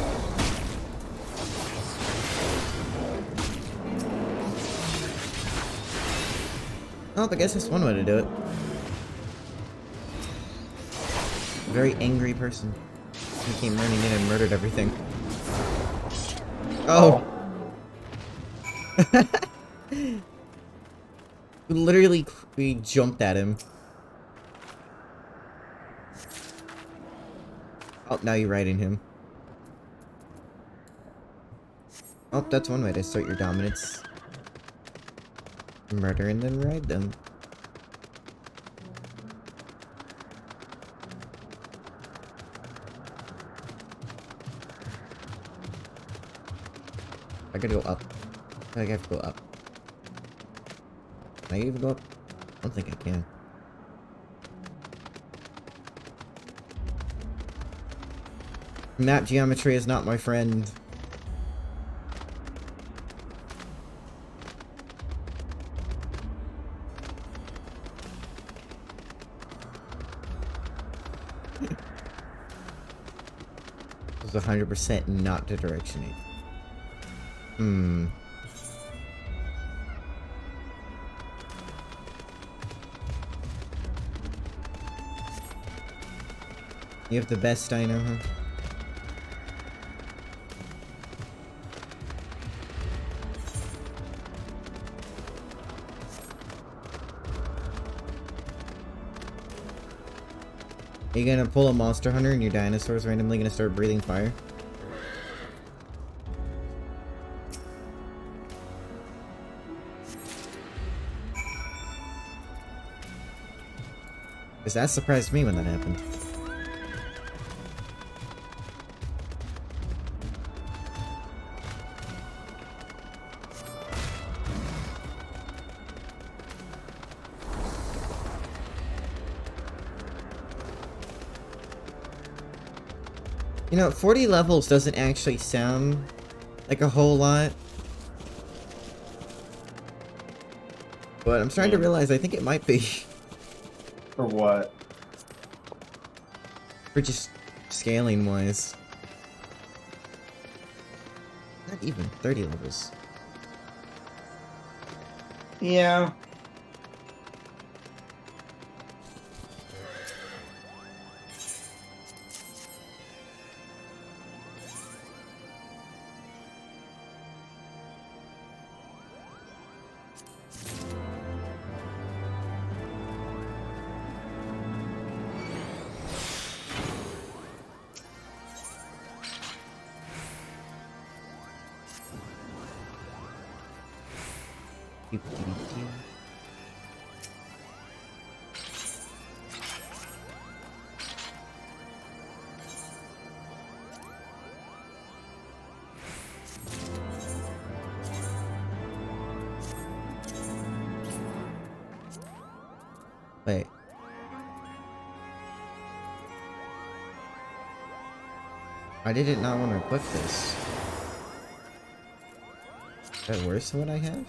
Oh, I guess that's one way to do it. Very angry person. He came running in and murdered everything. Oh! Literally, we jumped at him. Oh, now you're riding him. Oh, that's one way to assert your dominance. Murder and then ride them. I gotta go up. I think I have to go up. Can I even go up? I don't think I can. Map geometry is not my friend. It was 100% not the direction. Hmm. You have the best dino, huh? Are you gonna pull a monster hunter and your dinosaur's randomly gonna start breathing fire? Because that surprised me when that happened. You know, 40 levels doesn't actually sound like a whole lot. But I'm starting to realize I think it might be. For what? For just scaling wise. Not even 30 levels. Yeah. Wait. Why did it not want to equip this? Is that worse than what I have?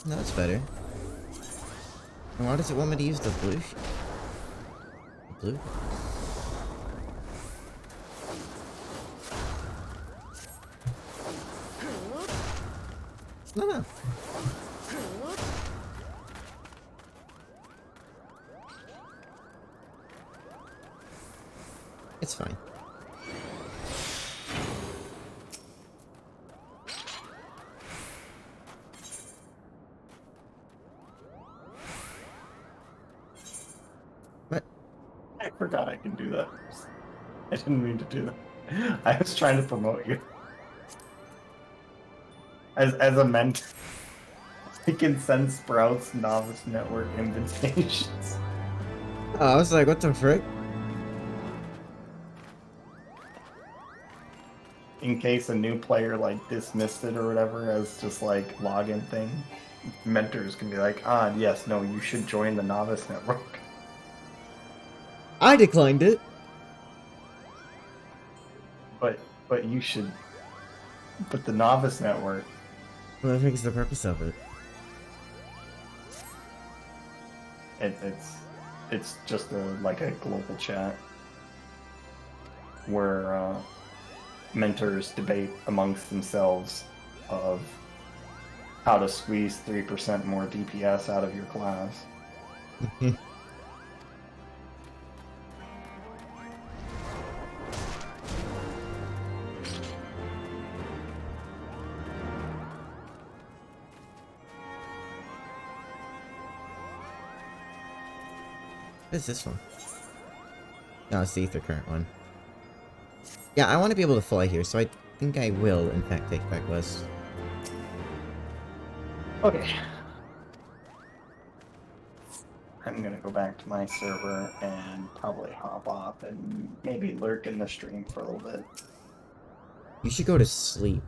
No, that's better. And why does it want me to use the blue? Blue? No, no. It's fine. What? I forgot I can do that. I didn't mean to do that. I was trying to promote you. As a mentor. I can send Sprouts Novice Network invitations. Oh, I was like, what the frick? In case a new player like dismissed it or whatever as just like login thing. Mentors can be like, ah, yes, no, you should join the Novice Network. I declined it. But you should. But the Novice Network. Well, I think it's the purpose of it. It's just like a global chat where mentors debate amongst themselves of how to squeeze 3% more DPS out of your class. What is this one? No, it's the Ether Current one. Yeah, I want to be able to fly here, so I think I will, in fact, take that quest. Okay. I'm gonna go back to my server and probably hop off and maybe lurk in the stream for a little bit. You should go to sleep,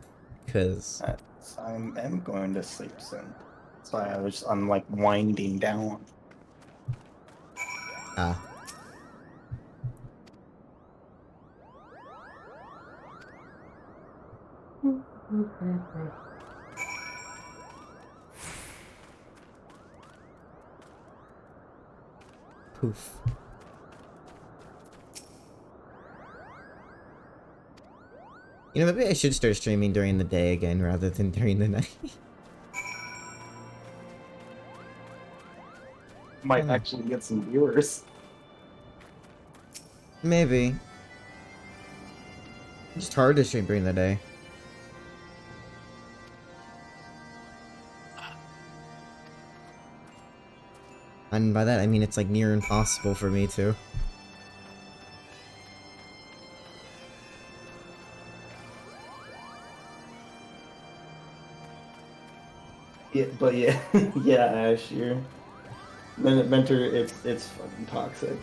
because... I'm going to sleep soon. That's why I'm like winding down. Ah. Poof. You know, maybe I should start streaming during the day again rather than during the night. Might actually get some viewers. Maybe. It's just hard to stream during the day. And by that, I mean it's like near impossible for me to. Yeah, but yeah, yeah, Ash, you're Mentor. It's fucking toxic.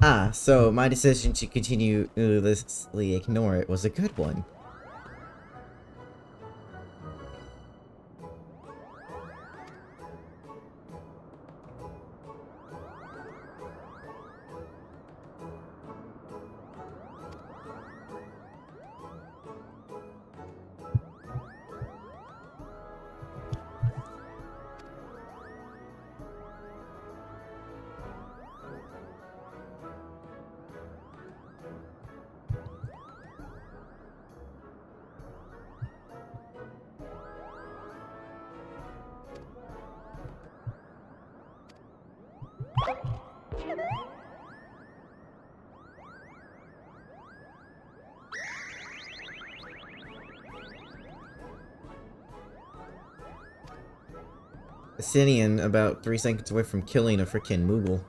Ah, so my decision to continuously ignore it was a good one. Asinian about 3 seconds away from killing a freaking Moogle.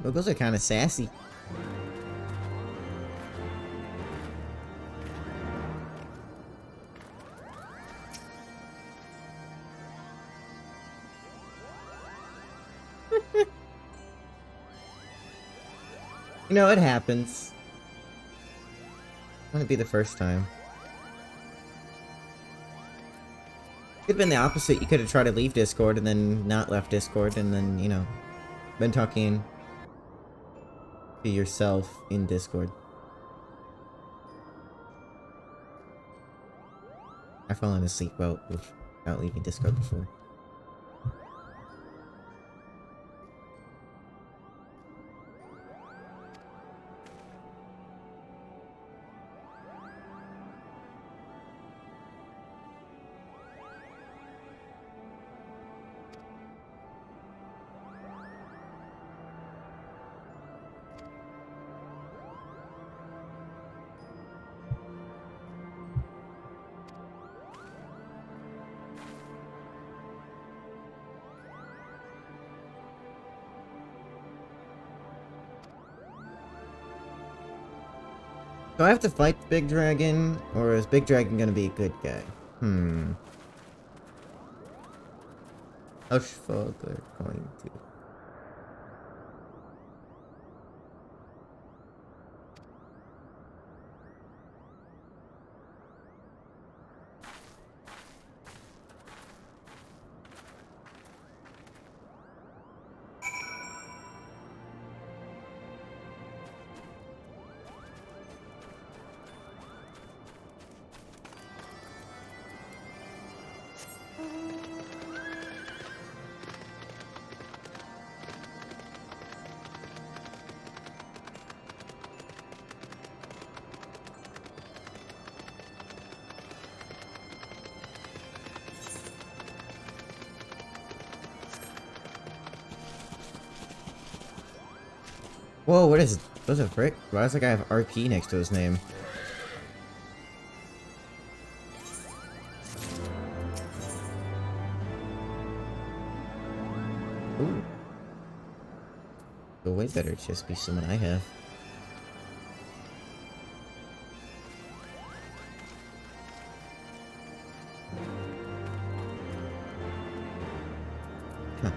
Moogles are kind of sassy. You know, it happens. Wouldn't be the first time. Could've been the opposite. You could have tried to leave Discord and then not left Discord and then, you know, been talking to yourself in Discord. I've fallen asleep without leaving Discord before. Do I have to fight the big dragon, or is big dragon gonna be a good guy? Hushfog are going to. Whoa, what is... What's a frick? Why does the guy have RP next to his name? Ooh. But way better just be someone I have. Huh.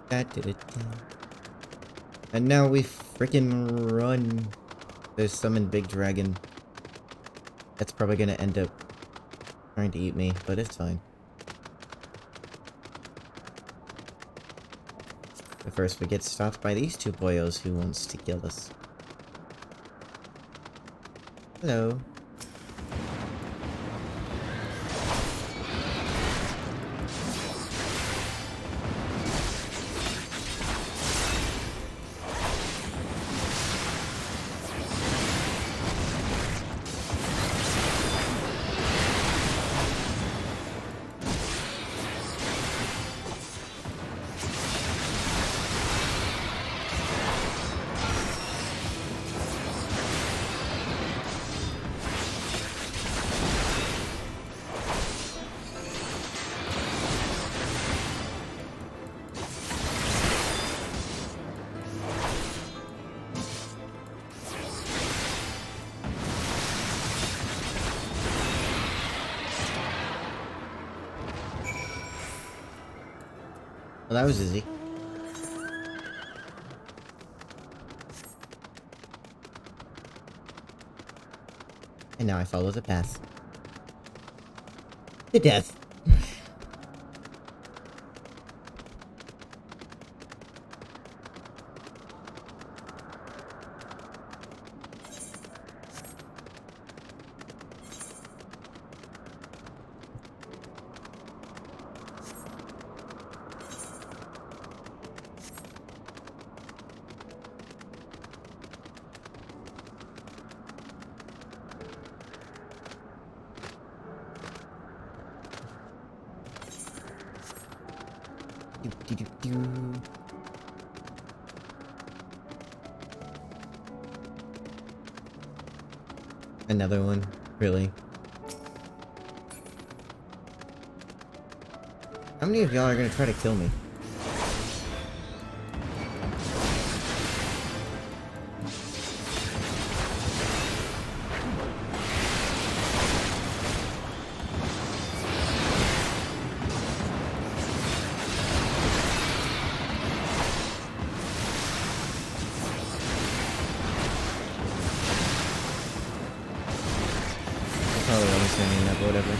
That did it. And now we frickin' run. There's summon big dragon. That's probably gonna end up trying to eat me, but it's fine. But first we get stopped by these two boyos who wants to kill us. Hello. Well, that was easy. And now I follow the path. To death. Another one? Really? How many of y'all are gonna try to kill me? Probably understanding that, but whatever.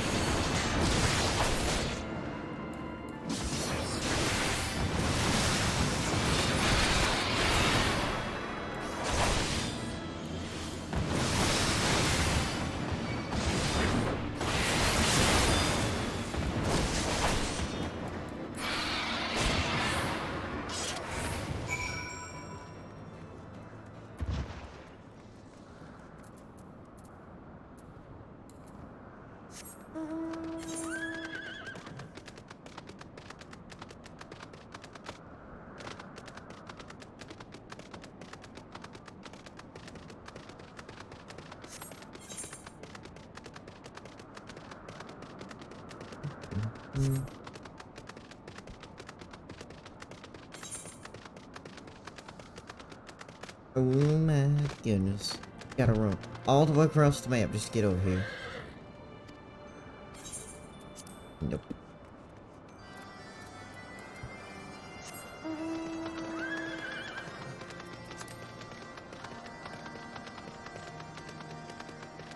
Oh my goodness. Gotta run all the way across the map just to get over here. Nope.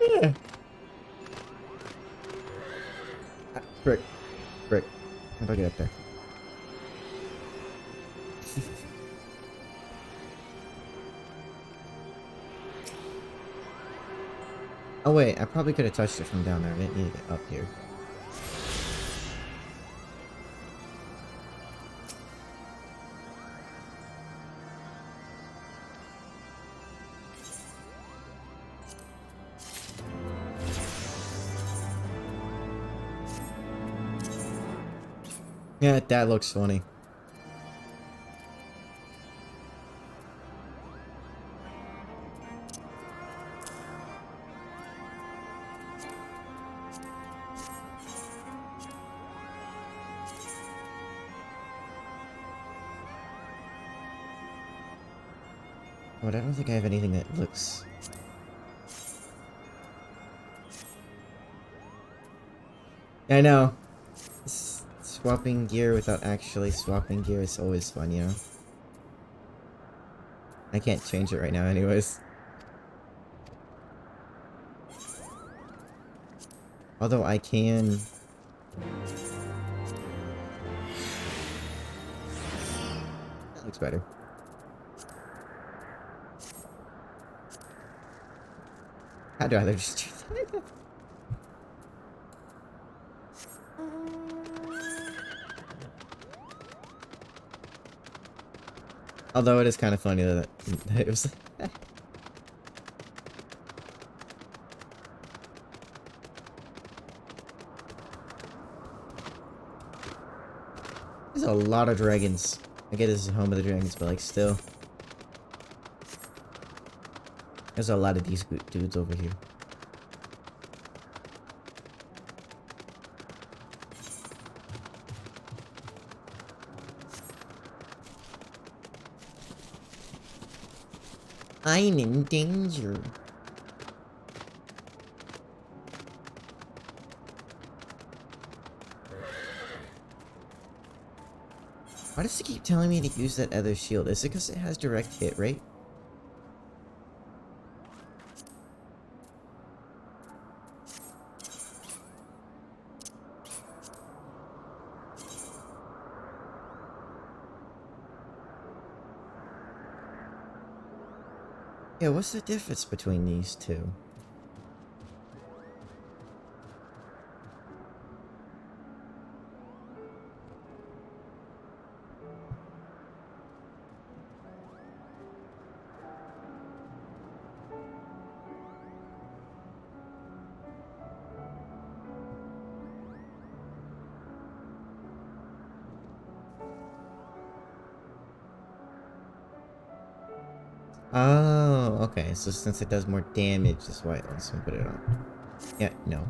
Yeah. Frick. Frick. How do I get up there? Oh wait, I probably could have touched it from down there. I didn't need to get up here. Yeah, that looks funny. But I don't think I have anything that looks... I know. Swapping gear without actually swapping gear is always fun, you know? I can't change it right now anyways. Although I can... That looks better. I'd rather just do that. Although it is kind of funny that it was... There's a lot of dragons. I get this is home of the dragons, but like still. There's a lot of these dudes over here. I'm in danger. Why does it keep telling me to use that other shield? Is it because it has direct hit, right? Yeah, what's the difference between these two? Oh, okay. So since it does more damage, that's why it wants to put it on. Yeah, no.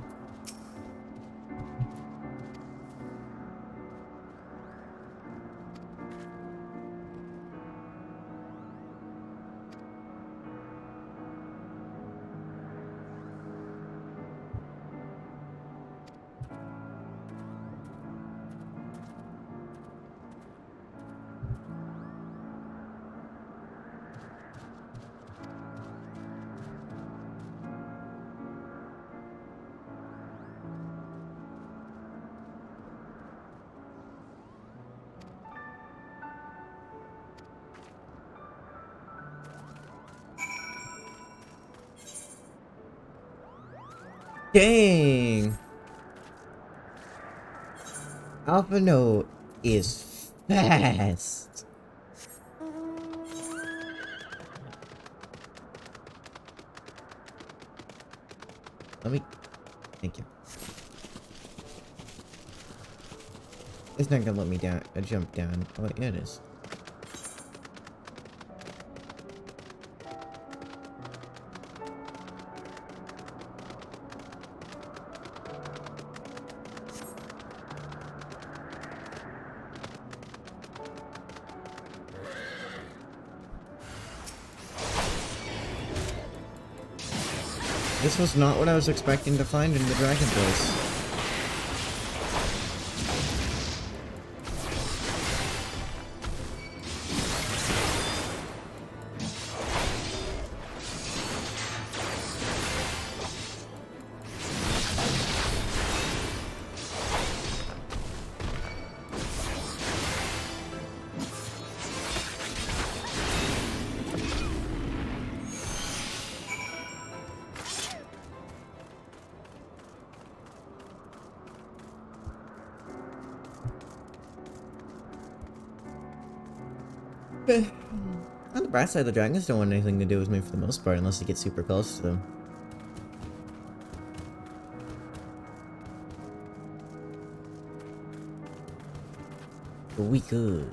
Dang! Alpha Node is fast! Let me... Thank you. It's not gonna let me down. Jump down. Oh, yeah, it is. This was not what I was expecting to find in the Dragon Place. On the bright side, the dragons don't want anything to do with me for the most part, unless you get super close to them. But we could.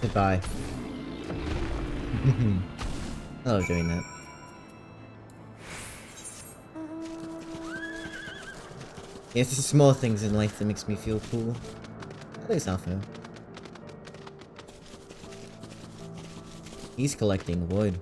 Goodbye. I love doing that. It's the small things in life that makes me feel cool. At least not fair. He's collecting wood.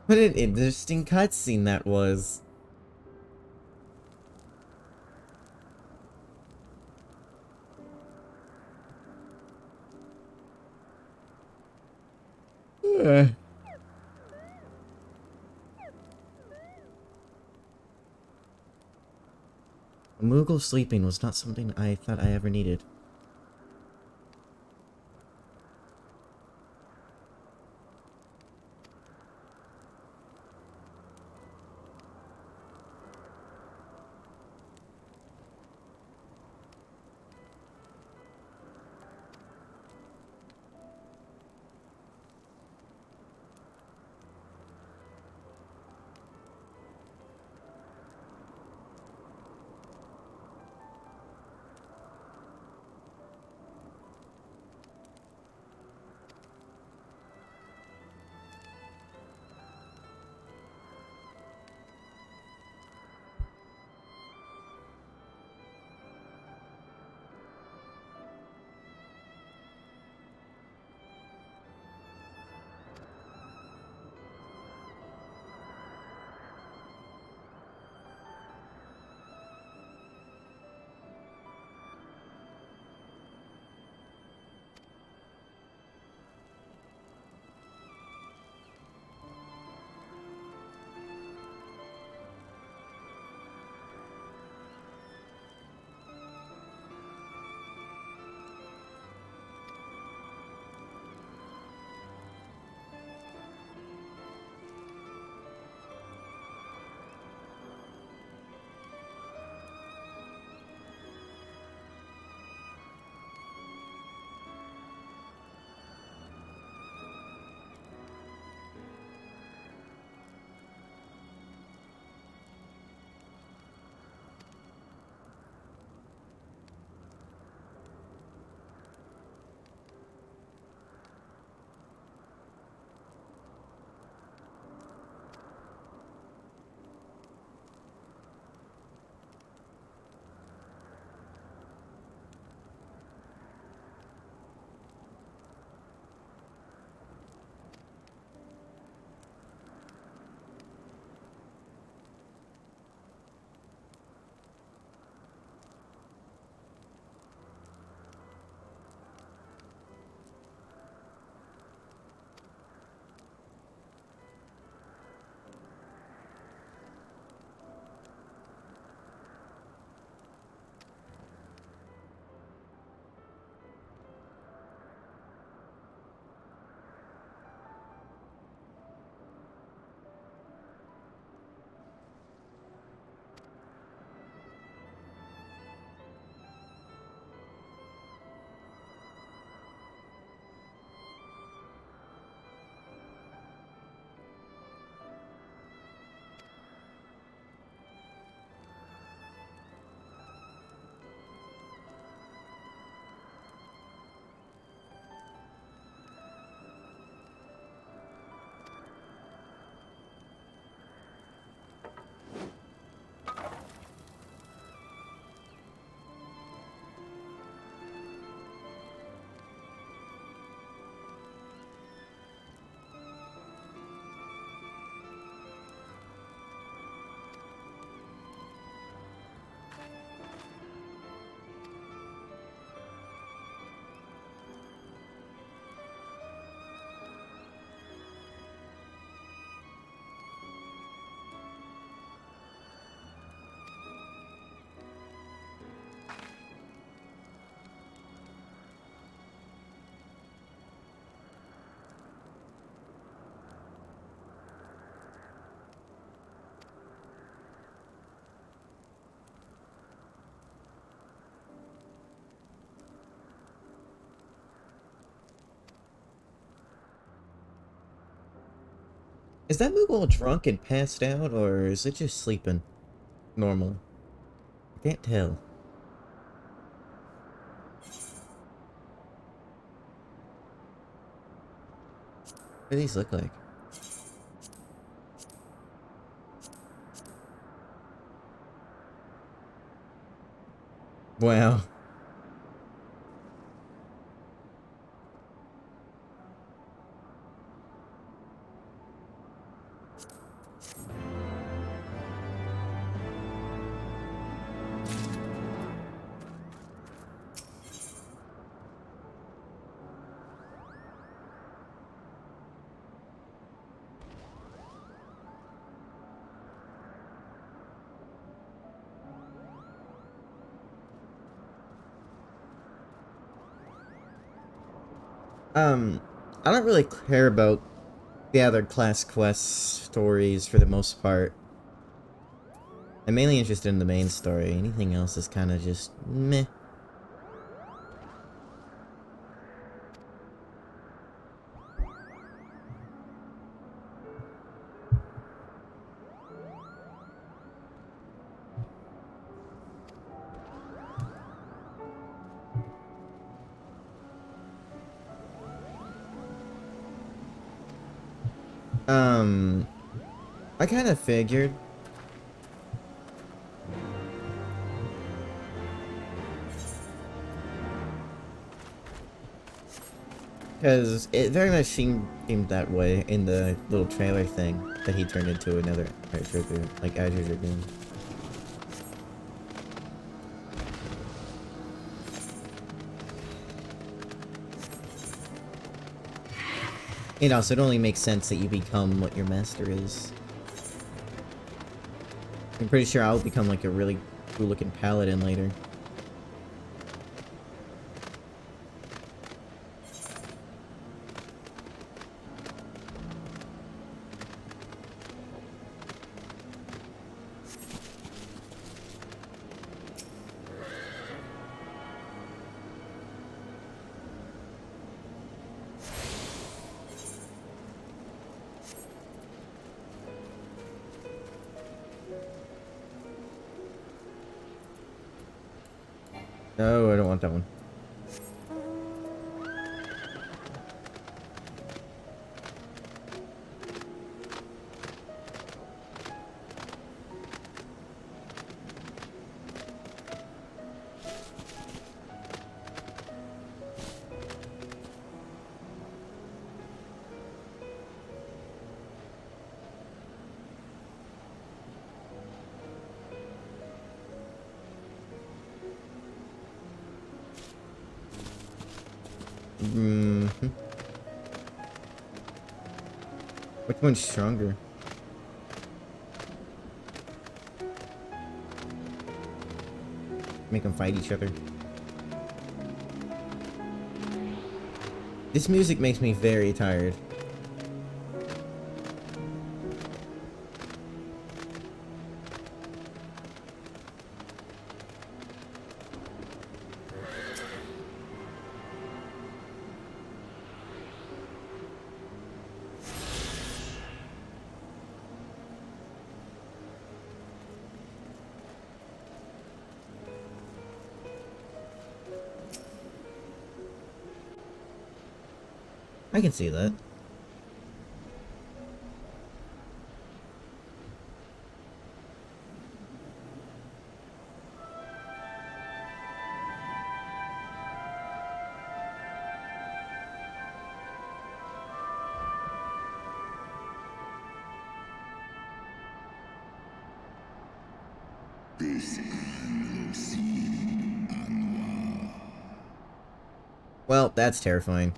What an interesting cutscene that was. A Moogle sleeping was not something I thought I ever needed. Is that Moogle drunk and passed out, or is it just sleeping? Normal. I can't tell. What do these look like? Wow. I don't really care about the other class quest stories for the most part. I'm mainly interested in the main story. Anything else is kind of just meh. I kind of figured. Because it very much seemed that way in the little trailer thing that he turned into another Dragoon, like Azure Dragoon. You know, so it only makes sense that you become what your master is. I'm pretty sure I'll become like a really cool looking paladin later. No, I don't want that one. Which one's stronger? Make them fight each other. This music makes me very tired. I can see that. Well, that's terrifying.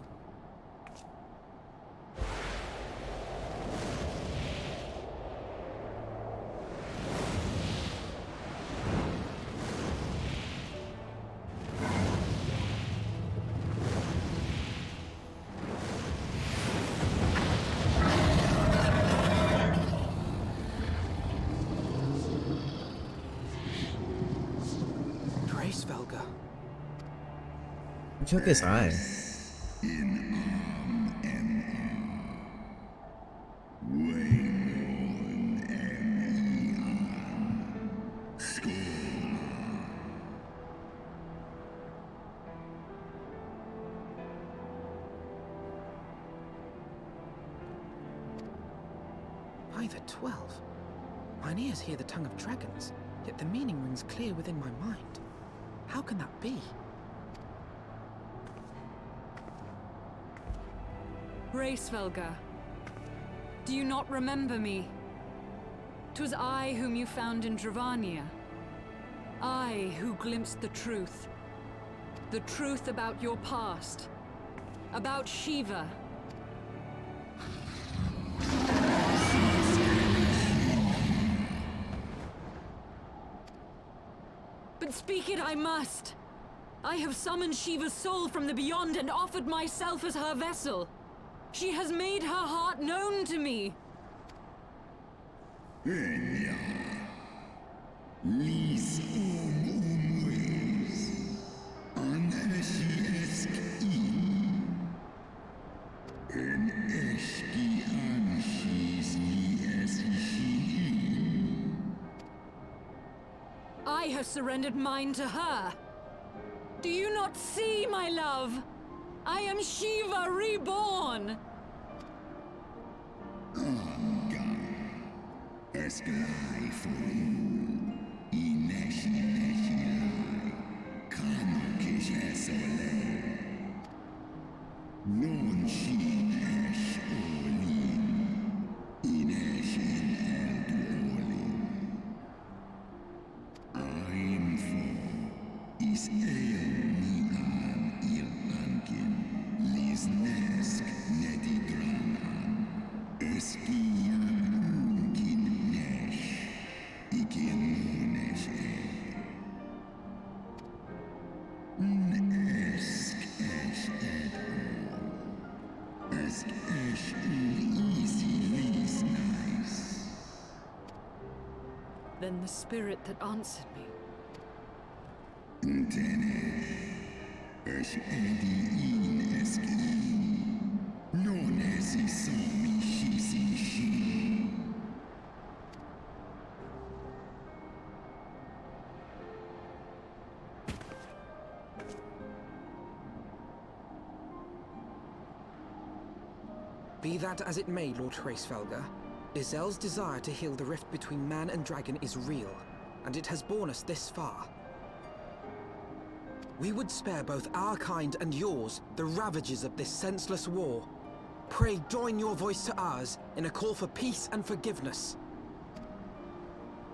Who took his eye? Wait. 5 at 12. Mine ears hear the tongue of dragons, yet the meaning rings clear within my mind. How can that be? Racevelga, do you not remember me? 'Twas I whom you found in Dravania. I who glimpsed the truth. The truth about your past. About Shiva. But speak it I must. I have summoned Shiva's soul from the beyond and offered myself as her vessel. She has made her heart known to me. Enya, lis umwes, anheshi en eski anshis li eshi. I have surrendered mine to her. Do you not see, my love? I am Shiva reborn! Esklai foru, ineshi neshi lai, kano kish esole. Non shi esh olin, inesh in eldu olin. I'm for is el mi an il ankin, lis nesk neti dranan, eskian unkin nesh, ikin nesh Esk esh ed all, esk esh easy lis nice. Then the spirit that answered me. Tene, esh edi in eski, non esi somi shisi shi. Be that as it may, Lord Hraesvelga, Izel's desire to heal the rift between man and dragon is real, and it has borne us this far. We would spare both our kind and yours the ravages of this senseless war. Pray join your voice to ours in a call for peace and forgiveness.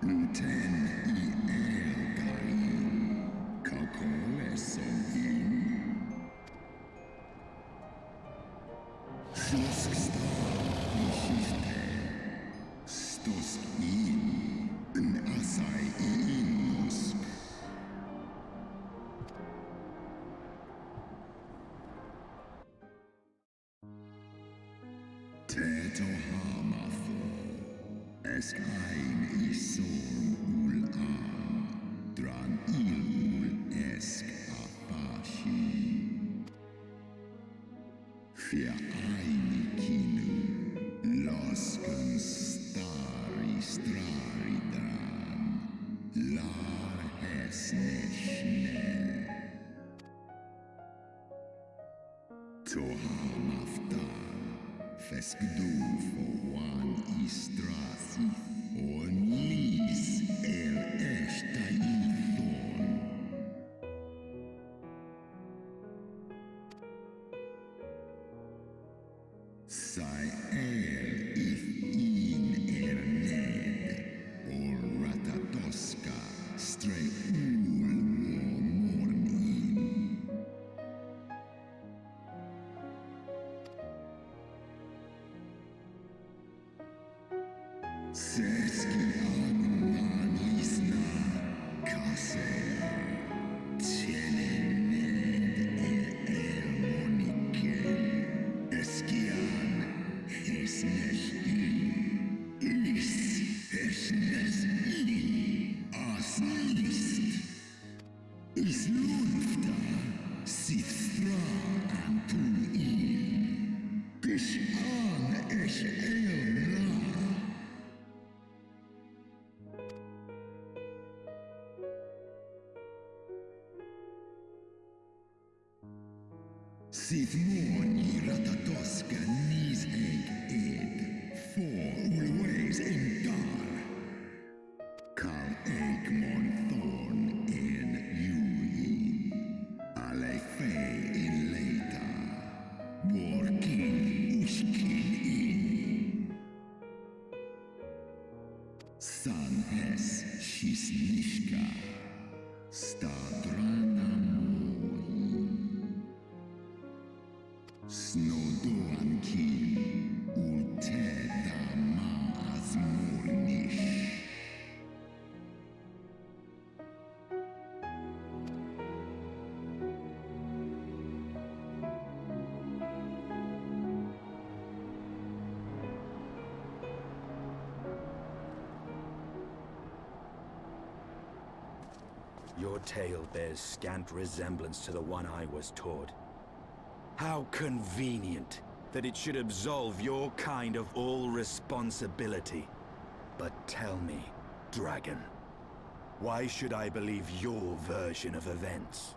Ten I el gaim, kakole sohim. Shusk star ishiste, stos in asai inos. Teto hamafo, esk ein isor ul am, dran ul esk afashi. Fia aini kinu, losken stari strari dran, lar hesne schnell. Tohamaftar, feskdu for one istrasi, on lis el esta ithon. Sai el if in erned, or ratatoska, stray ul mornin. Seski anuman isna, kasea, tienen el monikel, eskian, esneshil, is esneshil, as list, is lufta, sithra antu il, bish an esh el la. Sith moni ratatoska nis eg ed, for always San es Shisnishka, Stadrana Moi, Snodoanki, Uteda Maazmurnish. Your tale bears scant resemblance to the one I was taught. How convenient that it should absolve your kind of all responsibility. But tell me, Dragon, why should I believe your version of events?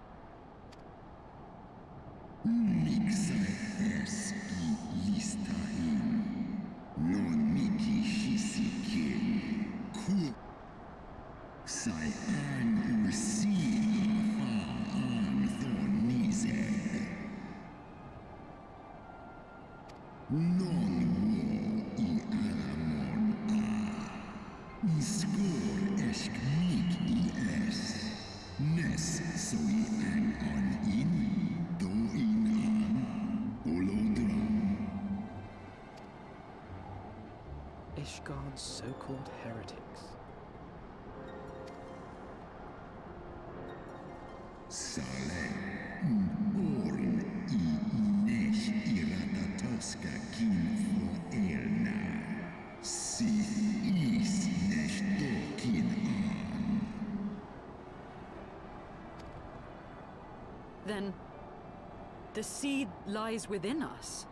Ishgard's so-called heretics. Then, the seed lies within us.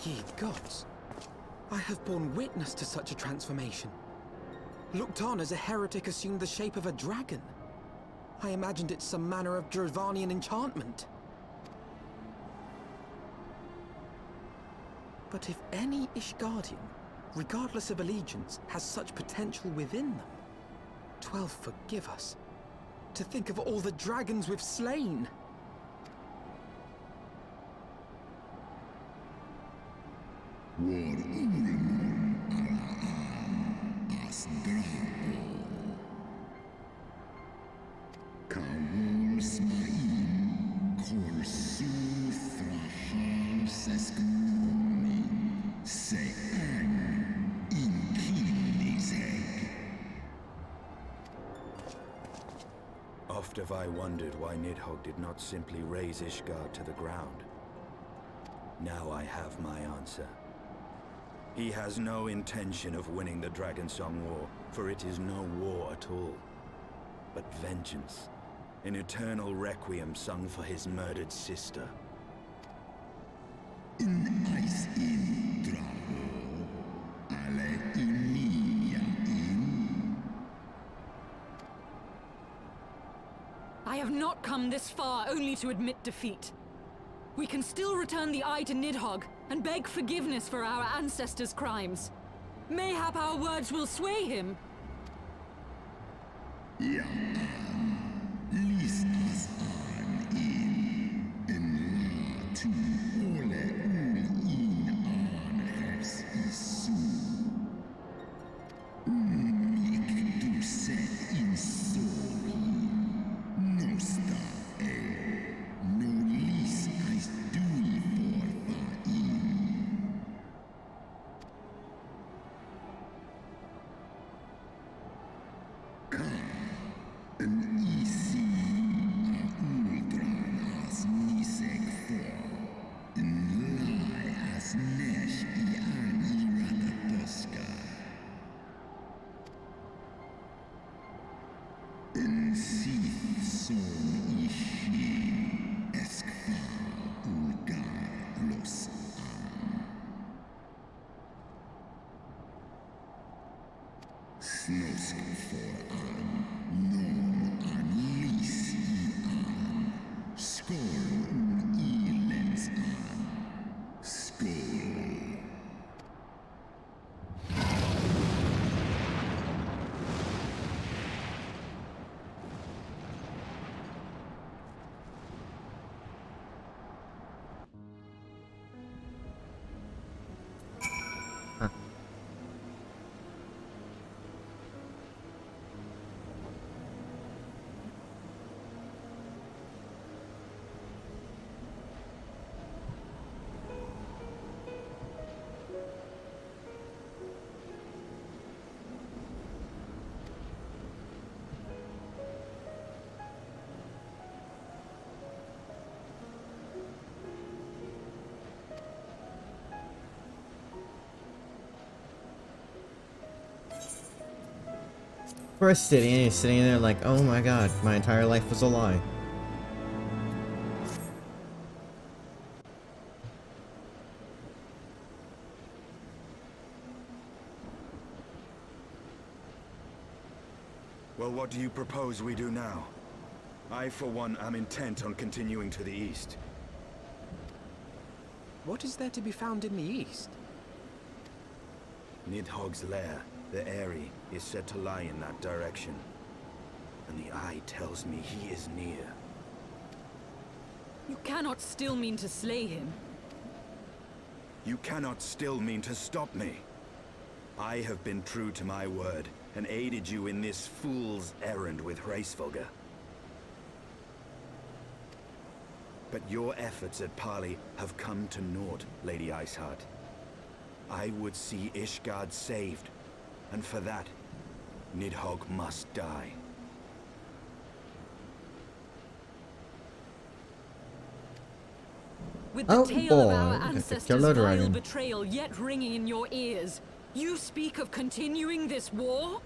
Ye gods, I have borne witness to such a transformation. Looked on as a heretic assumed the shape of a dragon. I imagined it some manner of Dravanian enchantment. But if any Ishgardian, regardless of allegiance, has such potential within them, 12 forgive us. To think of all the dragons we've slain! Oft have I wondered why Nidhogg did not simply raze Ishgard to the ground. Now I have my answer. He has no intention of winning the Dragonsong War, for it is no war at all, but vengeance, an eternal requiem sung for his murdered sister. I have not come this far only to admit defeat. We can still return the eye to Nidhogg and beg forgiveness for our ancestors' crimes. Mayhap our words will sway him. Snosk for non unleash Poor Stidian, he's sitting there like, oh my god, my entire life was a lie. Well, what do you propose we do now? I, for one, am intent on continuing to the east. What is there to be found in the east? Nidhogg's lair, the Eyrie, is said to lie in that direction. And the eye tells me he is near. You cannot still mean to slay him. You cannot still mean to stop me. I have been true to my word, and aided you in this fool's errand with Hraesvelgr. But your efforts at parley have come to naught, Lady Iceheart. I would see Ishgard saved, and for that, Nidhogg must die. With the Oh, tale of boy, our look at the ancestors' killer vile dragon. betrayal yet ringing in your ears, you speak of continuing this war?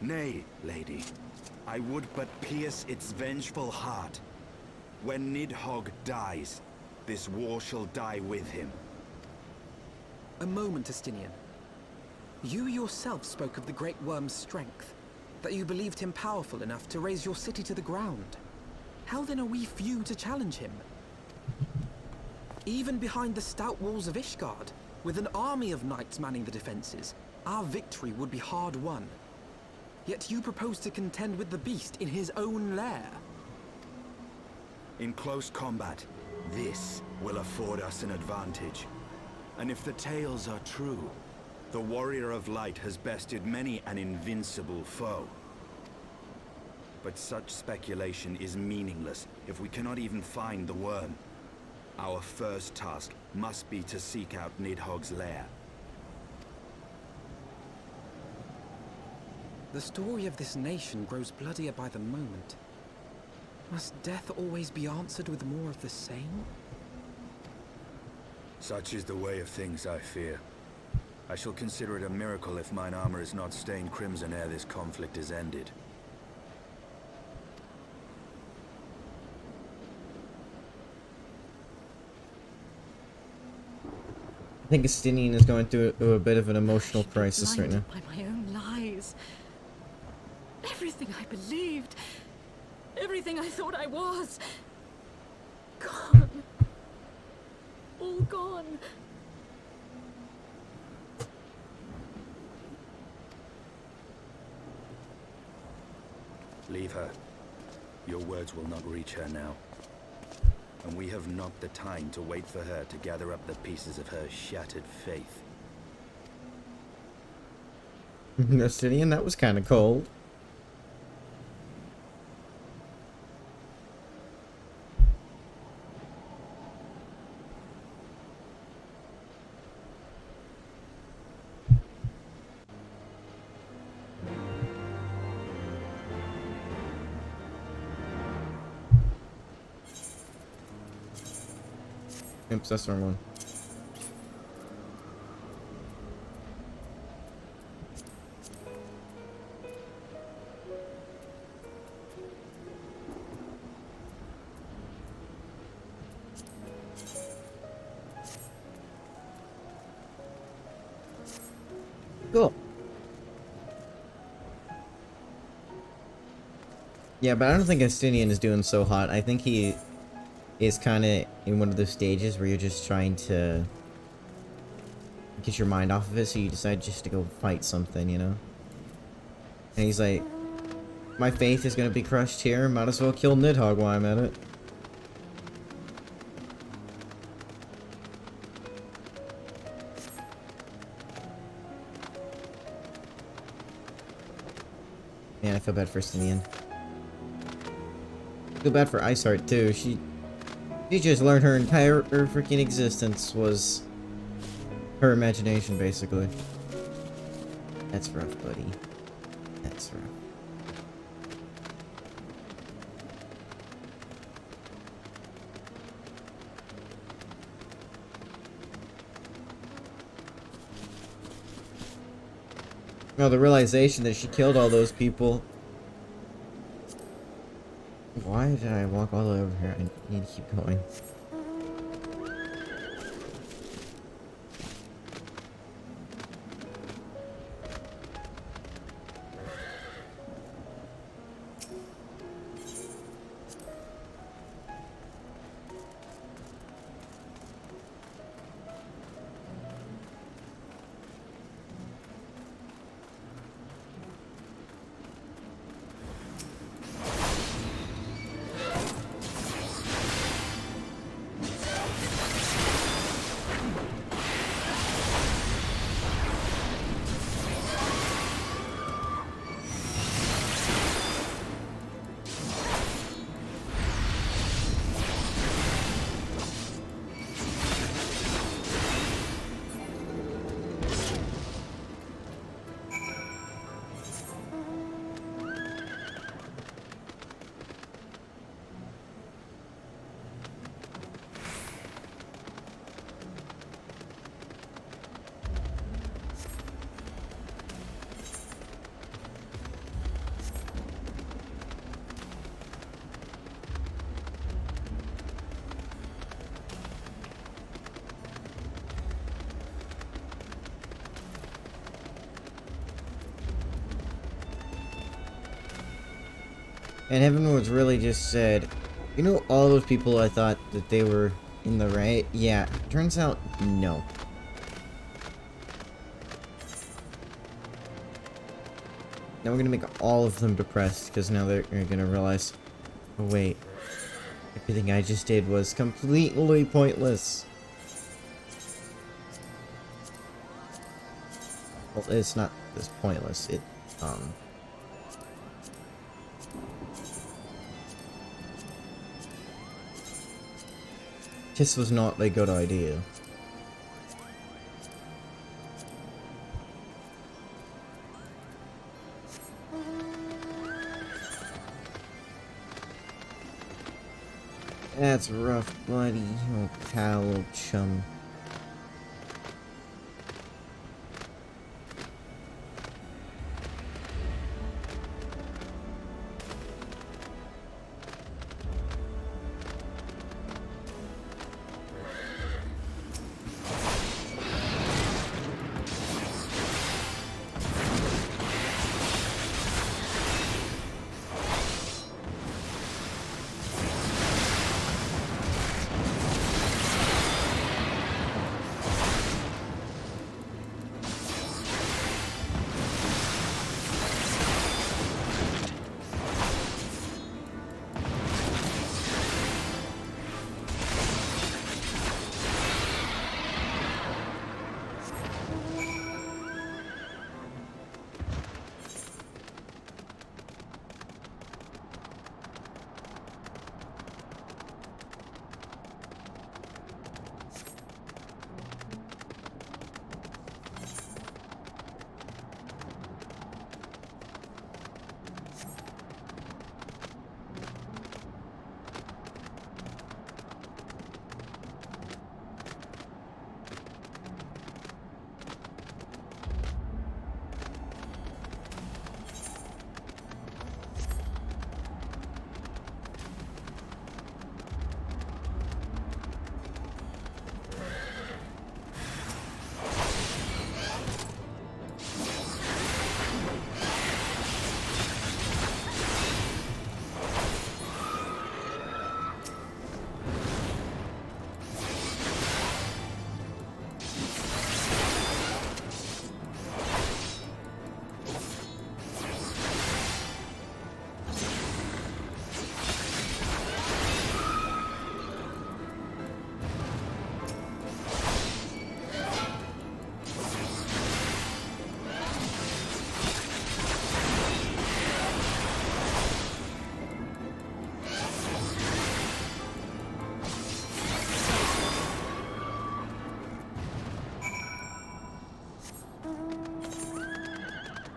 Nay, lady. I would but pierce its vengeful heart. When Nidhogg dies, this war shall die with him. A moment, Estinian. You yourself spoke of the Great Worm's strength, that you believed him powerful enough to raise your city to the ground. How then are we few to challenge him? Even behind the stout walls of Ishgard, with an army of knights manning the defenses, our victory would be hard won. Yet you propose to contend with the beast in his own lair. In close combat, this will afford us an advantage. And if the tales are true, the Warrior of Light has bested many an invincible foe. But such speculation is meaningless if we cannot even find the worm. Our first task must be to seek out Nidhogg's lair. The story of this nation grows bloodier by the moment. Must death always be answered with more of the same? Such is the way of things, I fear. I shall consider it a miracle if mine armor is not stained crimson ere this conflict is ended. I think Estinian is going through a bit of an emotional crisis right now. Blinded by my own lies. Everything I believed. Everything I thought I was. Gone. All gone. Leave her. Your words will not reach her now. And we have not the time to wait for her to gather up the pieces of her shattered faith. Estinian, that was kind of cold. Oops, that's the wrong one. Cool. Yeah, but I don't think Estinian is doing so hot. I think he is kind of in one of those stages where you're just trying to get your mind off of it, so you decide just to go fight something, you know? And he's like, my faith is gonna be crushed here, might as well kill Nidhogg while I'm at it. Man, I feel bad for Estinian. I feel bad for Iceheart too. She just learned her entire freaking existence was her imagination, basically. That's rough, buddy. That's rough. Oh, the realization that she killed all those people. Why did I walk all the way over here? I need to keep going. And Heaven was really just said, you know, all those people I thought that they were in the right? Yeah, turns out, no. Now we're gonna make all of them depressed, because now they're gonna realize, oh wait, everything I just did was completely pointless. Well, it's not this pointless, it, this was not a good idea. That's rough, buddy. Oh, pal, old chum.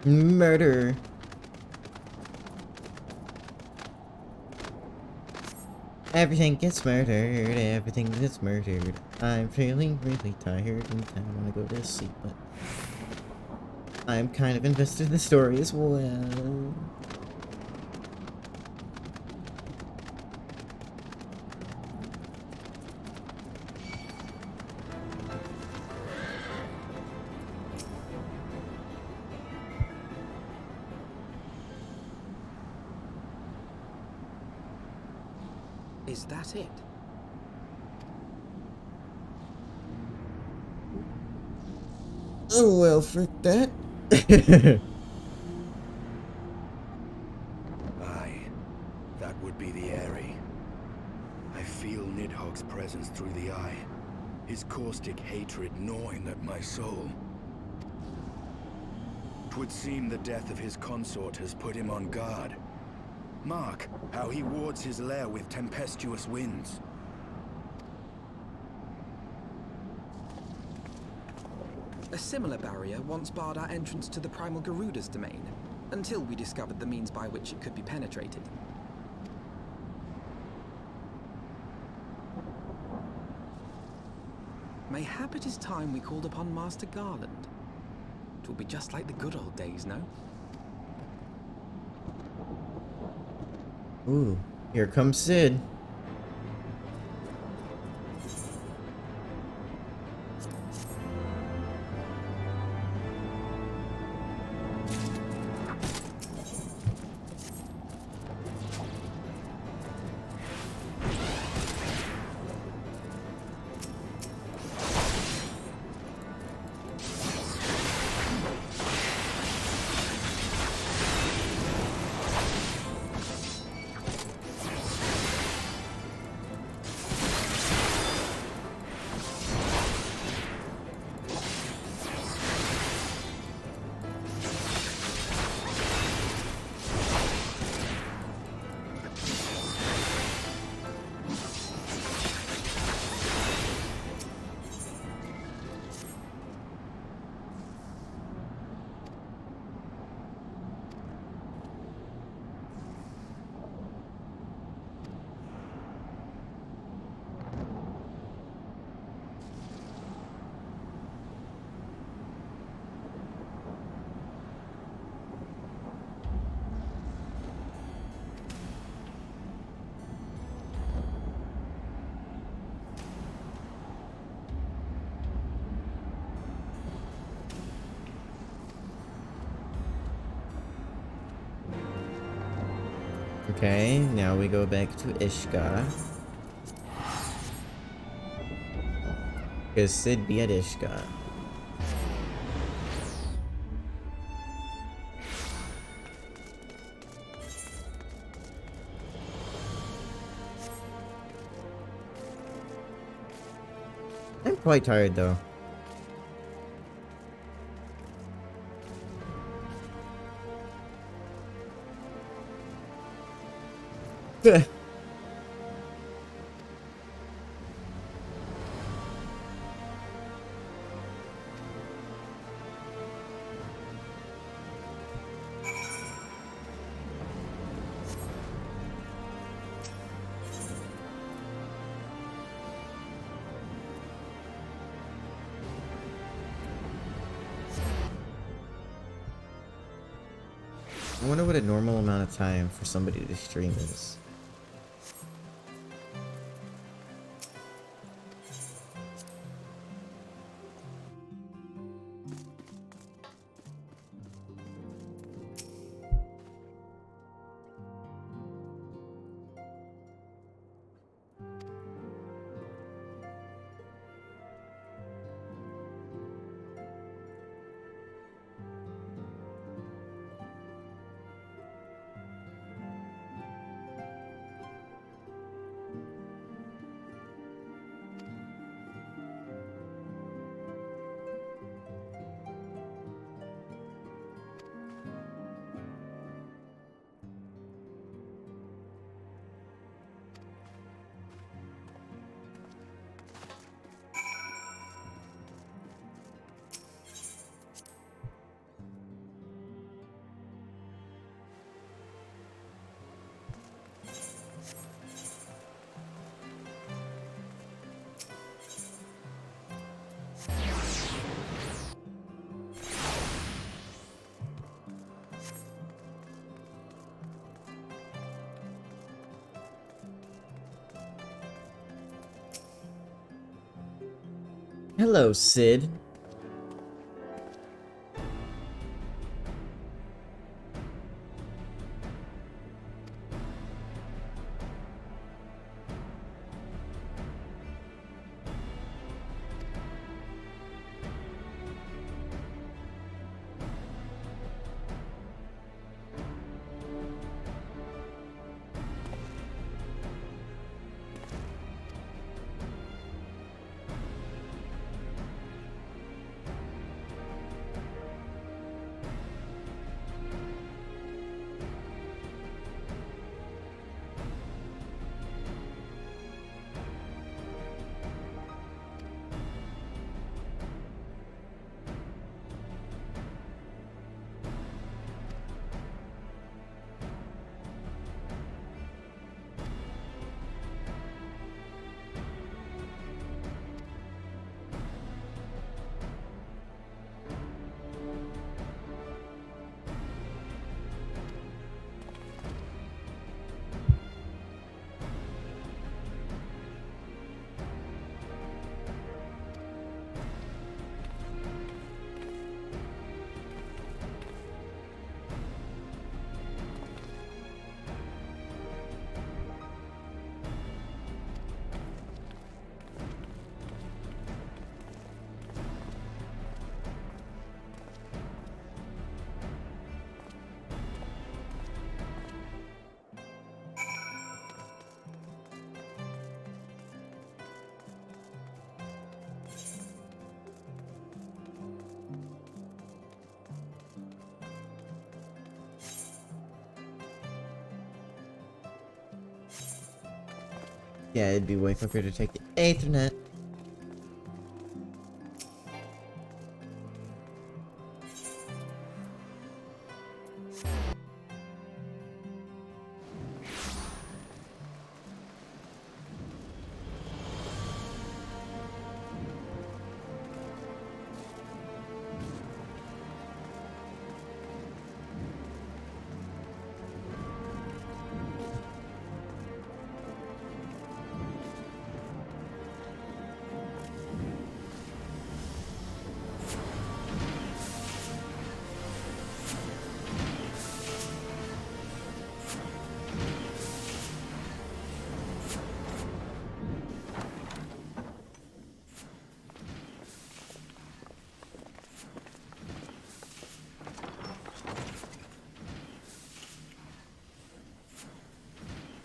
Murder. Everything gets murdered, everything gets murdered. I'm feeling really tired and I wanna go to sleep, but I'm kind of invested in the story as well. Is that it? Oh well, frick that. Aye, that would be the Airy. I feel Nidhogg's presence through the eye, his caustic hatred gnawing at my soul. 'Twould seem the death of his consort has put him on guard. Mark how he wards his lair with tempestuous winds. A similar barrier once barred our entrance to the primal Garuda's domain, until we discovered the means by which it could be penetrated. Mayhap it is time we called upon Master Garland. It will be just like the good old days, no? Ooh, here comes Sid. Okay, now we go back to Ishka. Because Sid be at Ishka. I'm quite tired though. I wonder what a normal amount of time for somebody to stream is. Hello, Sid. Yeah, it'd be way quicker to take the Ethernet.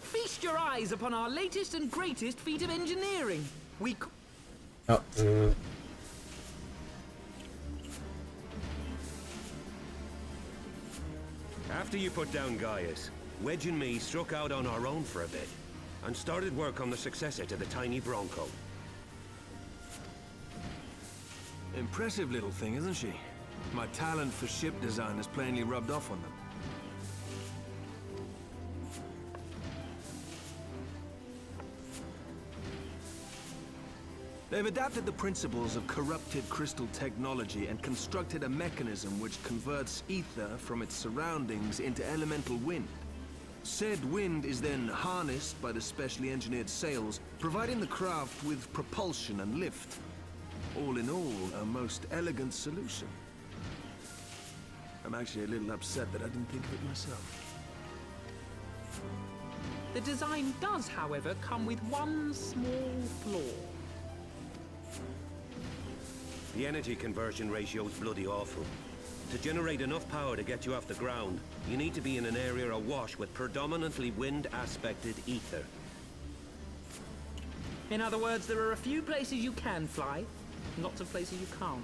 Feast your eyes upon our latest and greatest feat of engineering. Oh. After you put down Gaius, Wedge and me struck out on our own for a bit, and started work on the successor to the tiny Bronco. Impressive little thing, isn't she? My talent for ship design has plainly rubbed off on them. They've adapted the principles of corrupted crystal technology and constructed a mechanism which converts ether from its surroundings into elemental wind. Said wind is then harnessed by the specially engineered sails, providing the craft with propulsion and lift. All in all, a most elegant solution. I'm actually a little upset that I didn't think of it myself. The design does, however, come with one small flaw. The energy conversion ratio is bloody awful. To generate enough power to get you off the ground, you need to be in an area awash with predominantly wind-aspected ether. In other words, there are a few places you can fly, lots of places you can't.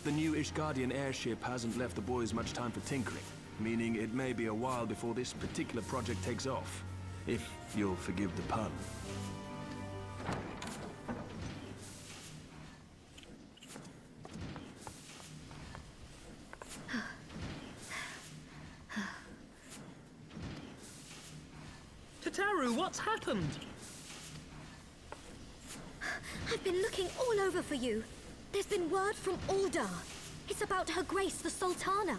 The new Ishgardian airship hasn't left the boys much time for tinkering, meaning it may be a while before this particular project takes off. If you'll forgive the pun. Tataru, what's happened? I've been looking all over for you. There's been word from Aldar. It's about Her Grace, the Sultana.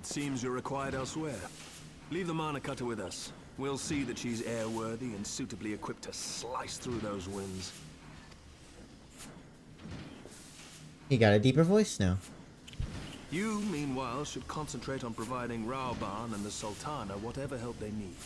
It seems you're required elsewhere. Leave the Mana Cutter with us. We'll see that she's airworthy and suitably equipped to slice through those winds. He got a deeper voice now. You, meanwhile, should concentrate on providing Raoban and the Sultana whatever help they need.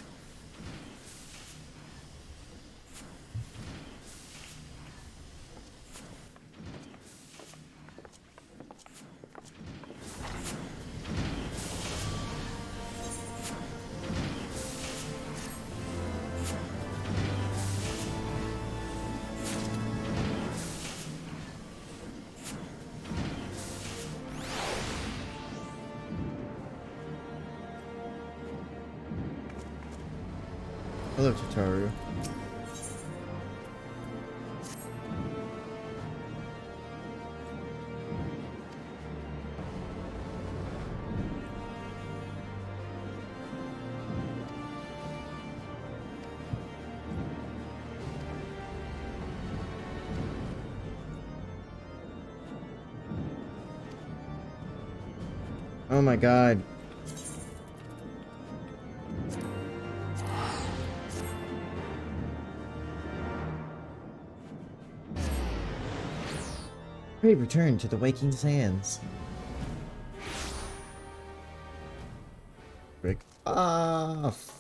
Hello, Tataru. Oh my god. Pray return to the waking sands. Break off.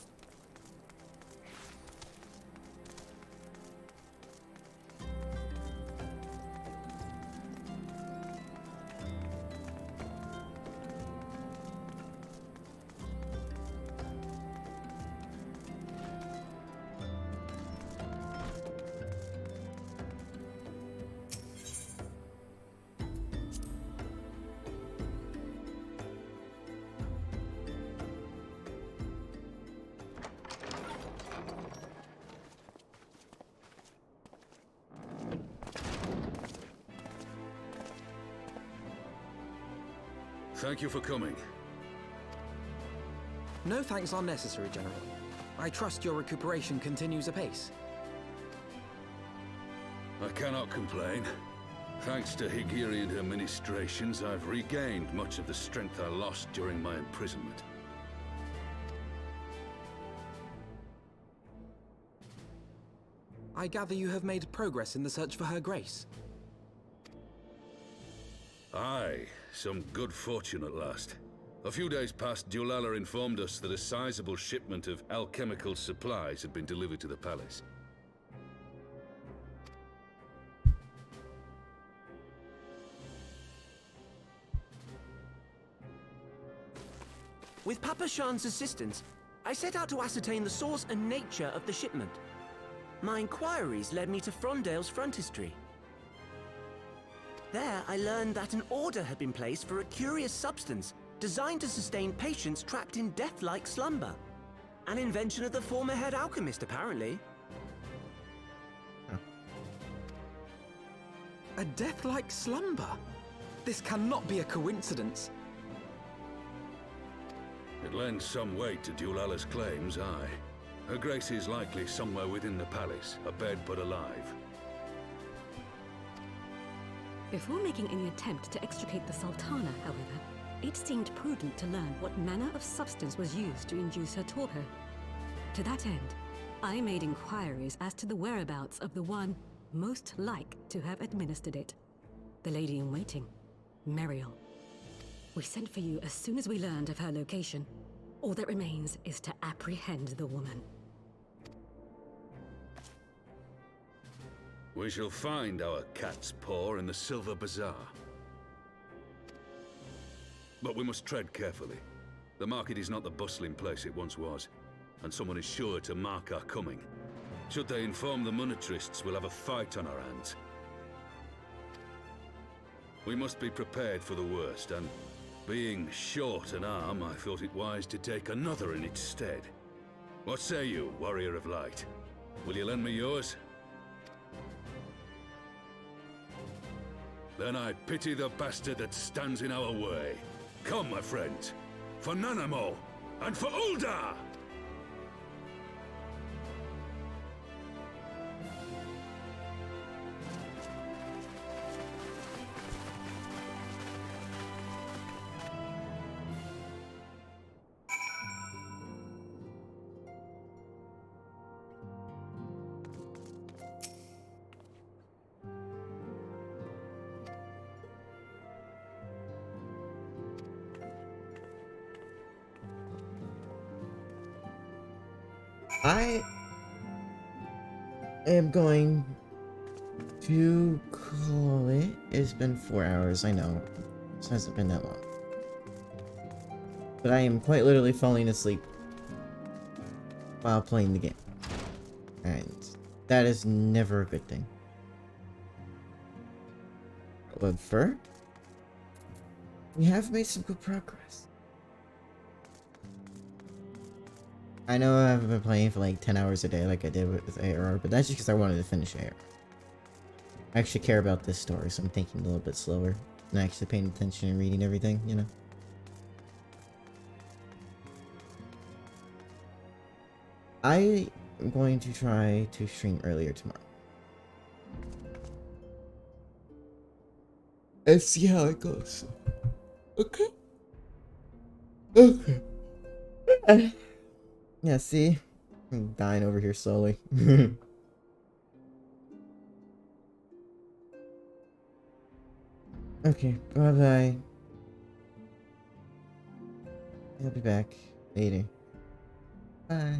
Thank you for coming. No thanks are necessary, General. I trust your recuperation continues apace. I cannot complain. Thanks to Higiri and her ministrations, I've regained much of the strength I lost during my imprisonment. I gather you have made progress in the search for Her Grace. Aye, some good fortune at last. A few days past, Dulala informed us that a sizable shipment of alchemical supplies had been delivered to the palace. With Papa Shan's assistance, I set out to ascertain the source and nature of the shipment. My inquiries led me to Frondale's frontistery. There, I learned that an order had been placed for a curious substance designed to sustain patients trapped in death-like slumber. An invention of the former head alchemist, apparently. A death-like slumber? This cannot be a coincidence. It lends some weight to Dulala's claims, aye. Her Grace is likely somewhere within the palace, abed but alive. Before making any attempt to extricate the Sultana, however, it seemed prudent to learn what manner of substance was used to induce her torpor. To that end, I made inquiries as to the whereabouts of the one most like to have administered it. The lady in waiting, Meriel. We sent for you as soon as we learned of her location. All that remains is to apprehend the woman. We shall find our cat's paw in the Silver Bazaar. But we must tread carefully. The market is not the bustling place it once was, and someone is sure to mark our coming. Should they inform the monetarists, we'll have a fight on our hands. We must be prepared for the worst, and being short an arm, I thought it wise to take another in its stead. What say you, Warrior of Light? Will you lend me yours? Then I pity the bastard that stands in our way. Come, my friends, for Nanamo, and for Ul'dah! I am going to call it. It's been 4 hours, I know. It hasn't been that long. But I am quite literally falling asleep while playing the game. And that is never a good thing. However, we have made some good progress. I know I haven't been playing for like 10 hours a day like I did with ARR, but that's just because I wanted to finish ARR. I actually care about this story, so I'm thinking a little bit slower and actually paying attention and reading everything, you know? I am going to try to stream earlier tomorrow. And see how it goes. Okay? Okay. Yeah, see? I'm dying over here slowly. Okay, bye-bye. I'll be back later. Bye.